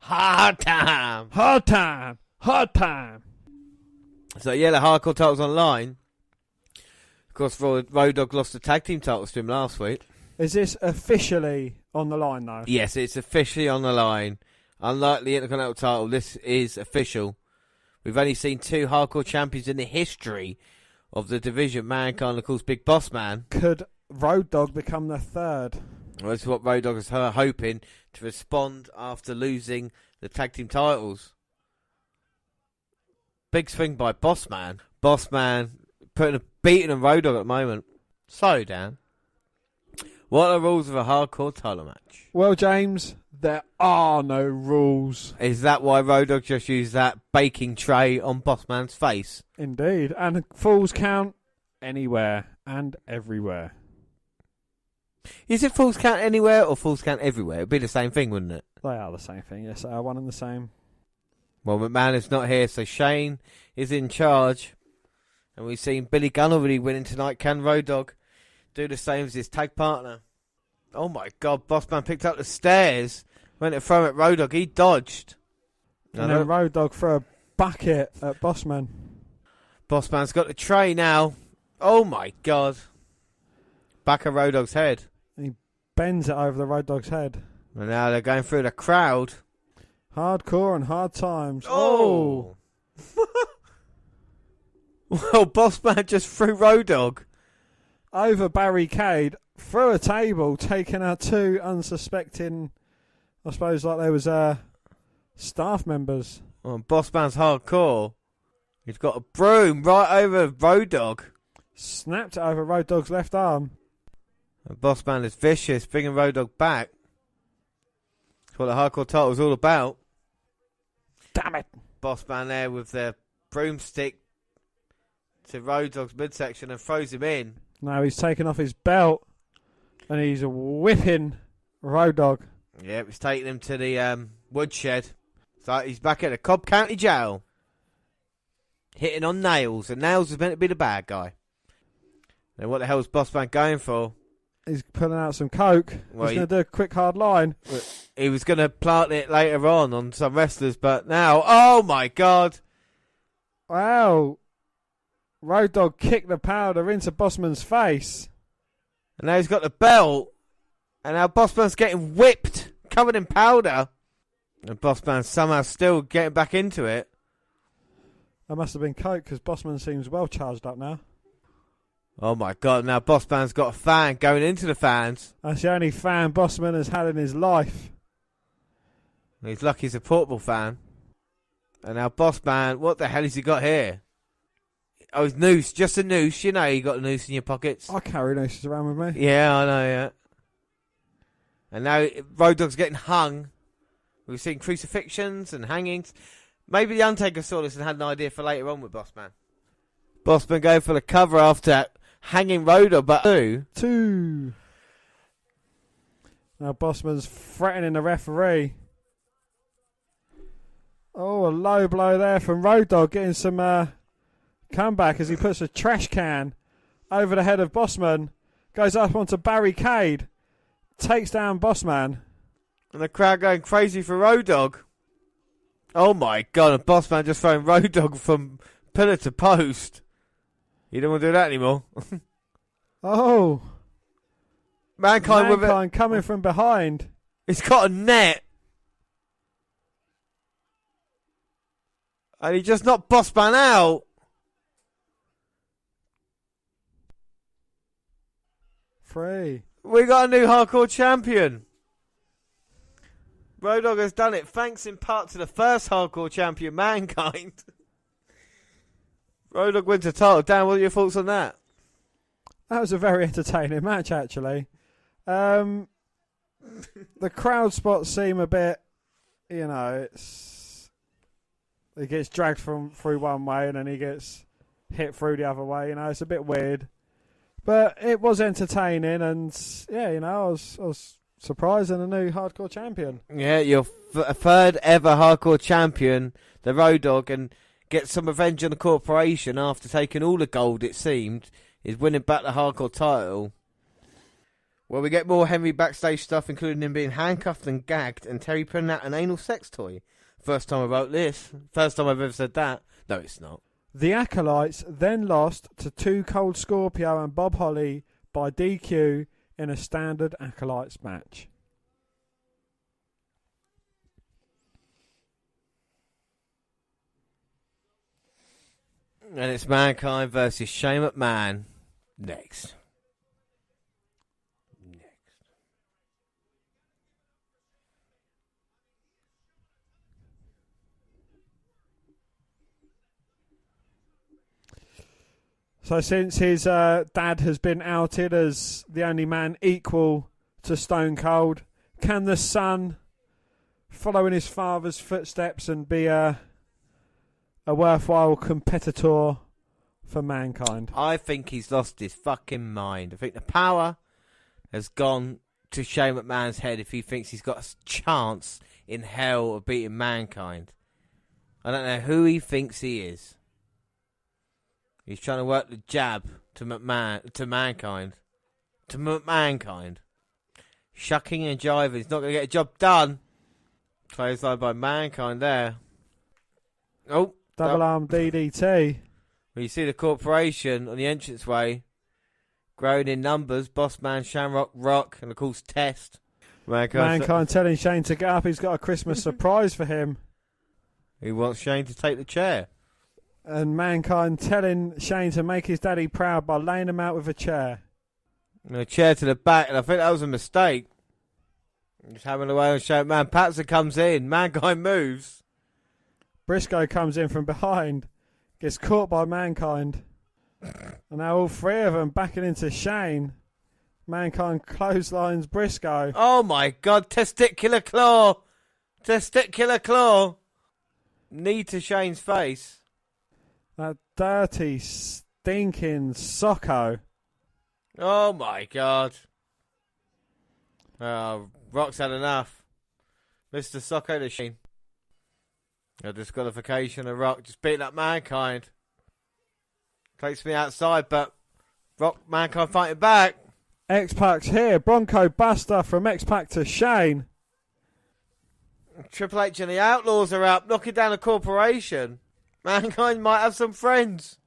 Hard time. Hard time. Hard time. So yeah, the hardcore title's online. Of course, Road Dogg lost the tag team titles to him last week. Is this officially on the line though? Yes, it's officially on the line. Unlike the Intercontinental title, this is official. We've only seen 2 hardcore champions in the history of the division. Mankind, of course, Big Boss Man. Could Road Dogg become the third? Well, that's what Road Dogg is hoping to respond after losing the tag team titles. Big swing by Boss Man. Boss Man beating on Road Dogg at the moment. So, Dan, what are the rules of a hardcore title match? Well, James, there are no rules. Is that why Road Dogg just used that baking tray on Boss Man's face? Indeed. And falls count anywhere and everywhere. Is it falls count anywhere or falls count everywhere? It'd be the same thing, wouldn't it? They are the same thing. Yes, they are one and the same. Well, McMahon is not here, so Shane is in charge. And we've seen Billy Gunn already winning tonight. Can Road Dogg do the same as his tag partner? Oh my God, Bossman picked up the stairs. Went to throw at Road Dogg. He dodged. And then Road Dogg threw a bucket at Bossman. Bossman's got the tray now. Oh my God. Back of Road Dogg's head. He bends it over the Road Dogg's head. And now they're going through the crowd. Hardcore and hard times. Oh! Well, Bossman just threw Road Dogg over barricade, through a table, taking out 2 unsuspecting, I suppose, like there was staff members. Oh, Bossman's hardcore. He's got a broom right over Road Dogg. Snapped it over Road Dogg's left arm. And Bossman is vicious, bringing Road Dogg back. That's what the hardcore title is all about. Damn it. Bossman there with the broomstick to Road Dogg's midsection and throws him in. Now he's taking off his belt and he's whipping Road Dogg. Yeah, he's taking him to the woodshed. So he's back at the Cobb County Jail. Hitting on Nails, and Nails is meant to be the bad guy. Then what the hell is Bossman going for? He's pulling out some coke. Well, he's going to do a quick hard line. He was going to plant it later on some wrestlers, but now, oh my God. Wow. Road Dogg kicked the powder into Bossman's face. And now he's got the belt. And now Bossman's getting whipped, covered in powder. And Bossman's somehow still getting back into it. That must have been coke, because Bossman seems well charged up now. Oh my God, now Bossman's got a fan going into the fans. That's the only fan Bossman has had in his life. He's lucky he's a portable fan. And now Bossman, what the hell has he got here? Oh, his noose, just a noose. You know you got a noose in your pockets. I carry nooses around with me. Yeah, I know, yeah. And now Road Dogg's getting hung. We've seen crucifixions and hangings. Maybe the Undertaker saw this and had an idea for later on with Bossman. Bossman going for the cover after hanging Road Dogg, but two. Now Bossman's threatening the referee. Oh, a low blow there from Road Dogg, getting some comeback as he puts a trash can over the head of Bossman. Goes up onto barricade. Takes down Bossman. And the crowd going crazy for Road Dogg. Oh my God, and Bossman just throwing Road Dogg from pillar to post. You don't want to do that anymore. Oh. Mankind with it. Coming from behind. He's got a net. And he just knocked Bossman out. 3. We got a new hardcore champion. Road Dogg has done it thanks in part to the first hardcore champion, Mankind. Road Dogg wins the title. Dan, what are your thoughts on that? That was a very entertaining match, actually. The crowd spots seem a bit, you know, he gets dragged through one way and then he gets hit through the other way. You know, it's a bit weird. But it was entertaining, and yeah, you know, I was surprised in a new hardcore champion. Yeah, your third ever hardcore champion, the Road Dogg, and get some revenge on the corporation after taking all the gold, it seemed, is winning back the hardcore title. Well, we get more Henry backstage stuff, including him being handcuffed and gagged, and Terry putting out an anal sex toy. First time I wrote this. First time I've ever said that. No, it's not. The Acolytes then lost to Too Cold Scorpio and Bob Holly by DQ in a standard Acolytes match. And it's Mankind versus Shane McMahon next. So since his dad has been outed as the only man equal to Stone Cold, can the son follow in his father's footsteps and be a worthwhile competitor for Mankind? I think he's lost his fucking mind. I think the power has gone to Shane McMahon's head if he thinks he's got a chance in hell of beating Mankind. I don't know who he thinks he is. He's trying to work the jab to Mankind. Shucking and jiving. He's not going to get a job done. Clothesline by Mankind there. Oh. Double arm DDT. Well, you see the corporation on the entranceway growing in numbers. Boss Man, Shamrock, Rock, and of course Test. Mankind telling Shane to get up. He's got a Christmas surprise for him. He wants Shane to take the chair. And Mankind telling Shane to make his daddy proud by laying him out with a chair. And a chair to the back, and I think that was a mistake. Just having away on Shane McMahon. Patson comes in. Mankind moves. Briscoe comes in from behind. Gets caught by Mankind. And now all three of them backing into Shane. Mankind clotheslines Briscoe. Oh my God, testicular claw. Testicular claw. Knee to Shane's face. That dirty, stinking socko. Oh my God. Oh, Rock's had enough. Mr. Socko to Shane. A disqualification of Rock just beating up Mankind. Takes me outside, but Mankind fighting back. X-Pac's here. Bronco Buster from X-Pac to Shane. Triple H and the Outlaws are up, knocking down a corporation. Mankind might have some friends.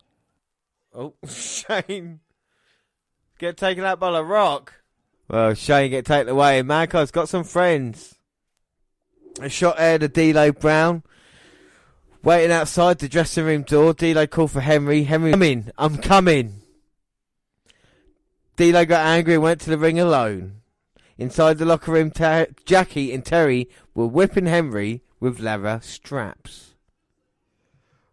Oh, Shane. Get taken out by the Rock. Well, Shane get taken away. Mankind's got some friends. A shot air to D'Lo Brown. Waiting outside the dressing room door. D'Lo called for Henry. Henry, I'm coming. D'Lo got angry and went to the ring alone. Inside the locker room, Jackie and Terry were whipping Henry with leather straps.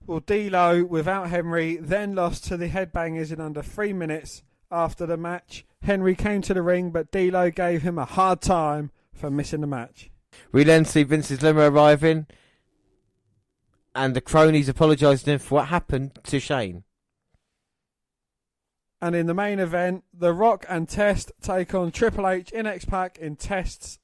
Well, D'Lo, without Henry, then lost to the Headbangers in under 3 minutes. After the match, Henry came to the ring, but D'Lo gave him a hard time for missing the match. We then see Vince's limo arriving, and the cronies apologising to him for what happened to Shane. And in the main event, The Rock and Test take on Triple H in X-Pac in Test's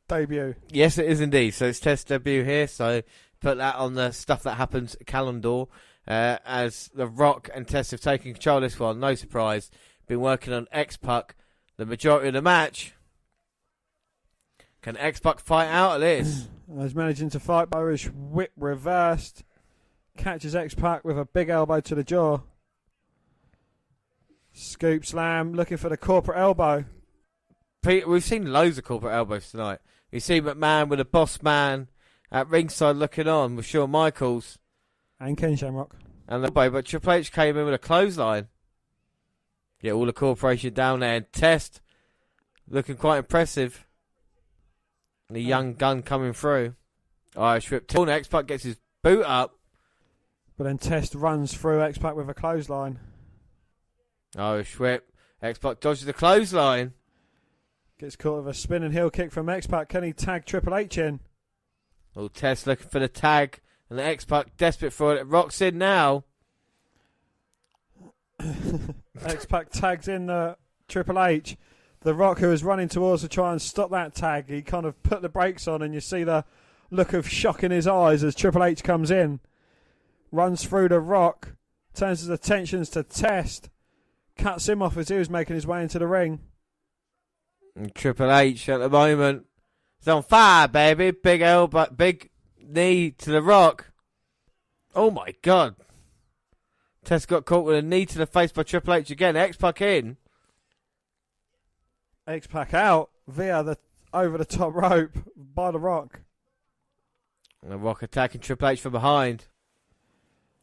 debut. Yes, it is indeed. So it's Test's debut here, so put that on the stuff that happens calendar. As The Rock and Test have taken control of this one, no surprise. Been working on X-Pac the majority of the match. Can X-Pac fight out of this? He's managing to fight by Irish whip reversed. Catches X-Pac with a big elbow to the jaw. Scoop slam, looking for the corporate elbow. Peter, we've seen loads of corporate elbows tonight. You see McMahon with a boss man at ringside looking on with Shawn Michaels. And Ken Shamrock. And the elbow, but Triple H came in with a clothesline. Get all the corporation down there and Test. Looking quite impressive. And the young gun coming through. Irish whip. X-Pac gets his boot up. But then Test runs through X-Pac with a clothesline. Irish whip. X-Pac dodges the clothesline. Gets caught with a spinning heel kick from X-Pac. Can he tag Triple H in? Well, Test looking for the tag. And the X-Pac desperate for it. Rocks in now. X-Pac tags in the Triple H. The Rock, who was running towards to try and stop that tag, he kind of put the brakes on, and you see the look of shock in his eyes as Triple H comes in. Runs through the Rock, turns his attentions to Test, cuts him off as he was making his way into the ring. And Triple H at the moment is on fire, baby. Big elbow, big knee to the Rock. Oh my God. Test got caught with a knee to the face by Triple H again. X-Pac in. X-Pac out via the over the top rope by the Rock. And the Rock attacking Triple H from behind.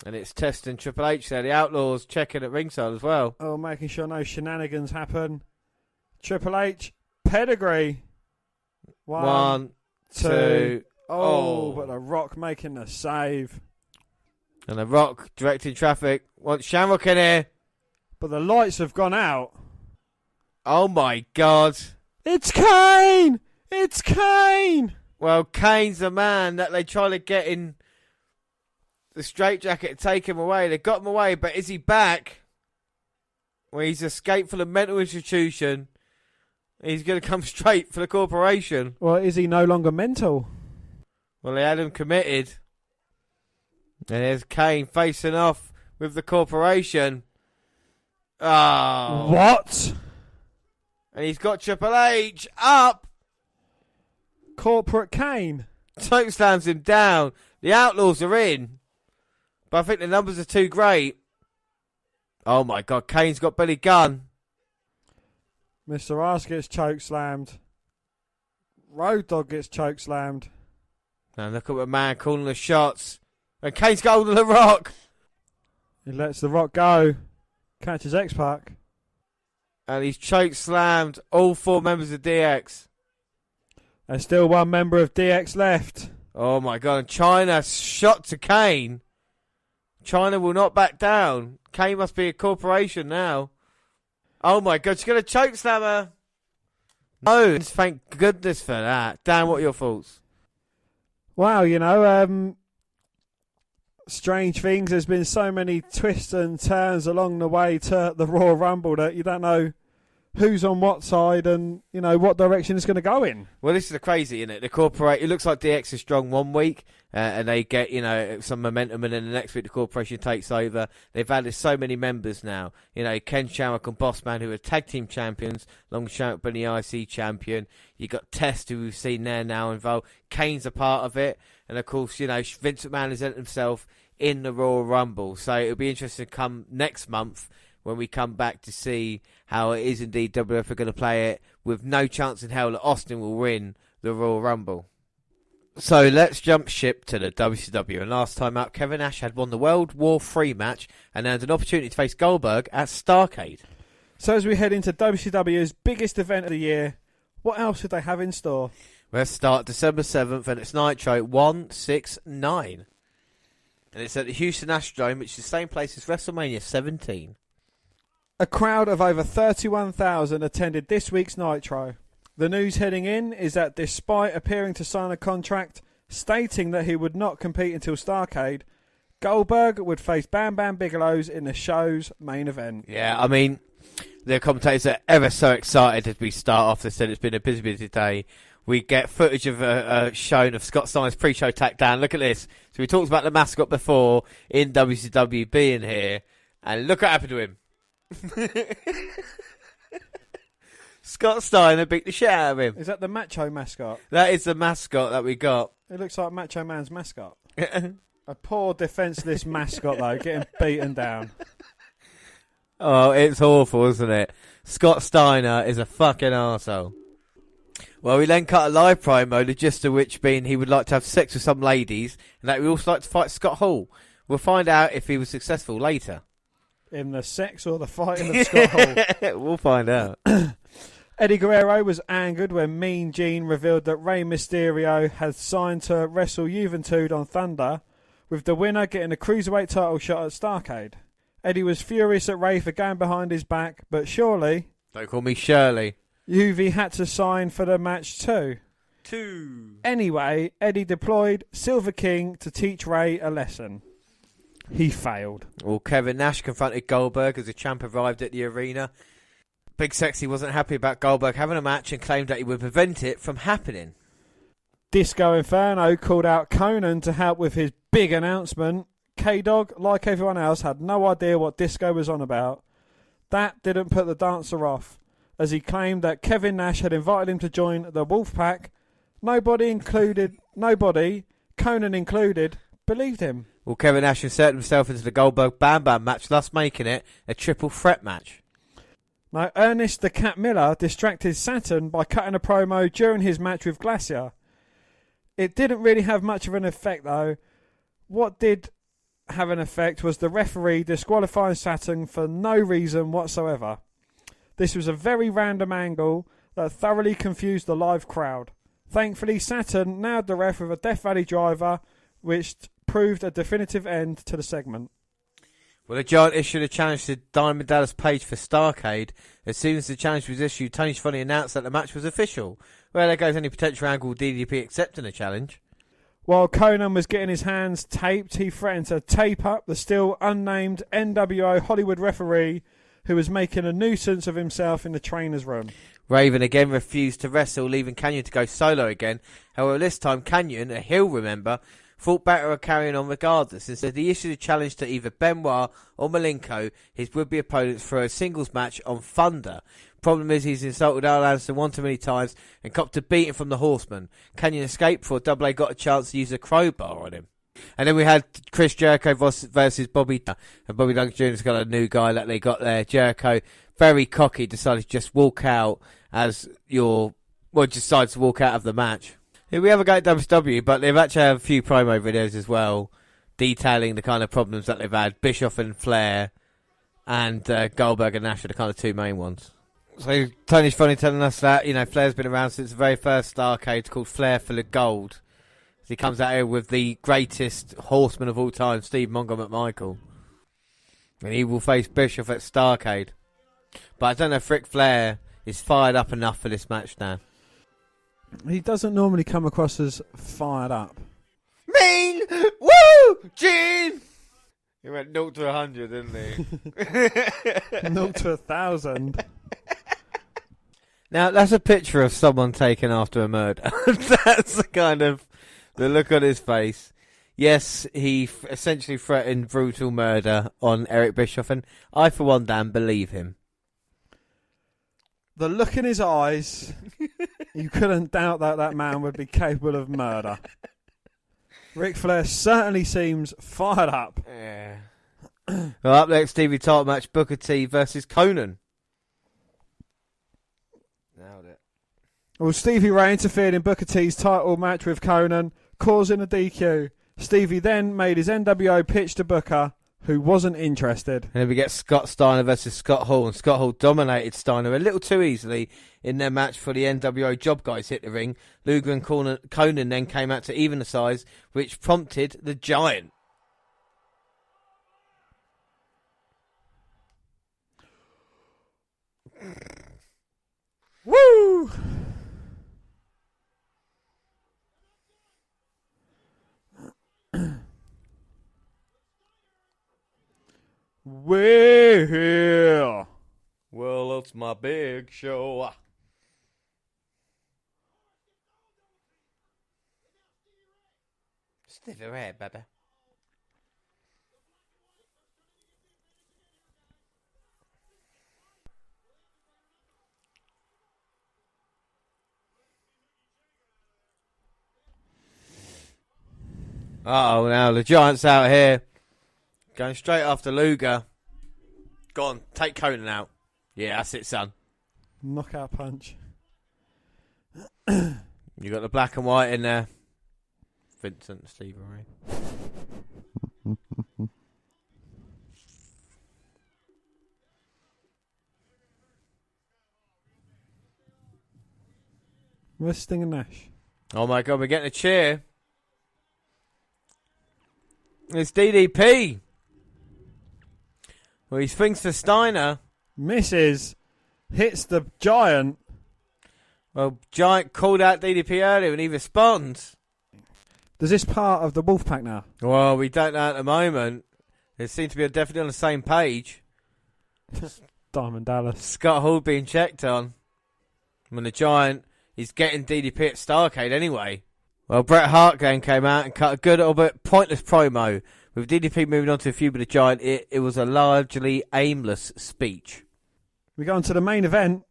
And it's Test and Triple H there. The Outlaws checking at ringside as well. Oh, making sure no shenanigans happen. Triple H, pedigree. One, two. Oh, but the Rock making the save. And the Rock directing traffic. Wants Shamrock in here. But the lights have gone out. Oh my God. It's Kane! It's Kane! Well, Kane's the man that they try to get in the straitjacket to take him away. They got him away, but is he back? Well, he's escaped from the mental institution. He's going to come straight for the corporation. Well, is he no longer mental? Well, they had him committed. And there's Kane facing off with the corporation. Oh. What? And he's got Triple H up. Corporate Kane. Choke slams him down. The Outlaws are in. But I think the numbers are too great. Oh my God, Kane's got Billy Gunn. Mr. Ass gets choke slammed. Road Dogg gets choke slammed. Now look at the man calling the shots. And Kane's got hold of the Rock. He lets the Rock go. Catches X-Pac. And he's choke slammed all four members of DX. There's still one member of DX left. Oh my God, and China shot to Kane. China will not back down. Kane must be a corporation now. Oh my God, she's going to choke slam her. No, thank goodness for that. Dan, what are your thoughts? Wow, strange things. There's been so many twists and turns along the way to the Royal Rumble that you don't know who's on what side and, what direction it's going to go in. Well, this is the crazy, isn't it? It looks like DX is strong one week and they get, some momentum, and then the next week the corporation takes over. They've added so many members now. Ken Shamrock and Bossman, who are tag team champions. Long Shamrock been the IC champion. You got Test, who we've seen there now involved. Kane's a part of it. And of course, Vince McMahon has entered himself in the Royal Rumble. So it'll be interesting to come next month when we come back to see how it is indeed WWF are going to play it, with no chance in hell that Austin will win the Royal Rumble. So let's jump ship to the WCW. And last time out, Kevin Nash had won the World War III match and earned an opportunity to face Goldberg at Starrcade. So as we head into WCW's biggest event of the year, what else did they have in store? Let's start December 7th, and it's Nitro 169. And it's at the Houston Astrodome, which is the same place as WrestleMania 17. A crowd of over 31,000 attended this week's Nitro. The news heading in is that despite appearing to sign a contract stating that he would not compete until Starrcade, Goldberg would face Bam Bam Bigelow's in the show's main event. Yeah, I mean, the commentators are ever so excited as we start off. They said it's been a busy day. We get footage of shown of Scott Steiner's pre-show takedown. Look at this. So we talked about the mascot before in WCW being here, and look what happened to him. Scott Steiner beat the shit out of him. Is that the Macho mascot? That is the mascot that we got. It looks like Macho Man's mascot. A poor defenceless mascot, though, getting beaten down. Oh, it's awful, isn't it? Scott Steiner is a fucking arsehole. Well, we then cut a live promo, the gist of which being he would like to have sex with some ladies, and that he would also like to fight Scott Hall. We'll find out if he was successful later. In the sex or the fighting of Scott Hall? We'll find out. Eddie Guerrero was angered when Mean Gene revealed that Rey Mysterio had signed to wrestle Juventud on Thunder, with the winner getting a Cruiserweight title shot at Starrcade. Eddie was furious at Rey for going behind his back, but surely... Don't call me Shirley. Juve had to sign for the match too. Anyway, Eddie deployed Silver King to teach Rey a lesson. He failed. Well, Kevin Nash confronted Goldberg as the champ arrived at the arena. Big Sexy wasn't happy about Goldberg having a match and claimed that he would prevent it from happening. Disco Inferno called out Conan to help with his big announcement. K-Dog, like everyone else, had no idea what Disco was on about. That didn't put the dancer off, as he claimed that Kevin Nash had invited him to join the Wolfpack. Nobody, Conan included, believed him. Well, Kevin Nash inserted himself into the Goldberg Bam Bam match, thus making it a triple threat match. Now, Ernest the Cat Miller distracted Saturn by cutting a promo during his match with Glacier. It didn't really have much of an effect, though. What did have an effect was the referee disqualifying Saturn for no reason whatsoever. This was a very random angle that thoroughly confused the live crowd. Thankfully, Saturn nailed the ref with a Death Valley driver, which proved a definitive end to the segment. Well, the Giant issued a challenge to Diamond Dallas Page for Starrcade. As soon as the challenge was issued, Tony Schiavone announced that the match was official. Well, there goes any potential angle with DDP accepting the challenge. While Conan was getting his hands taped, he threatened to tape up the still unnamed NWO Hollywood referee who was making a nuisance of himself in the trainer's room. Raven again refused to wrestle, leaving Kanyon to go solo again. However, this time Kanyon, a heel remember, thought better of carrying on regardless. Instead, he issued a challenge to either Benoit or Malenko, his would-be opponents, for a singles match on Thunder. Problem is, he's insulted Al Anderson one too many times and copped a beating from the Horseman. Kanyon escaped before Double A got a chance to use a crowbar on him. And then we had Chris Jericho versus Bobby, and Bobby Duncan Jr.'s got a new guy that they got there. Jericho, very cocky, decided to just walk out decides to walk out of the match. Here we have a go at WCW, but they've actually had a few promo videos as well, detailing the kind of problems that they've had. Bischoff and Flair, and Goldberg and Nash are the kind of two main ones. So Tony's funny telling us that, Flair's been around since the very first Starrcade, called Flair Full of Gold. He comes out here with the greatest horseman of all time, Steve Mongo McMichael. And he will face Bischoff at Starrcade. But I don't know if Ric Flair is fired up enough for this match now. He doesn't normally come across as fired up. Mean! Woo! Gene! He went 0 to 100, didn't he? 0 to 1,000. Now, that's a picture of someone taken after a murder. That's the kind of the look on his face. Yes, he essentially threatened brutal murder on Eric Bischoff, and I, for one, Dan, believe him. The look in his eyes, you couldn't doubt that man would be capable of murder. Ric Flair certainly seems fired up. Yeah. Well, up next, TV title match, Booker T versus Conan. Nailed it. Well, Stevie Ray interfered in Booker T's title match with Conan, causing a DQ. Stevie then made his NWO pitch to Booker, who wasn't interested. And then we get Scott Steiner versus Scott Hall, and Scott Hall dominated Steiner a little too easily in their match for the NWO job guys hit the ring. Luger and Conan then came out to even the size, which prompted the Giant. Woo! We're here. Well, it's my big show. Stevie Ray, baby. Uh-oh, now the Giant's out here. Going straight after Luger. Go on, take Conan out. Yeah, that's it, son. Knockout punch. You got the black and white in there. Vincent, Stevie Ray. Where's Sting and Nash? Oh my God, we're getting a cheer. It's DDP. Well, he swings for Steiner. Misses. Hits the Giant. Well, Giant called out DDP earlier and he responds. Does this part of the Wolfpack now? Well, we don't know at the moment. They seem to be definitely on the same page. Diamond Dallas. Scott Hall being checked on. When the Giant is getting DDP at Starrcade anyway. Well, Bret Hart again came out and cut a good little bit pointless promo. With DDP moving on to a feud with the Giant, it was a largely aimless speech. We go on to the main event.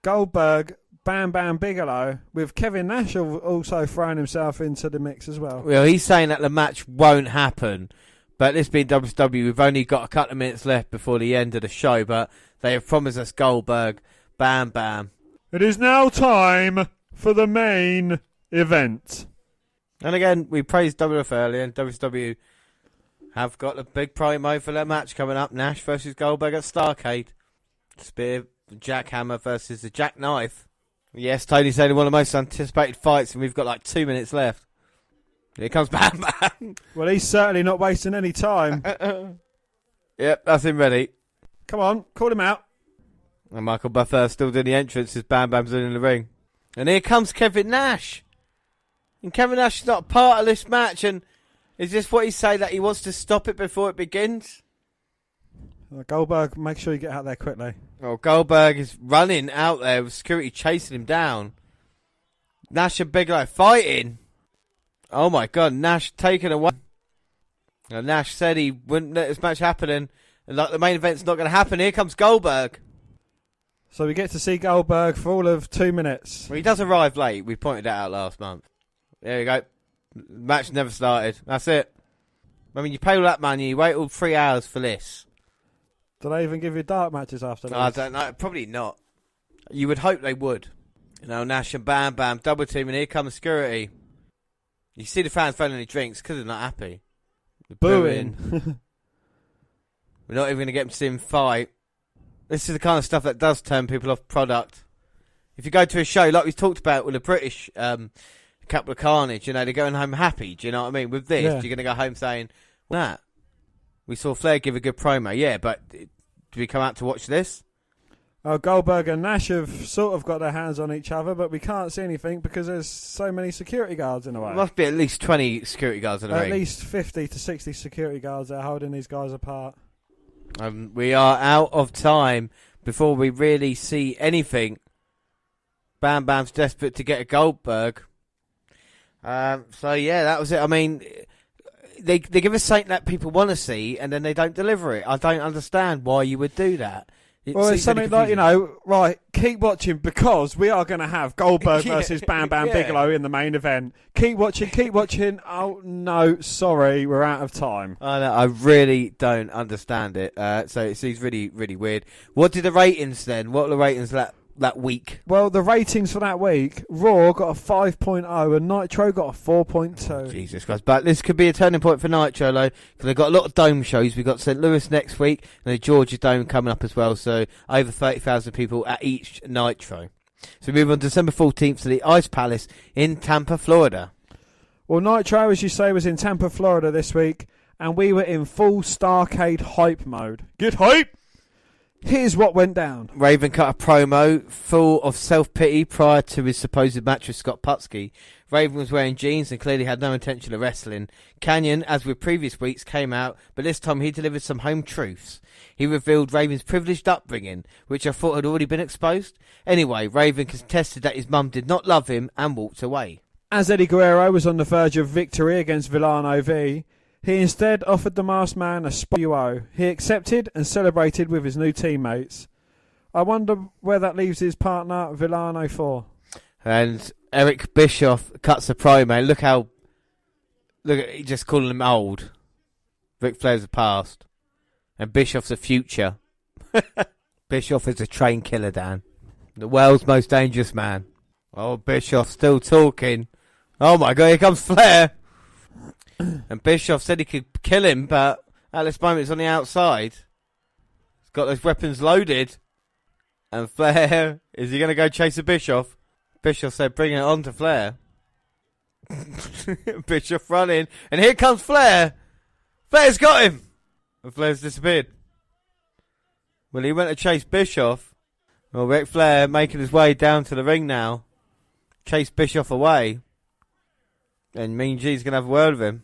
Goldberg, Bam Bam Bigelow, with Kevin Nash also throwing himself into the mix as well. Well, he's saying that the match won't happen. But this being WCW, we've only got a couple of minutes left before the end of the show. But they have promised us Goldberg, Bam Bam. It is now time for the main event. And again, we praised WWF earlier, and WCW have got a big promo for their match coming up. Nash versus Goldberg at Starrcade. Spear, Jackhammer versus the Jackknife. Yes, Tony's saying one of the most anticipated fights, and we've got like 2 minutes left. Here comes Bam Bam. Well, he's certainly not wasting any time. Yep, that's him ready. Come on, call him out. And Michael Buffer still doing the entrance as Bam Bam's in the ring. And here comes Kevin Nash. And Kevin Nash is not a part of this match. And is this what he's saying, that he wants to stop it before it begins? Goldberg, make sure you get out there quickly. Well, Goldberg is running out there with security chasing him down. Nash and Bigelow fighting. Oh my God, Nash taken away. And Nash said he wouldn't let this match happen, and like the main event's not going to happen. Here comes Goldberg. So we get to see Goldberg for all of 2 minutes. Well, he does arrive late. We pointed that out last month. There you go. Match never started. That's it. I mean, you pay all that money, you wait all 3 hours for this. Do they even give you dark matches after that? I don't know. Probably not. You would hope they would. You know, Nash and Bam Bam double team, and here comes security. You see the fans throwing any drinks because they're not happy. They're Booing. We're not even going to get them to see him fight. This is the kind of stuff that does turn people off product. If you go to a show, like we talked about with the British couple of Carnage, you know, they're going home happy. Do you know what I mean? With this, you're going to go home saying, well, we saw Flair give a good promo. Yeah, but did we come out to watch this? Goldberg and Nash have sort of got their hands on each other, but we can't see anything because there's so many security guards in the way. There must be at least 20 security guards in the ring. At least 50 to 60 security guards that are holding these guys apart. We are out of time before we really see anything. Bam Bam's desperate to get a Goldberg. So, yeah, that was it. I mean, they give us something that people want to see, and then they don't deliver it. I don't understand why you would do that. It's something like, you know, right, keep watching because we are going to have Goldberg versus Bam Bam Bigelow in the main event. Keep watching, keep watching. Oh, no, sorry, we're out of time. I know, I really don't understand it. So it seems really, really weird. What did the ratings then? What were the ratings that week? Well, the ratings for that week, Raw got a 5.0 and Nitro got a 4.2. Jesus Christ. But this could be a turning point for Nitro, though, because they've got a lot of dome shows. We've got St. Louis next week and the Georgia Dome coming up as well. So over 30,000 people at each Nitro. So we move on December 14th to the Ice Palace in Tampa, Florida. Well, Nitro, as you say, was in Tampa, Florida this week, and we were in full Starrcade hype mode. Get hype! Here's what went down. Raven cut a promo full of self-pity prior to his supposed match with Scott Putski. Raven was wearing jeans and clearly had no intention of wrestling. Canyon, as with previous weeks, came out, but this time he delivered some home truths. He revealed Raven's privileged upbringing, which I thought had already been exposed. Anyway, Raven contested that his mum did not love him and walked away. As Eddie Guerrero was on the verge of victory against Villano V, he instead offered the masked man a spot UO. He accepted and celebrated with his new teammates. I wonder where that leaves his partner, Villano 4. And Eric Bischoff cuts a promo. Look at he just calling him old. Ric Flair's the past. And Bischoff's the future. Bischoff is a train killer, Dan. The world's most dangerous man. Oh, Bischoff still talking. Oh my God, here comes Flair. And Bischoff said he could kill him, but at this moment it's on the outside. He's got those weapons loaded. And Flair, is he going to go chase a Bischoff? Bischoff said, bring it on to Flair. Bischoff running, and here comes Flair. Flair's got him. And Flair's disappeared. Well, he went to chase Bischoff. Well, Ric Flair making his way down to the ring now. Chase Bischoff away. And Mean G's going to have a word with him.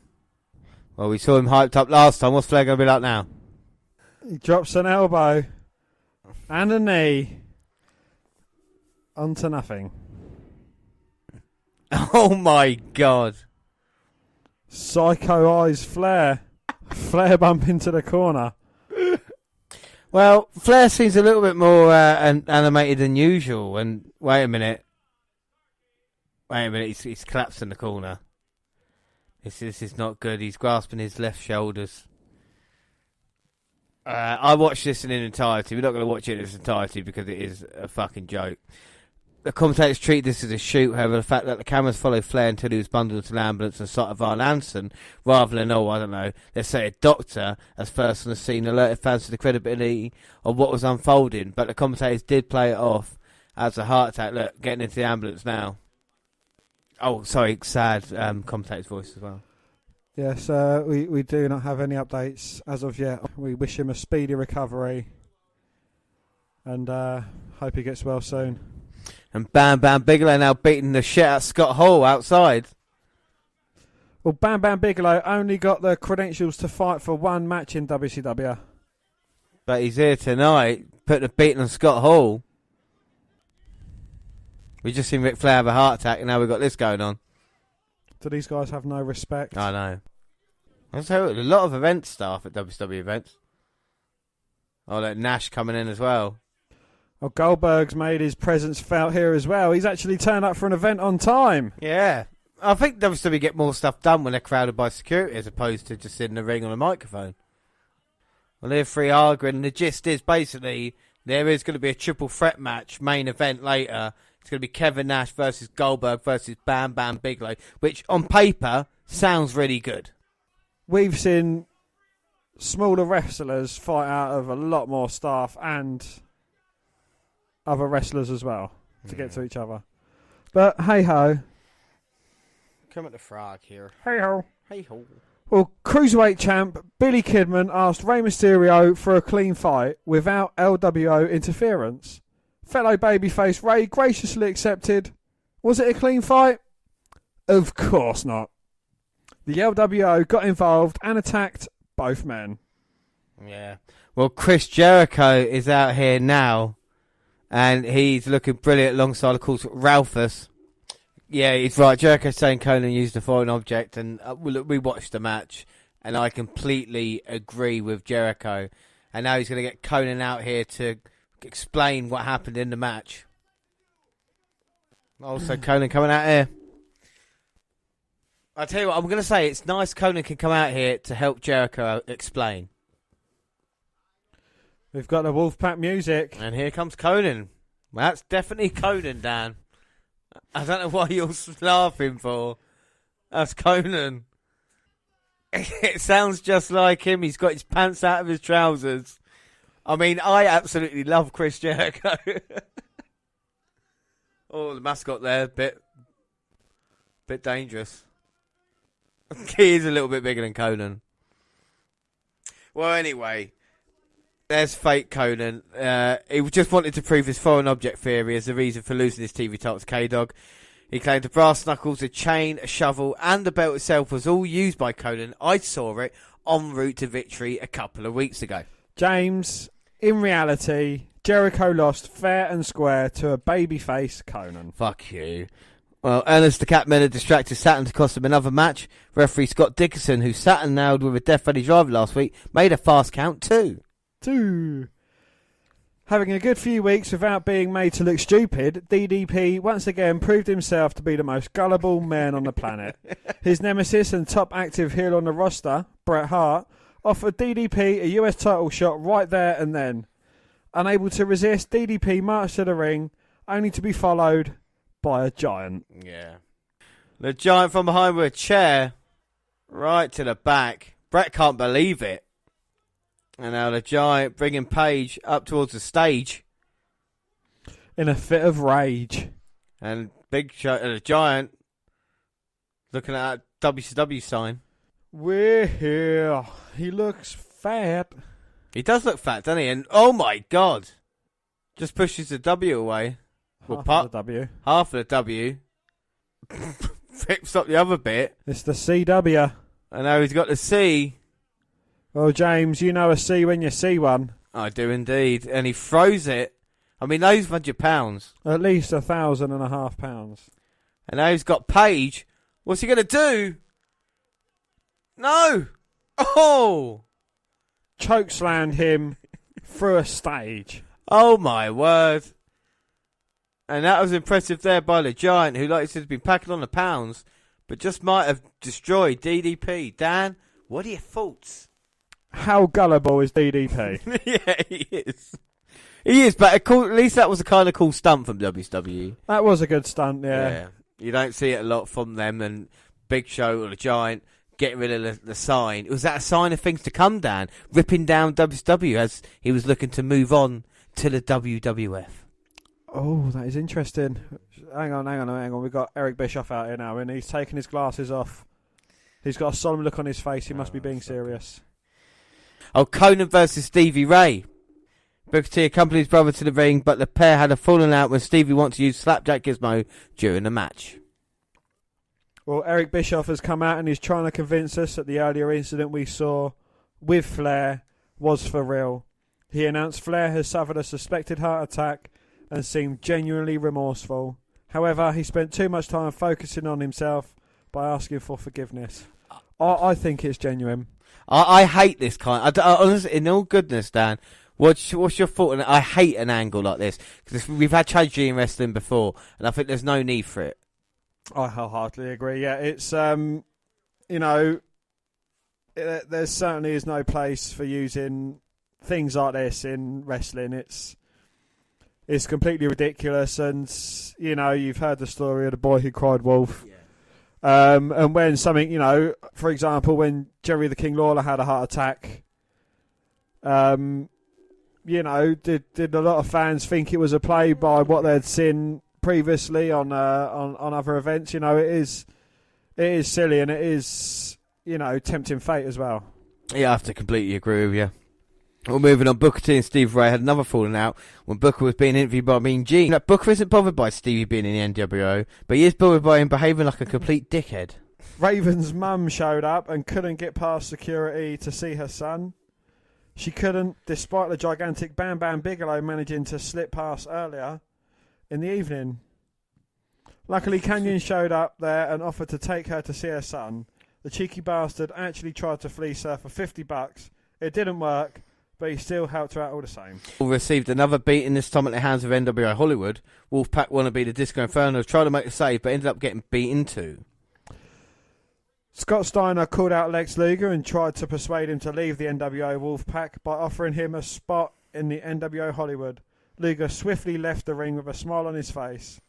Well, we saw him hyped up last time. What's Flair going to be like now? He drops an elbow and a knee onto nothing. Oh, my God. Psycho Eyes Flair. Flair bump into the corner. Well, Flair seems a little bit more animated than usual. And wait a minute. He's collapsed in the corner. This is not good. He's grasping his left shoulders. I watched this in entirety. We're not going to watch it in its entirety because it is a fucking joke. The commentators treat this as a shoot, however, the fact that the cameras followed Flair until he was bundled into an ambulance and sight of Arn Anderson, rather than, I don't know, let's say a doctor, as first on the scene, alerted fans to the credibility of what was unfolding, but the commentators did play it off as a heart attack. Look, getting into the ambulance now. Oh, sorry, sad commentator's voice as well. Yes, we do not have any updates as of yet. We wish him a speedy recovery and hope he gets well soon. And Bam Bam Bigelow now beating the shit out of Scott Hall outside. Well, Bam Bam Bigelow only got the credentials to fight for one match in WCW. But he's here tonight, putting a beating on Scott Hall. We just seen Ric Flair have a heart attack, and now we've got this going on. Do these guys have no respect? I know. There's a lot of event staff at WCW events. Oh, look, Nash coming in as well. Well, Goldberg's made his presence felt here as well. He's actually turned up for an event on time. Yeah. I think WCW get more stuff done when they're crowded by security as opposed to just in the ring on a microphone. Well, they're three arguing, and the gist is basically there is going to be a triple threat match, main event later. It's going to be Kevin Nash versus Goldberg versus Bam Bam Bigelow, which on paper sounds really good. We've seen smaller wrestlers fight out of a lot more staff and other wrestlers as well to get to each other. But hey-ho. Come at the frog here. Hey-ho. Hey-ho. Well, Cruiserweight champ Billy Kidman asked Rey Mysterio for a clean fight without LWO interference. Fellow babyface Rey graciously accepted. Was it a clean fight? Of course not. The LWO got involved and attacked both men. Yeah. Well, Chris Jericho is out here now, and he's looking brilliant alongside, of course, Ralphus. Yeah, he's right. Jericho's saying Conan used a foreign object, and we watched the match, and I completely agree with Jericho. And now he's going to get Conan out here to explain what happened in the match. Also, Conan coming out here. I'll tell you what, I'm going to say it's nice Conan can come out here to help Jericho explain. We've got the Wolfpack music. And here comes Conan. Well, that's definitely Conan, Dan. I don't know what you're laughing for. That's Conan. It sounds just like him. He's got his pants out of his trousers. I mean, I absolutely love Chris Jericho. Oh, the mascot there, bit dangerous. He is a little bit bigger than Conan. Well, anyway, there's fake Conan. He just wanted to prove his foreign object theory as the reason for losing his TV title to K-Dog. He claimed the brass knuckles, a chain, a shovel, and the belt itself was all used by Conan. I saw it en route to victory a couple of weeks ago. James, in reality, Jericho lost fair and square to a babyface Conan. Fuck you. Well, Ernest the Cat Miller distracted Saturn to cost him another match. Referee Scott Dickerson, who Saturn nailed with a Death Valley driver last week, made a fast count too. Having a good few weeks without being made to look stupid, DDP once again proved himself to be the most gullible man on the planet. His nemesis and top active heel on the roster, Bret Hart, offered DDP a US title shot right there and then. Unable to resist, DDP marched to the ring, only to be followed by a giant. Yeah. The giant from behind with a chair right to the back. Bret can't believe it. And now the giant bringing Paige up towards the stage. In a fit of rage. And Big Show, the Giant, looking at that WCW sign. We're here. He looks fat. He does look fat, doesn't he? And oh my God, just pushes the W away. Half of the W. Half of the W. Flips up the other bit. It's the CW. And now he's got the C. Well, James, you know a C when you see one. I do indeed. And he throws it. I mean, those £100. At least 1,500 pounds. And now he's got Paige. What's he going to do? No! Oh! Chokeslammed him through a stage. Oh my word. And that was impressive there by the Giant, who, like I said, has been packing on the pounds, but just might have destroyed DDP. Dan, what are your thoughts? How gullible is DDP? Yeah, he is. He is, but at least that was a kind of cool stunt from WWE. That was a good stunt, yeah. You don't see it a lot from them, and Big Show or the Giant getting rid of the sign. Was that a sign of things to come, Dan? Ripping down WCW as he was looking to move on to the WWF. Oh, that is interesting. Hang on. We've got Eric Bischoff out here now, and he's taking his glasses off. He's got a solemn look on his face. He must be being serious. Oh, Conan versus Stevie Ray. Booker T accompanied his brother to the ring, but the pair had a falling out when Stevie wanted to use Slapjack Gizmo during the match. Well, Eric Bischoff has come out and he's trying to convince us that the earlier incident we saw with Flair was for real. He announced Flair has suffered a suspected heart attack and seemed genuinely remorseful. However, he spent too much time focusing on himself by asking for forgiveness. I think it's genuine. I hate this kind. Honestly, in all goodness, Dan, what's your thought on it? I hate an angle like this because we've had tragedy in wrestling before, and I think there's no need for it. I wholeheartedly agree. Yeah, it's there certainly is no place for using things like this in wrestling. It's completely ridiculous, and you've heard the story of the boy who cried wolf. Yeah. And when something, for example, when Jerry the King Lawler had a heart attack, did a lot of fans think it was a play by what they'd seen previously on other events? It is silly, and it is tempting fate as well. Yeah, I have to completely agree with you. Well, moving on, Booker T and Steve Ray had another falling out when Booker was being interviewed by Mean Gene. Now, Booker isn't bothered by Stevie being in the NWO, but he is bothered by him behaving like a complete dickhead. Raven's mum showed up and couldn't get past security to see her son. She couldn't, despite the gigantic Bam Bam Bigelow managing to slip past earlier in the evening. Luckily, Canyon showed up there and offered to take her to see her son. The cheeky bastard actually tried to fleece her for $50. It didn't work, but he still helped her out all the same. Received another beating, this time at the hands of NWO Hollywood. Wolfpack wannabe the Disco Inferno tried to make a save, but ended up getting beaten too. Scott Steiner called out Lex Luger and tried to persuade him to leave the NWO Wolfpack by offering him a spot in the NWO Hollywood. Luger swiftly left the ring with a smile on his face.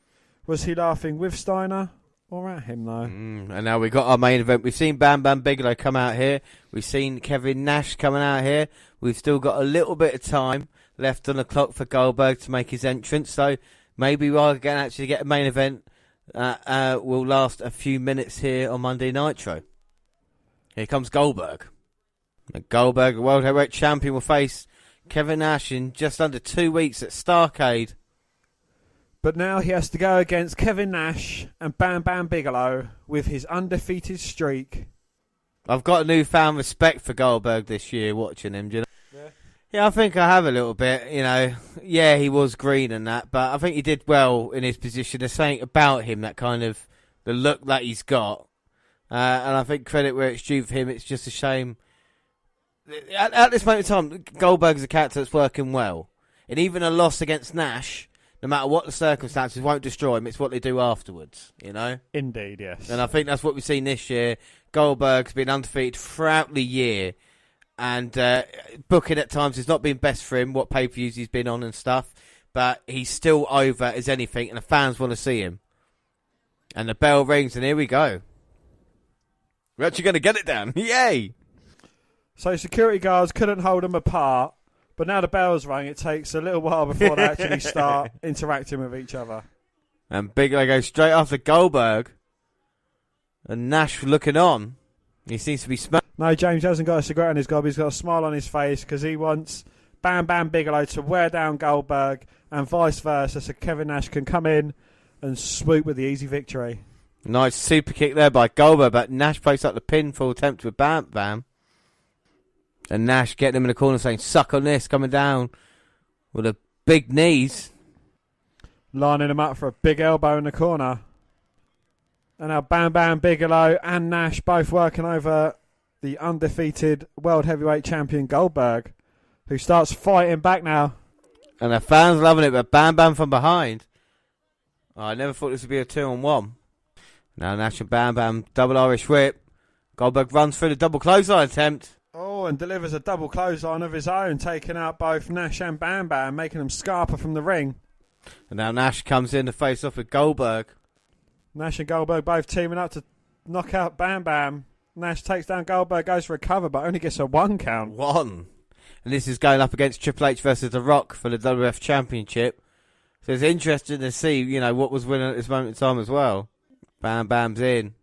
Was he laughing with Steiner or at him, though? And now we've got our main event. We've seen Bam Bam Bigelow come out here. We've seen Kevin Nash coming out here. We've still got a little bit of time left on the clock for Goldberg to make his entrance. So maybe we are going to actually get a main event. Will last a few minutes here on Monday Nitro. Here comes Goldberg. Goldberg, the World Heavyweight Champion, will face Kevin Nash in just under 2 weeks at Starrcade. But now he has to go against Kevin Nash and Bam Bam Bigelow with his undefeated streak. I've got a newfound respect for Goldberg this year watching him. Do you know? Yeah, I think I have a little bit. Yeah, he was green and that, but I think he did well in his position. There's something about him that kind of the look that he's got, and I think credit where it's due for him. It's just a shame at this moment in time. Goldberg's a character that's working well, and even a loss against Nash, no matter what the circumstances, won't destroy him. It's what they do afterwards, Indeed, yes. And I think that's what we've seen this year. Goldberg's been undefeated throughout the year, and booking at times has not been best for him, what pay-per-views he's been on and stuff, but he's still over as anything, and the fans want to see him. And the bell rings, and here we go. We're actually going to get it down. Yay! So security guards couldn't hold them apart, but now the bell's rang, it takes a little while before they actually start interacting with each other. And Bigelow goes straight after Goldberg. And Nash looking on. He seems to be smoking. No, James hasn't got a cigarette on his gob. He's got a smile on his face because he wants Bam Bam Bigelow to wear down Goldberg and vice versa, so Kevin Nash can come in and swoop with the easy victory. Nice super kick there by Goldberg, but Nash breaks up the pinfall attempt with Bam Bam. And Nash getting him in the corner saying, suck on this, coming down with a big knees. Lining him up for a big elbow in the corner. And now Bam Bam Bigelow and Nash both working over the undefeated World Heavyweight Champion Goldberg, who starts fighting back now. And the fans loving it, but Bam Bam from behind. Oh, I never thought this would be a 2-on-1. Now Nash and Bam Bam, double Irish whip. Goldberg runs through the double clothesline attempt. Oh, and delivers a double clothesline of his own, taking out both Nash and Bam Bam, making them scarper from the ring. And now Nash comes in to face off with Goldberg. Nash and Goldberg both teaming up to knock out Bam Bam. Nash takes down Goldberg, goes for a cover, but only gets a 1 count. 1. And this is going up against Triple H versus The Rock for the WWF Championship. So it's interesting to see, what was winning at this moment in time as well. Bam Bam's in.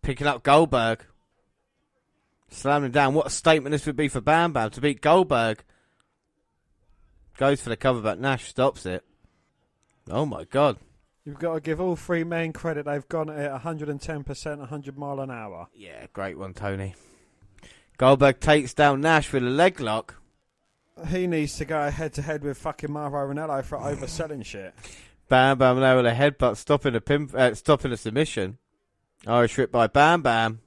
Picking up Goldberg. Slamming him down. What a statement this would be for Bam Bam to beat Goldberg. Goes for the cover, but Nash stops it. Oh my God. You've got to give all 3 men credit. They've gone at it 110%, 100 mile an hour. Yeah, great one, Tony. Goldberg takes down Nash with a leg lock. He needs to go head to head with fucking Mauro Ranallo for overselling shit. Bam Bam there with a headbutt, stopping a submission. Irish whip by Bam Bam.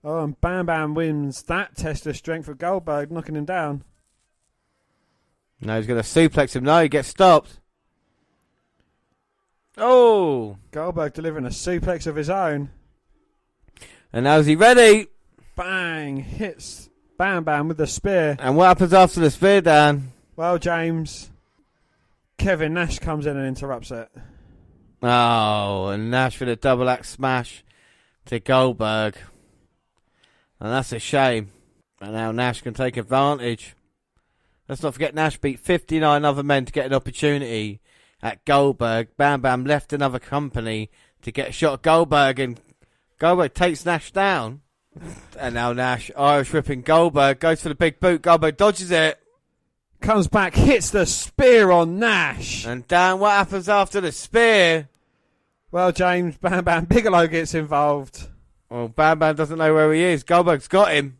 Oh, and Bam Bam wins that test of strength for Goldberg, knocking him down. Now he's going to suplex him. No, he gets stopped. Oh! Goldberg delivering a suplex of his own. And now is he ready? Bang! Hits Bam Bam with the spear. And what happens after the spear, Dan? Well, James, Kevin Nash comes in and interrupts it. Oh, and Nash with a double axe smash to Goldberg. And that's a shame. And now Nash can take advantage. Let's not forget Nash beat 59 other men to get an opportunity at Goldberg. Bam Bam left another company to get a shot at Goldberg, and Goldberg takes Nash down. And now Nash, Irish whipping Goldberg, goes for the big boot. Goldberg dodges it. Comes back, hits the spear on Nash. And Dan, what happens after the spear? Well, James, Bam Bam Bigelow gets involved. Well, Bam Bam doesn't know where he is. Goldberg's got him.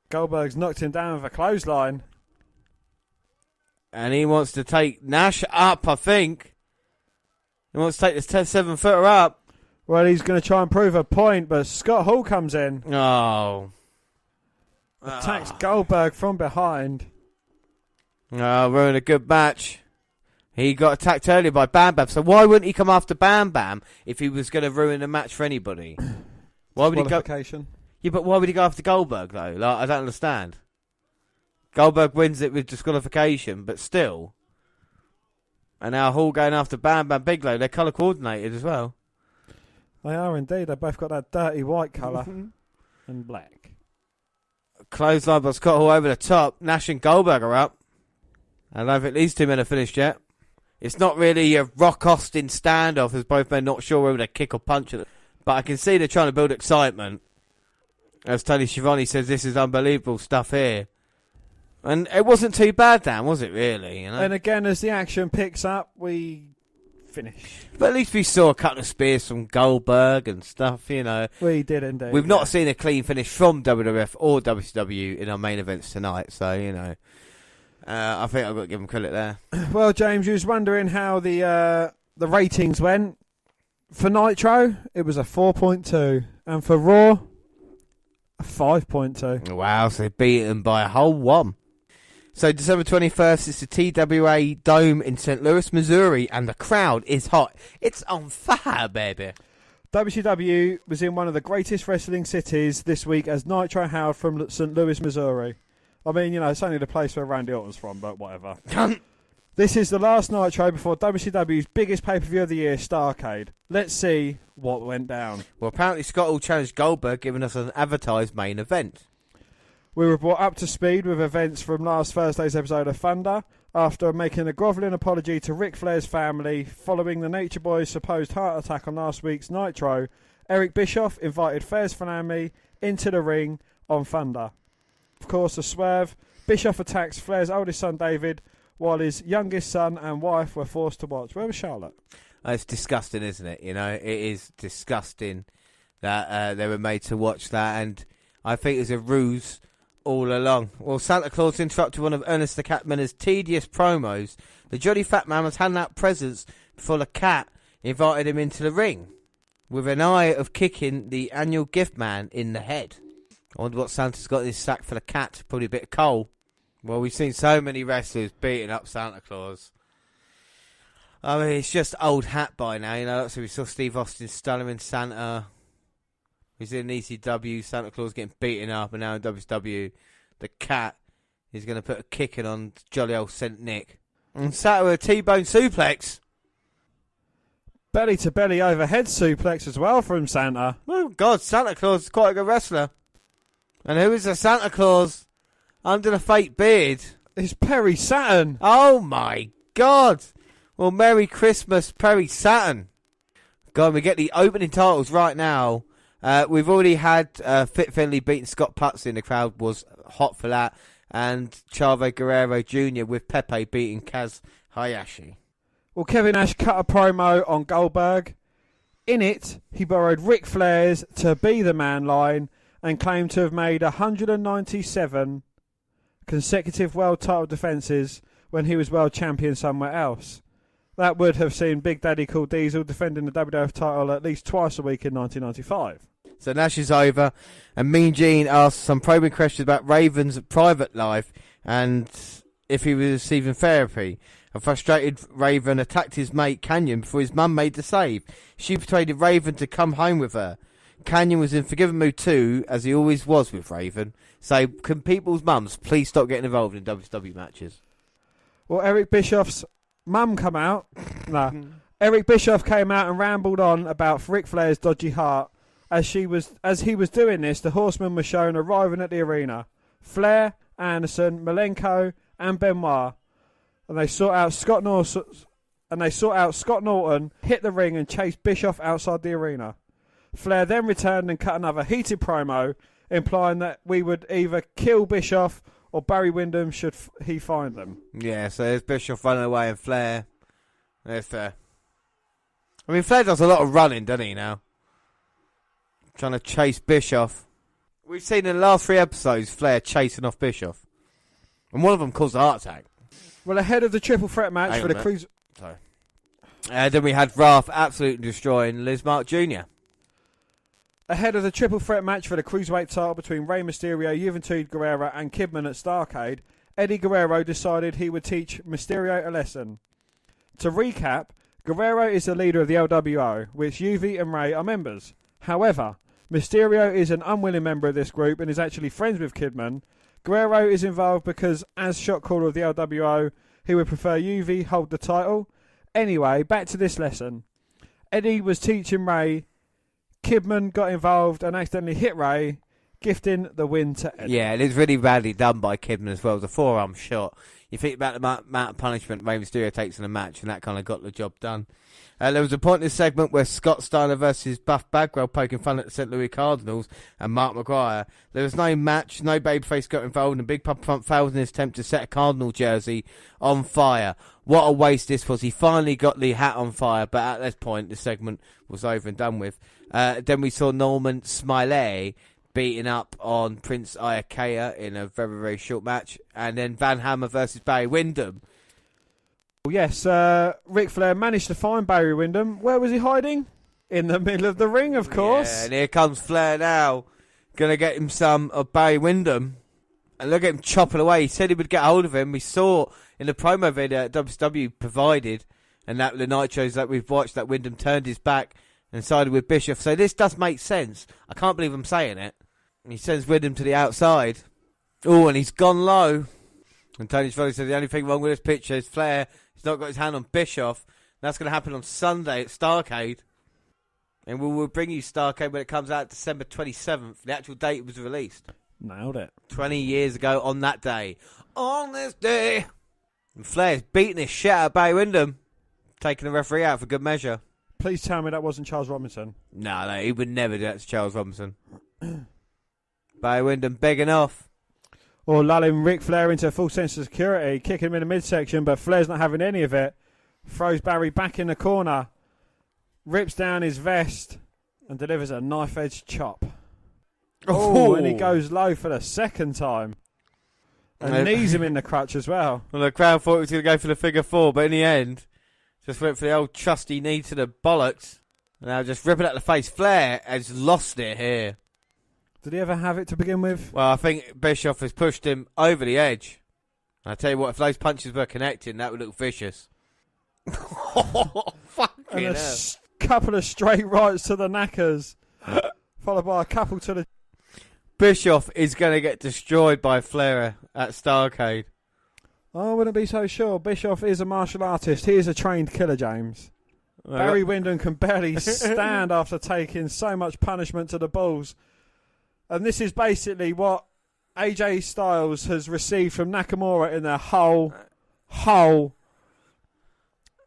Goldberg's knocked him down with a clothesline. And he wants to take Nash up, I think. He wants to take this 7-footer up. Well, he's going to try and prove a point, but Scott Hall comes in. Oh. Attacks Goldberg from behind. Oh, ruined a good match. He got attacked earlier by Bam Bam, so why wouldn't he come after Bam Bam if he was going to ruin a match for anybody? Why would he go? Yeah, but why would he go after Goldberg, though? Like, I don't understand. Goldberg wins it with disqualification, but still. And now Hall going after Bam Bam Bigelow. They're colour coordinated as well. They are indeed. They've both got that dirty white colour and black. Clothesline by Scott Hall over the top. Nash and Goldberg are up. I don't think these 2 men are finished yet. It's not really a Rock Austin standoff, as both men not sure whether they kick or punch it. But I can see they're trying to build excitement. As Tony Schiavone says, this is unbelievable stuff here. And it wasn't too bad, Dan, was it, really? And again, as the action picks up, we finish. But at least we saw a couple of spears from Goldberg and stuff, We did indeed. We've not seen a clean finish from WWF or WCW in our main events tonight, so, I think I've got to give them credit there. Well, James, you was wondering how the ratings went. For Nitro, it was a 4.2. And for Raw, a 5.2. Wow, so they beat them by a whole 1. So December 21st, it's the TWA Dome in St. Louis, Missouri, and the crowd is hot. It's on fire, baby. WCW was in one of the greatest wrestling cities this week as Nitro held from St. Louis, Missouri. I mean, it's only the place where Randy Orton's from, but whatever. This is the last Nitro before WCW's biggest pay-per-view of the year, Starrcade. Let's see what went down. Well, apparently Scott Hall challenged Goldberg, giving us an advertised main event. We were brought up to speed with events from last Thursday's episode of Thunder. after making a grovelling apology to Ric Flair's family following the Nature Boy's supposed heart attack on last week's Nitro. Eric Bischoff invited Flair's family into the ring on Thunder. Of course, a swerve. Bischoff attacks Flair's oldest son David, while his youngest son and wife were forced to watch. Where was Charlotte? It's disgusting, isn't it? You know, it is disgusting that they were made to watch that, and I think it's a ruse all along. Well, Santa Claus interrupted one of Ernest the Catman's tedious promos. The jolly fat man was handing out presents before the cat invited him into the ring, with an eye of kicking the annual gift man in the head. I wonder what Santa's got in his sack for the cat. Probably a bit of coal. Well, we've seen so many wrestlers beating up Santa Claus. I mean, it's just old hat by now, you know. So we saw Steve Austin stunnering Santa. He's in ECW, Santa Claus getting beaten up, and now in WCW, the cat is going to put a kicking on jolly old Saint Nick. And Santa with a T-bone suplex. Belly to belly overhead suplex as well from Santa. Oh God, Santa Claus is quite a good wrestler. And who is the Santa Claus under the fake beard? It's Perry Saturn. Oh my God. Well, Merry Christmas, Perry Saturn. God, we get the opening titles right now. We've already had Fit Finlay beating Scott Putz. The crowd was hot for that. And Chavo Guerrero Jr. with Pepe beating Kaz Hayashi. Well, Kevin Nash cut a promo on Goldberg. In it, he borrowed Ric Flair's "To Be the Man" line and claimed to have made 197 consecutive world title defences when he was world champion somewhere else. That would have seen Big Daddy Cool Diesel defending the WWF title at least twice a week in 1995. So Nash is over, and Mean Gene asked some probing questions about Raven's private life and if he was receiving therapy. A frustrated Raven attacked his mate Canyon before his mum made the save. She persuaded Raven to come home with her. Canyon was in forgiving mood too, as he always was with Raven. So can people's mums please stop getting involved in WCW matches? Well, Eric Bischoff's mum come out. No. Eric Bischoff came out and rambled on about Ric Flair's dodgy heart. As he was doing this, the Horsemen were shown arriving at the arena. Flair, Anderson, Malenko, and Benoit. And they sought out Scott Norton, hit the ring, and chased Bischoff outside the arena. Flair then returned and cut another heated promo, implying that we would either kill Bischoff or Barry Windham should he find them. Yeah, so there's Bischoff running away and Flair. There's Flair. I mean, Flair does a lot of running, doesn't he, now? Trying to chase Bischoff. We've seen in the last 3 episodes Flair chasing off Bischoff. And one of them caused a heart attack. Well, ahead of the triple threat match for the cruise... Sorry. Then we had Wrath absolutely destroying Liz Mark Jr. Ahead of the triple threat match for the Cruiserweight title between Rey Mysterio, Juventud Guerrera and Kidman at Starrcade, Eddie Guerrero decided he would teach Mysterio a lesson. To recap, Guerrero is the leader of the LWO, which Juvi and Rey are members. However, Mysterio is an unwilling member of this group and is actually friends with Kidman. Guerrero is involved because, as shot caller of the LWO, he would prefer Juvi hold the title. Anyway, back to this lesson. Eddie was teaching Rey. Kidman got involved and accidentally hit Rey, gifting the win to Eddie. Yeah, and it's really badly done by Kidman as well. The forearm shot. You think about the amount of punishment Rey Mysterio takes in a match, and that kind of got the job done. There was a point in this segment where Scott Steiner versus Buff Bagwell poking fun at the St. Louis Cardinals and Mark McGuire. There was no match, no babyface got involved, and Big Papa Front failed in his attempt to set a Cardinal jersey on fire. What a waste this was. He finally got the hat on fire, but at this point, the segment was over and done with. Then we saw Norman Smiley beating up on Prince Iakea in a very, very short match. And then Van Hammer versus Barry Windham. Yes, Ric Flair managed to find Barry Windham. Where was he hiding? In the middle of the ring, of course. Yeah, and here comes Flair now. Going to get him some of Barry Windham. And look at him chopping away. He said he would get hold of him. We saw in the promo video that WCW provided, and that the Nitros that we've watched, that Windham turned his back and sided with Bischoff. So this does make sense. I can't believe I'm saying it. He sends Windham to the outside. Oh, and he's gone low. And Tony Schiavone said the only thing wrong with this picture is Flair. He's not got his hand on Bischoff. That's going to happen on Sunday at Starrcade. And we will bring you Starrcade when it comes out December 27th. The actual date was released. Nailed it. 20 years ago on that day. On this day. And Flair's beating his shit out of Barry Windham, taking the referee out for good measure. Please tell me that wasn't Charles Robinson. No, he would never do that to Charles Robinson. Barry Windham begging off. Or lulling Ric Flair into a full sense of security, kicking him in the midsection, but Flair's not having any of it. Throws Barry back in the corner, rips down his vest, and delivers a knife-edge chop. Oh, and he goes low for the second time. And knees him in the crutch as well. Well, the crowd thought he was going to go for the figure four, but in the end, just went for the old trusty knee to the bollocks. And now just ripping out the face. Flair has lost it here. Did he ever have it to begin with? Well, I think Bischoff has pushed him over the edge. I tell you what, if those punches were connecting, that would look vicious. Fucking and hell. Couple of straight rights to the knackers, followed by a couple to the... Bischoff is going to get destroyed by Flair at Starrcade. I wouldn't be so sure. Bischoff is a martial artist. He is a trained killer, James. Barry Windham can barely stand after taking so much punishment to the balls. And this is basically what AJ Styles has received from Nakamura in their whole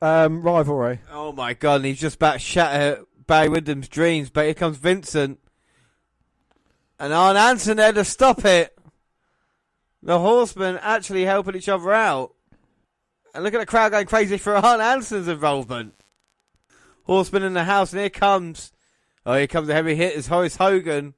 rivalry. Oh my God, and he's just about to shatter Barry Windham's dreams, but here comes Vincent. And Arn Hansen there to stop it. The Horsemen actually helping each other out. And look at the crowd going crazy for Arn Hansen's involvement. Horsemen in the house, and here comes the heavy hitters, Horace Hogan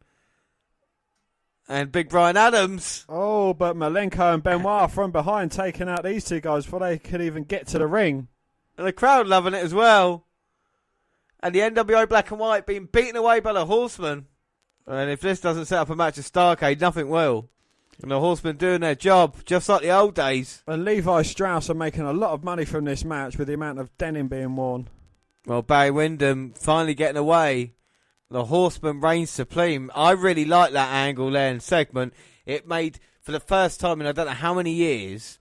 and Big Brian Adams. Oh, but Malenko and Benoit from behind taking out these two guys before they could even get to the ring. And the crowd loving it as well. And the NWO Black and White being beaten away by the Horsemen. And if this doesn't set up a match at Starrcade, nothing will. And the Horsemen doing their job, just like the old days. And Levi Strauss are making a lot of money from this match with the amount of denim being worn. Well, Barry Windham finally getting away. The Horseman reigns supreme. I really like that angle there and segment. It made, for the first time in I don't know how many years,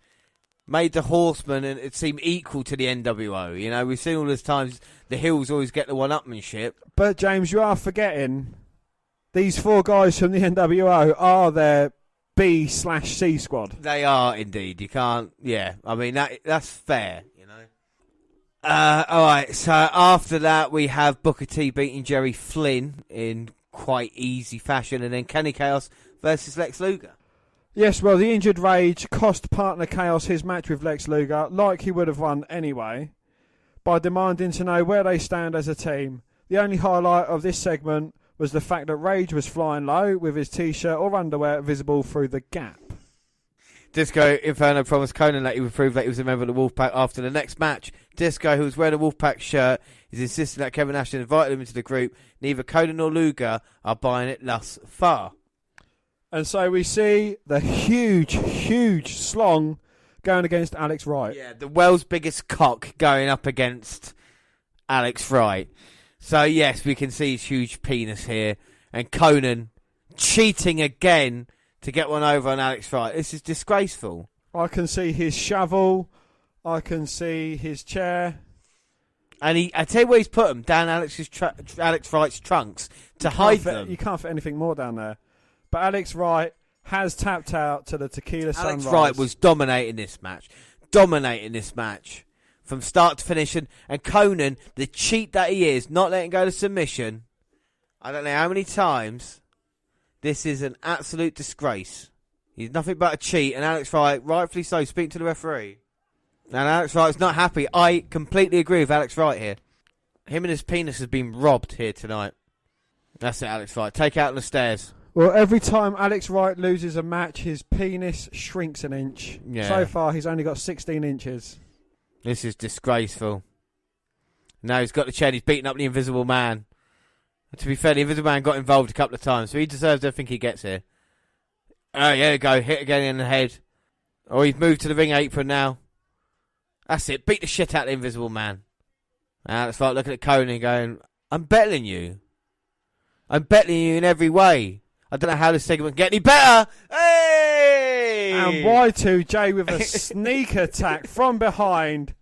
made the Horseman and it seemed equal to the NWO. You know, we've seen all those times the heels always get the one-upmanship. But, James, you are forgetting these four guys from the NWO are their B/C squad. They are indeed. You can't, yeah. I mean, that's fair, you know. Alright, so after that we have Booker T beating Jerry Flynn in quite easy fashion, and then Kenny Chaos versus Lex Luger. Yes, well, the injured Rage cost partner Chaos his match with Lex Luger, like he would have won anyway, by demanding to know where they stand as a team. The only highlight of this segment was the fact that Rage was flying low with his t-shirt or underwear visible through the gap. Disco Inferno promised Conan that he would prove that he was a member of the Wolfpack after the next match. Disco, who was wearing a Wolfpack shirt, is insisting that Kevin Nash invited him into the group. Neither Conan nor Luger are buying it thus far. And so we see the huge slong going against Alex Wright. Yeah, the world's biggest cock going up against Alex Wright. So, yes, we can see his huge penis here. And Conan cheating again to get one over on Alex Wright. This is disgraceful. I can see his shovel. I can see his chair. And I tell you where he's put them, down Alex Wright's trunks to hide them. You can't fit anything more down there. But Alex Wright has tapped out to the Tequila Sunrise. Alex Wright was dominating this match. From start to finish. And Conan, the cheat that he is, not letting go to submission. I don't know how many times. This is an absolute disgrace. He's nothing but a cheat. And Alex Wright, rightfully so, speaking to the referee. And Alex Wright's not happy. I completely agree with Alex Wright here. Him and his penis has been robbed here tonight. That's it, Alex Wright. Take out on the stairs. Well, every time Alex Wright loses a match, his penis shrinks an inch. Yeah. So far, he's only got 16 inches. This is disgraceful. Now he's got the chair. He's beating up the Invisible Man. And to be fair, the Invisible Man got involved a couple of times, so he deserves everything he gets here. Oh, yeah, there you go. Hit again in the head. Oh, he's moved to the ring apron now. That's it. Beat the shit out of the Invisible Man. Now it's like looking at Conan going, I'm battling you. I'm battling you in every way. I don't know how this segment can get any better. Hey! And Y2J with a sneak attack from behind,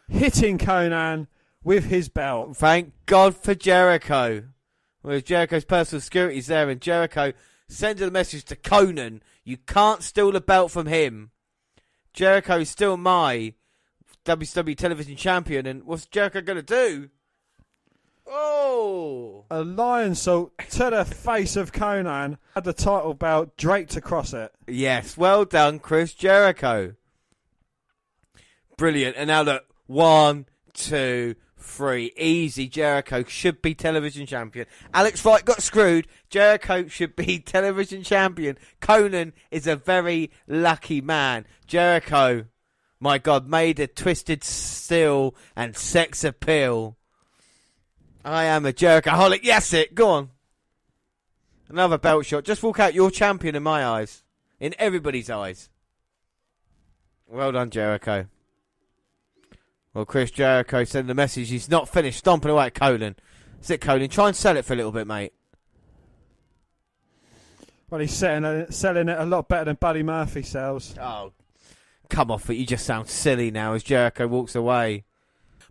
hitting Conan with his belt. Thank God for Jericho. Well, Jericho's personal security's there, and Jericho sends a message to Conan. You can't steal the belt from him. Jericho is still my WCW television champion, and what's Jericho going to do? Oh! A lion salt to the face of Conan, had the title belt draped across it. Yes, well done, Chris Jericho. Brilliant. And now look, 1, 2, 3. Easy. Jericho should be television champion. Alex Wright got screwed. Jericho should be television champion. Conan is a very lucky man. Jericho, my God, made a twisted steel and sex appeal. I am a Jericho-holic. Yes, it. Go on. Another belt shot. Just walk out. You're champion in my eyes. In everybody's eyes. Well done, Jericho. Well, Chris Jericho sent the message. He's not finished stomping away at Conan. That's it, Conan. Try and sell it for a little bit, mate. Well, he's selling it a lot better than Buddy Murphy sells. Oh, come off it. You just sound silly now as Jericho walks away.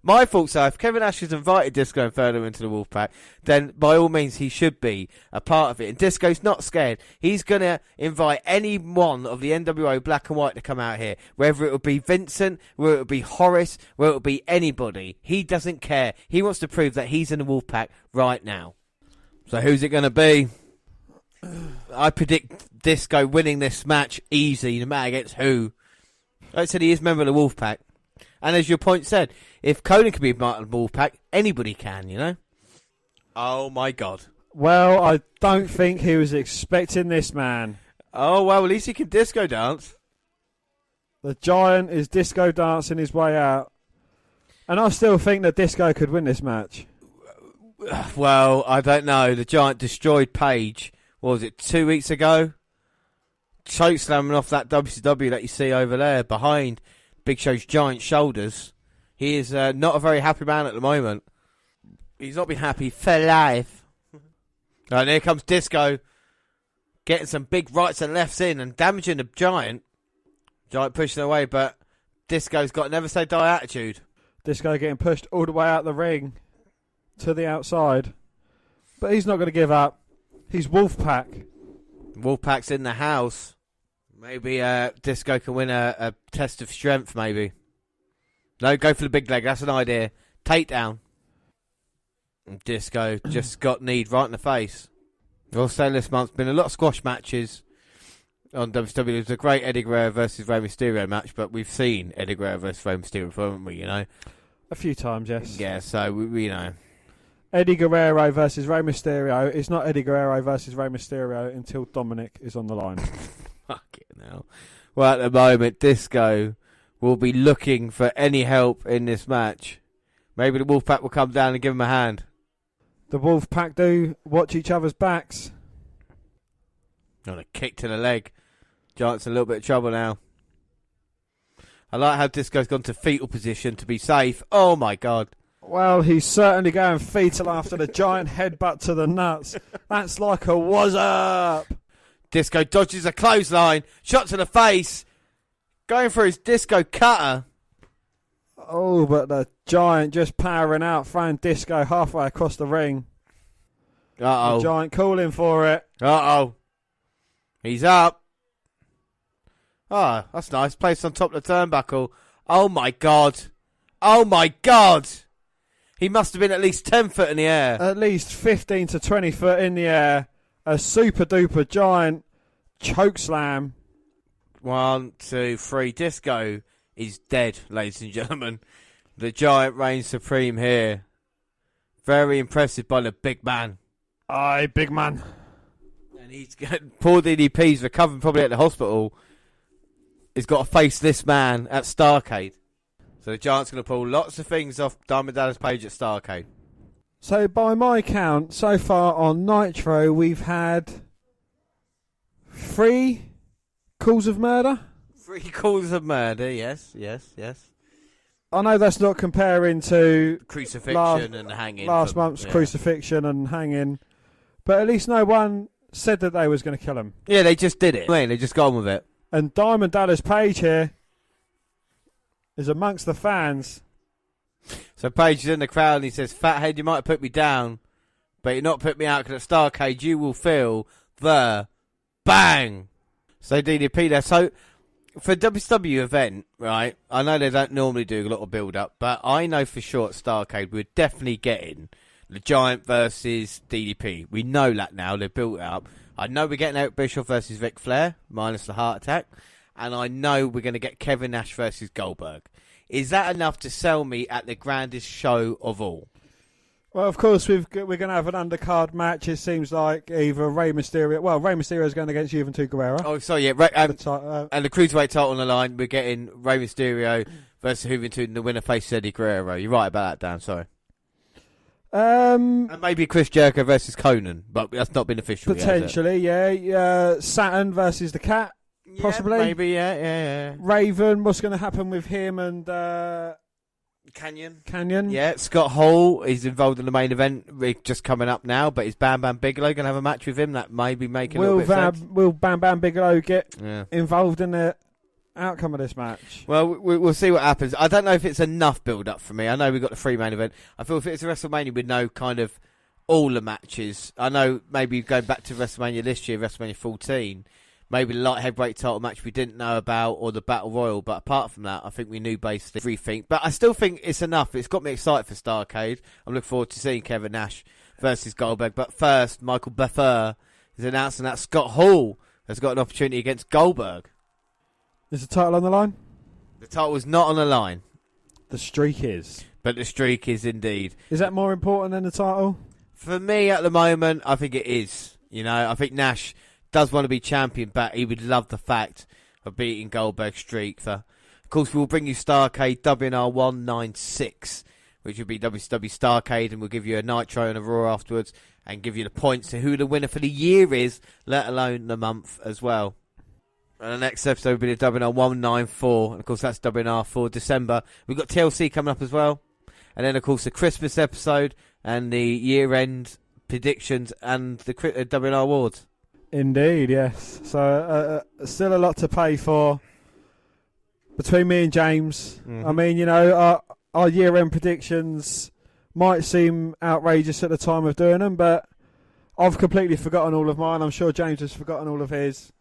My thoughts are, if Kevin Nash has invited Disco and further into the Wolfpack, then by all means he should be a part of it. And Disco's not scared. He's going to invite any one of the NWO Black and White to come out here. Whether it will be Vincent, whether it will be Horace, whether it will be anybody. He doesn't care. He wants to prove that he's in the Wolfpack right now. So who's it going to be? I predict Disco winning this match easy, no matter against who. Like I said, he is a member of the Wolfpack. And as your point said, if Conan can be part of the Wolfpack, anybody can, you know? Oh, my God. Well, I don't think he was expecting this man. Oh, well, at least he can disco dance. The Giant is disco dancing his way out. And I still think that Disco could win this match. Well, I don't know. The Giant destroyed Paige, what was it, 2 weeks ago? Chokeslamming off that WCW that you see over there behind Big Show's giant shoulders. He is not a very happy man at the moment. He's not been happy for life. And here comes Disco, getting some big rights and lefts in and damaging the Giant. Giant pushing away, but Disco's got a never say die attitude. Disco getting pushed all the way out the ring to the outside. But he's not going to give up. He's Wolfpack. Wolfpack's in the house. Maybe Disco can win a test of strength, maybe. No, go for the big leg. That's an idea. Takedown. And Disco just got kneed right in the face. Also, this month's been a lot of squash matches on WCW. It was a great Eddie Guerrero versus Rey Mysterio match, but we've seen Eddie Guerrero versus Rey Mysterio before, haven't we, you know? A few times, yes. Yeah, so, we you know. Eddie Guerrero versus Rey Mysterio. It's not Eddie Guerrero versus Rey Mysterio until Dominic is on the line. Fuck it now. Well, at the moment, Disco will be looking for any help in this match. Maybe the Wolfpack will come down and give him a hand. The Wolfpack do watch each other's backs. On a kick to the leg. Giant's in a little bit of trouble now. I like how Disco's gone to fetal position to be safe. Oh, my God. Well, he's certainly going fetal after the giant headbutt to the nuts. That's like a what's up. Disco dodges a clothesline. Shot to the face. Going for his Disco cutter. Oh, but the Giant just powering out, throwing Disco halfway across the ring. Uh-oh. The Giant calling for it. Uh-oh. He's up. Oh, that's nice. Placed on top of the turnbuckle. Oh, my God. Oh, my God. He must have been at least 10 foot in the air. At least 15 to 20 foot in the air. A super-duper Giant chokeslam. 1, 2, 3. Disco is dead, ladies and gentlemen. The Giant reigns supreme here. Very impressive by the big man. Aye, big man. And he's poor DDP's recovering probably at the hospital. He's got to face this man at Starrcade. So the Giant's going to pull lots of things off Diamond Dallas Page at Starrcade. So by my count, so far on Nitro, we've had 3 calls of murder. 3 calls of murder, yes. I know that's not comparing to Crucifixion and hanging. Last month's crucifixion and hanging. But at least no one said that they was going to kill him. Yeah, they just did it. They just got on with it. And Diamond Dallas Page here is amongst the fans. So Page is in the crowd and he says, "Fathead, you might have put me down, but you're not put me out because at Starrcade you will feel the bang." So DDP there. So For a WCW event, right, I know they don't normally do a lot of build-up, but I know for sure at Starrcade we're definitely getting the Giant versus DDP. We know that now. They're built up. I know we're getting Eric Bischoff versus Ric Flair, minus the heart attack. And I know we're going to get Kevin Nash versus Goldberg. Is that enough to sell me at the grandest show of all? Well, of course, we're going to have an undercard match. It seems like either Rey Mysterio... Well, Rey Mysterio is going against Juventud Guerrera. Oh, sorry, yeah. And the Cruiserweight title on the line, we're getting Rey Mysterio versus Juventud, and the winner faces Eddie Guerrero. You're right about that, Dan, sorry. And maybe Chris Jericho versus Conan, but that's not been official potentially, yet, yeah. Saturn versus the Cat, possibly. Maybe, yeah. Raven, what's going to happen with him and... Canyon. Yeah, Scott Hall is involved in the main event. We're just coming up now, but is Bam Bam Bigelow going to have a match with him? That may be making a little bit of sense. Will Bam Bam Bigelow get involved in the outcome of this match? Well, we'll see what happens. I don't know if it's enough build-up for me. I know we've got the free main event. I feel if it's a WrestleMania with no kind of all the matches, I know maybe going back to WrestleMania this year, WrestleMania 14, maybe the light heavyweight title match we didn't know about, or the Battle Royal. But apart from that, I think we knew basically everything. But I still think it's enough. It's got me excited for Starrcade. I'm looking forward to seeing Kevin Nash versus Goldberg. But first, Michael Buffer is announcing that Scott Hall has got an opportunity against Goldberg. Is the title on the line? The title is not on the line. The streak is. But the streak is indeed. Is that more important than the title? For me, at the moment, I think it is. You know, I think Nash does want to be champion back. He would love the fact of beating Goldberg's streak. Of course, we will bring you Starrcade WNR193, which will be WCW Starrcade, and we'll give you a Nitro and a Raw afterwards, and give you the points to who the winner for the year is, let alone the month as well. And the next episode will be the WNR194, and of course that's WNR for December. We've got TLC coming up as well, and then of course the Christmas episode, and the year-end predictions, and the WNR Awards. Indeed, yes. So still a lot to pay for between me and James. Mm-hmm. I mean, you know, our year-end predictions might seem outrageous at the time of doing them, but I've completely forgotten all of mine. I'm sure James has forgotten all of his.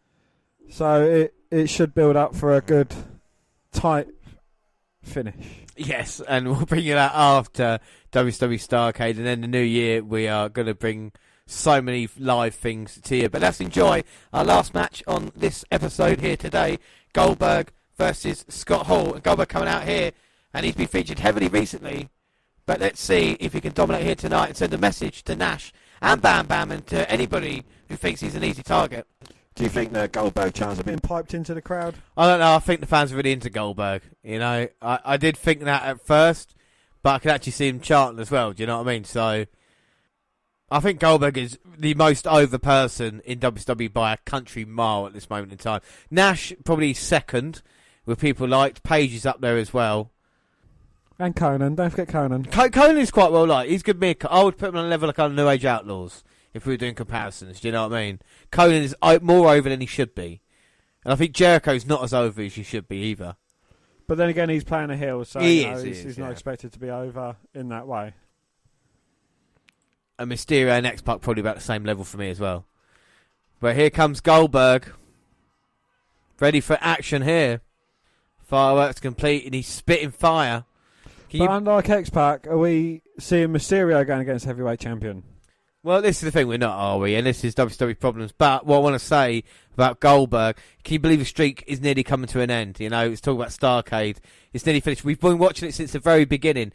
So it should build up for a good, tight finish. Yes, and we'll bring you that after WCW Starrcade, and then the new year we are going to bring so many live things to you. But let's enjoy our last match on this episode here today. Goldberg versus Scott Hall. And Goldberg coming out here, and he's been featured heavily recently. But let's see if he can dominate here tonight and send a message to Nash and Bam Bam and to anybody who thinks he's an easy target. Do you think the Goldberg chants have been piped into the crowd? I don't know. I think the fans are really into Goldberg. You know, I did think that at first, but I could actually see him chanting as well. Do you know what I mean? So I think Goldberg is the most over person in WWE by a country mile at this moment in time. Nash probably second, with people liked. Page is up there as well. And Conan, don't forget Conan. Conan is quite well liked. He's good. I would put him on a level like on New Age Outlaws if we were doing comparisons. Do you know what I mean? Conan is more over than he should be, and I think Jericho's not as over as he should be either. But then again, he's playing a heel, so he's not expected to be over in that way. And Mysterio and X-Pac probably about the same level for me as well. But here comes Goldberg. Ready for action here. Fireworks complete, and he's spitting fire. Unlike X-Pac, are we seeing Mysterio going against heavyweight champion? Well, this is the thing, we're not, are we? And this is WWE problems. But what I want to say about Goldberg, can you believe the streak is nearly coming to an end? You know, it's talking about Starrcade. It's nearly finished. We've been watching it since the very beginning.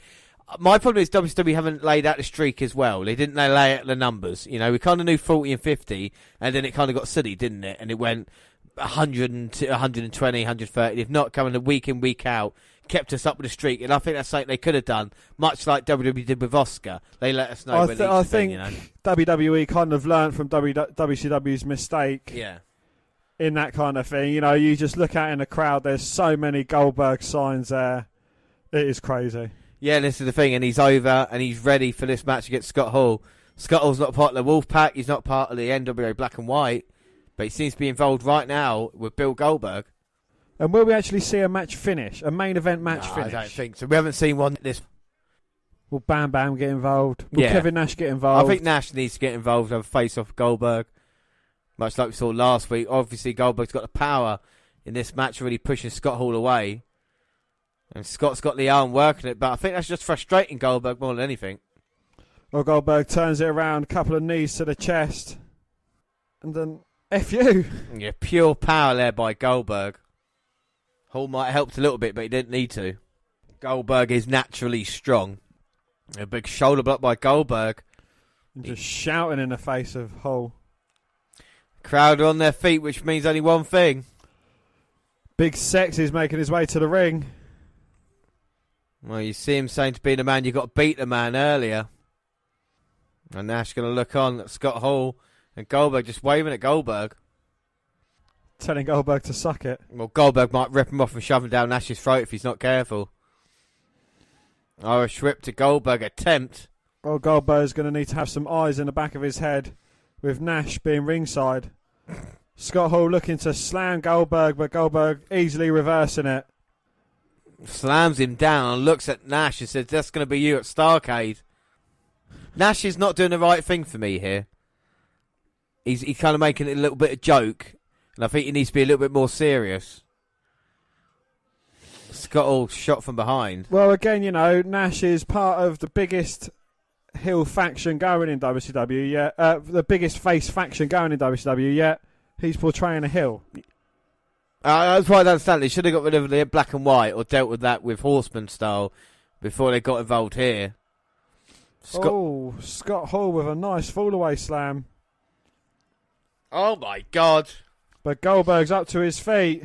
My problem is WWE haven't laid out the streak as well. They didn't lay out the numbers. You know, we kind of knew 40 and 50, and then it kind of got silly, didn't it? And it went 100 and 120, 130. If not, coming week in, week out, kept us up with the streak. And I think that's something they could have done, much like WWE did with Oscar. They let us know. I think WWE kind of learned from WCW's mistake. Yeah. In that kind of thing. You know, you just look out in the crowd, there's so many Goldberg signs there. It is crazy. Yeah, this is the thing, and he's over, and he's ready for this match against Scott Hall. Scott Hall's not part of the Wolfpack, he's not part of the NWA Black and White, but he seems to be involved right now with Bill Goldberg. And will we actually see a match finish? A main event match finish? I don't think so. We haven't seen one this. Will Bam Bam get involved? Will Kevin Nash get involved? I think Nash needs to get involved, have a face-off Goldberg, much like we saw last week. Obviously, Goldberg's got the power, in this match, really pushing Scott Hall away. And Scott's got the arm working it, but I think that's just frustrating Goldberg more than anything. Well, Goldberg turns it around, a couple of knees to the chest, and then F you. Yeah, pure power there by Goldberg. Hall might have helped a little bit, but he didn't need to. Goldberg is naturally strong. A big shoulder block by Goldberg. And just shouting in the face of Hall. Crowd are on their feet, which means only one thing. Big Sex is making his way to the ring. Well, you see him saying to be the man, you got to beat the man earlier. And Nash going to look on at Scott Hall and Goldberg just waving at Goldberg. Telling Goldberg to suck it. Well, Goldberg might rip him off and shove him down Nash's throat if he's not careful. Irish whip to Goldberg attempt. Well, Goldberg's going to need to have some eyes in the back of his head with Nash being ringside. Scott Hall looking to slam Goldberg, but Goldberg easily reversing it. Slams him down and looks at Nash and says, that's going to be you at Starrcade. Nash is not doing the right thing for me here. He's kind of making it a little bit of joke, and I think he needs to be a little bit more serious. Scott Hall shot from behind. Well, again, you know, Nash is part of the biggest heel faction going in WCW yet. The biggest face faction going in WCW yet. He's portraying a heel. That's why I don't understand. They should have got rid of the black and white or dealt with that with Horseman style before they got involved here. Scott Hall with a nice fall-away slam. Oh, my God. But Goldberg's up to his feet.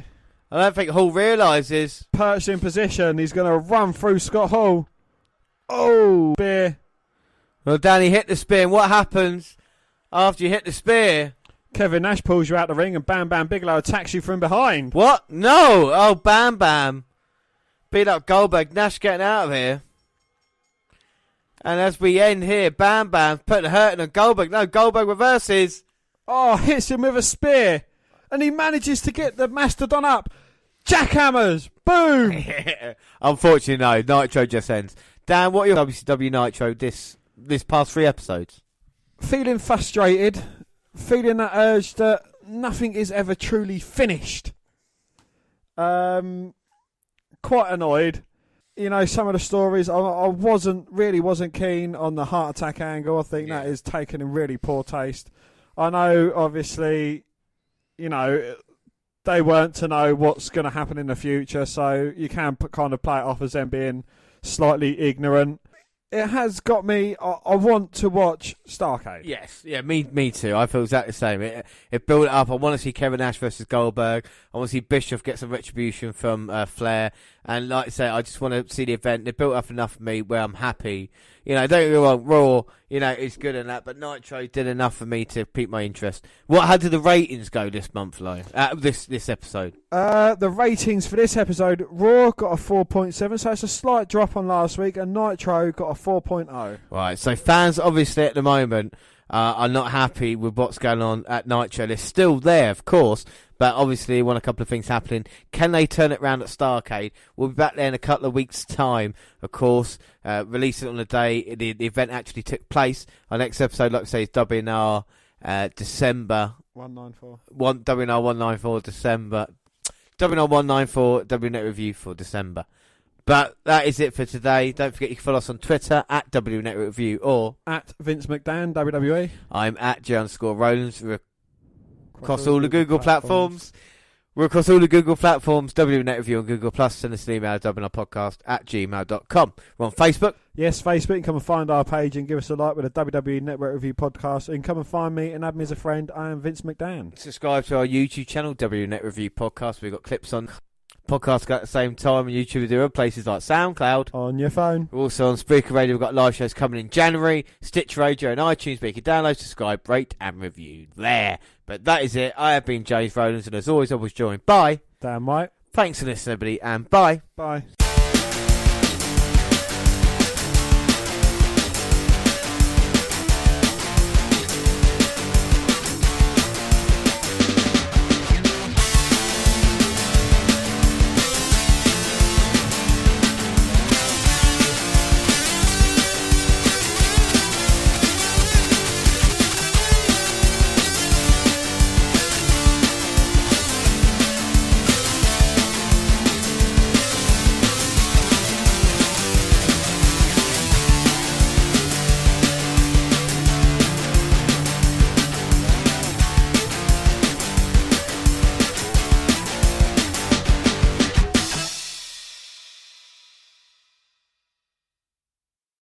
I don't think Hall realises. Perched in position. He's going to run through Scott Hall. Oh, spear. Well, Danny hit the spear. And what happens after you hit the spear? Kevin Nash pulls you out the ring and Bam Bam Bigelow attacks you from behind. What? No. Oh, Bam Bam. Beat up Goldberg. Nash getting out of here. And as we end here, Bam Bam putting a hurting on Goldberg. No, Goldberg reverses. Oh, hits him with a spear. And he manages to get the Mastodon up. Jackhammers. Boom. Unfortunately, no. Nitro just ends. Dan, what are your WCW Nitro this past 3 episodes? Feeling frustrated. Feeling that urge that nothing is ever truly finished. Quite annoyed. You know, some of the stories, I wasn't keen on the heart attack angle. I think that is taken in really poor taste. I know, obviously, you know, they weren't to know what's going to happen in the future, so you can kind of play it off as them being slightly ignorant. It has got me. I want to watch Starrcade. Yes, yeah, me too. I feel exactly the same. It built it up. I want to see Kevin Nash versus Goldberg. I want to see Bischoff get some retribution from Flair. And like I say, I just want to see the event. It built up enough for me where I'm happy. You know, don't get me wrong, Raw, you know, is good in that, but Nitro did enough for me to pique my interest. How did the ratings go this month, Lo? This episode? The ratings for this episode, Raw got a 4.7, so it's a slight drop on last week, and Nitro got a 4.0. Right, so fans obviously at the moment are not happy with what's going on at Nitro. They're still there, of course, but obviously they want a couple of things happening. Can they turn it around at Starrcade? We'll be back there in a couple of weeks' time, of course. Release it on the day the event actually took place. Our next episode, like I say, is WNR December 194. WNR 194 December. WNR 194 WNet Review for December. But that is it for today. Don't forget you can follow us on Twitter at WNet Review or at Vince McDan, WWE. I'm at J_Rollins. We're across all the Google platforms. We're across all the Google platforms. WNet Review on Google Plus. Send us an email at WNRpodcast@gmail.com. We're on Facebook. Yes, Facebook. You can come and find our page and give us a like with a WWE Network Review podcast. And come and find me and add me as a friend. I am Vince McDan. Subscribe to our YouTube channel, WNet Review Podcast. We've got clips on podcasts at the same time on YouTube. There are places like SoundCloud. On your phone. We're also on Spreaker Radio. We've got live shows coming in January. Stitch Radio and iTunes. But you can download, subscribe, rate and review there. But that is it. I have been James Rowlands, and as always I was joined by Dan White. Thanks for listening, everybody, and bye. Bye.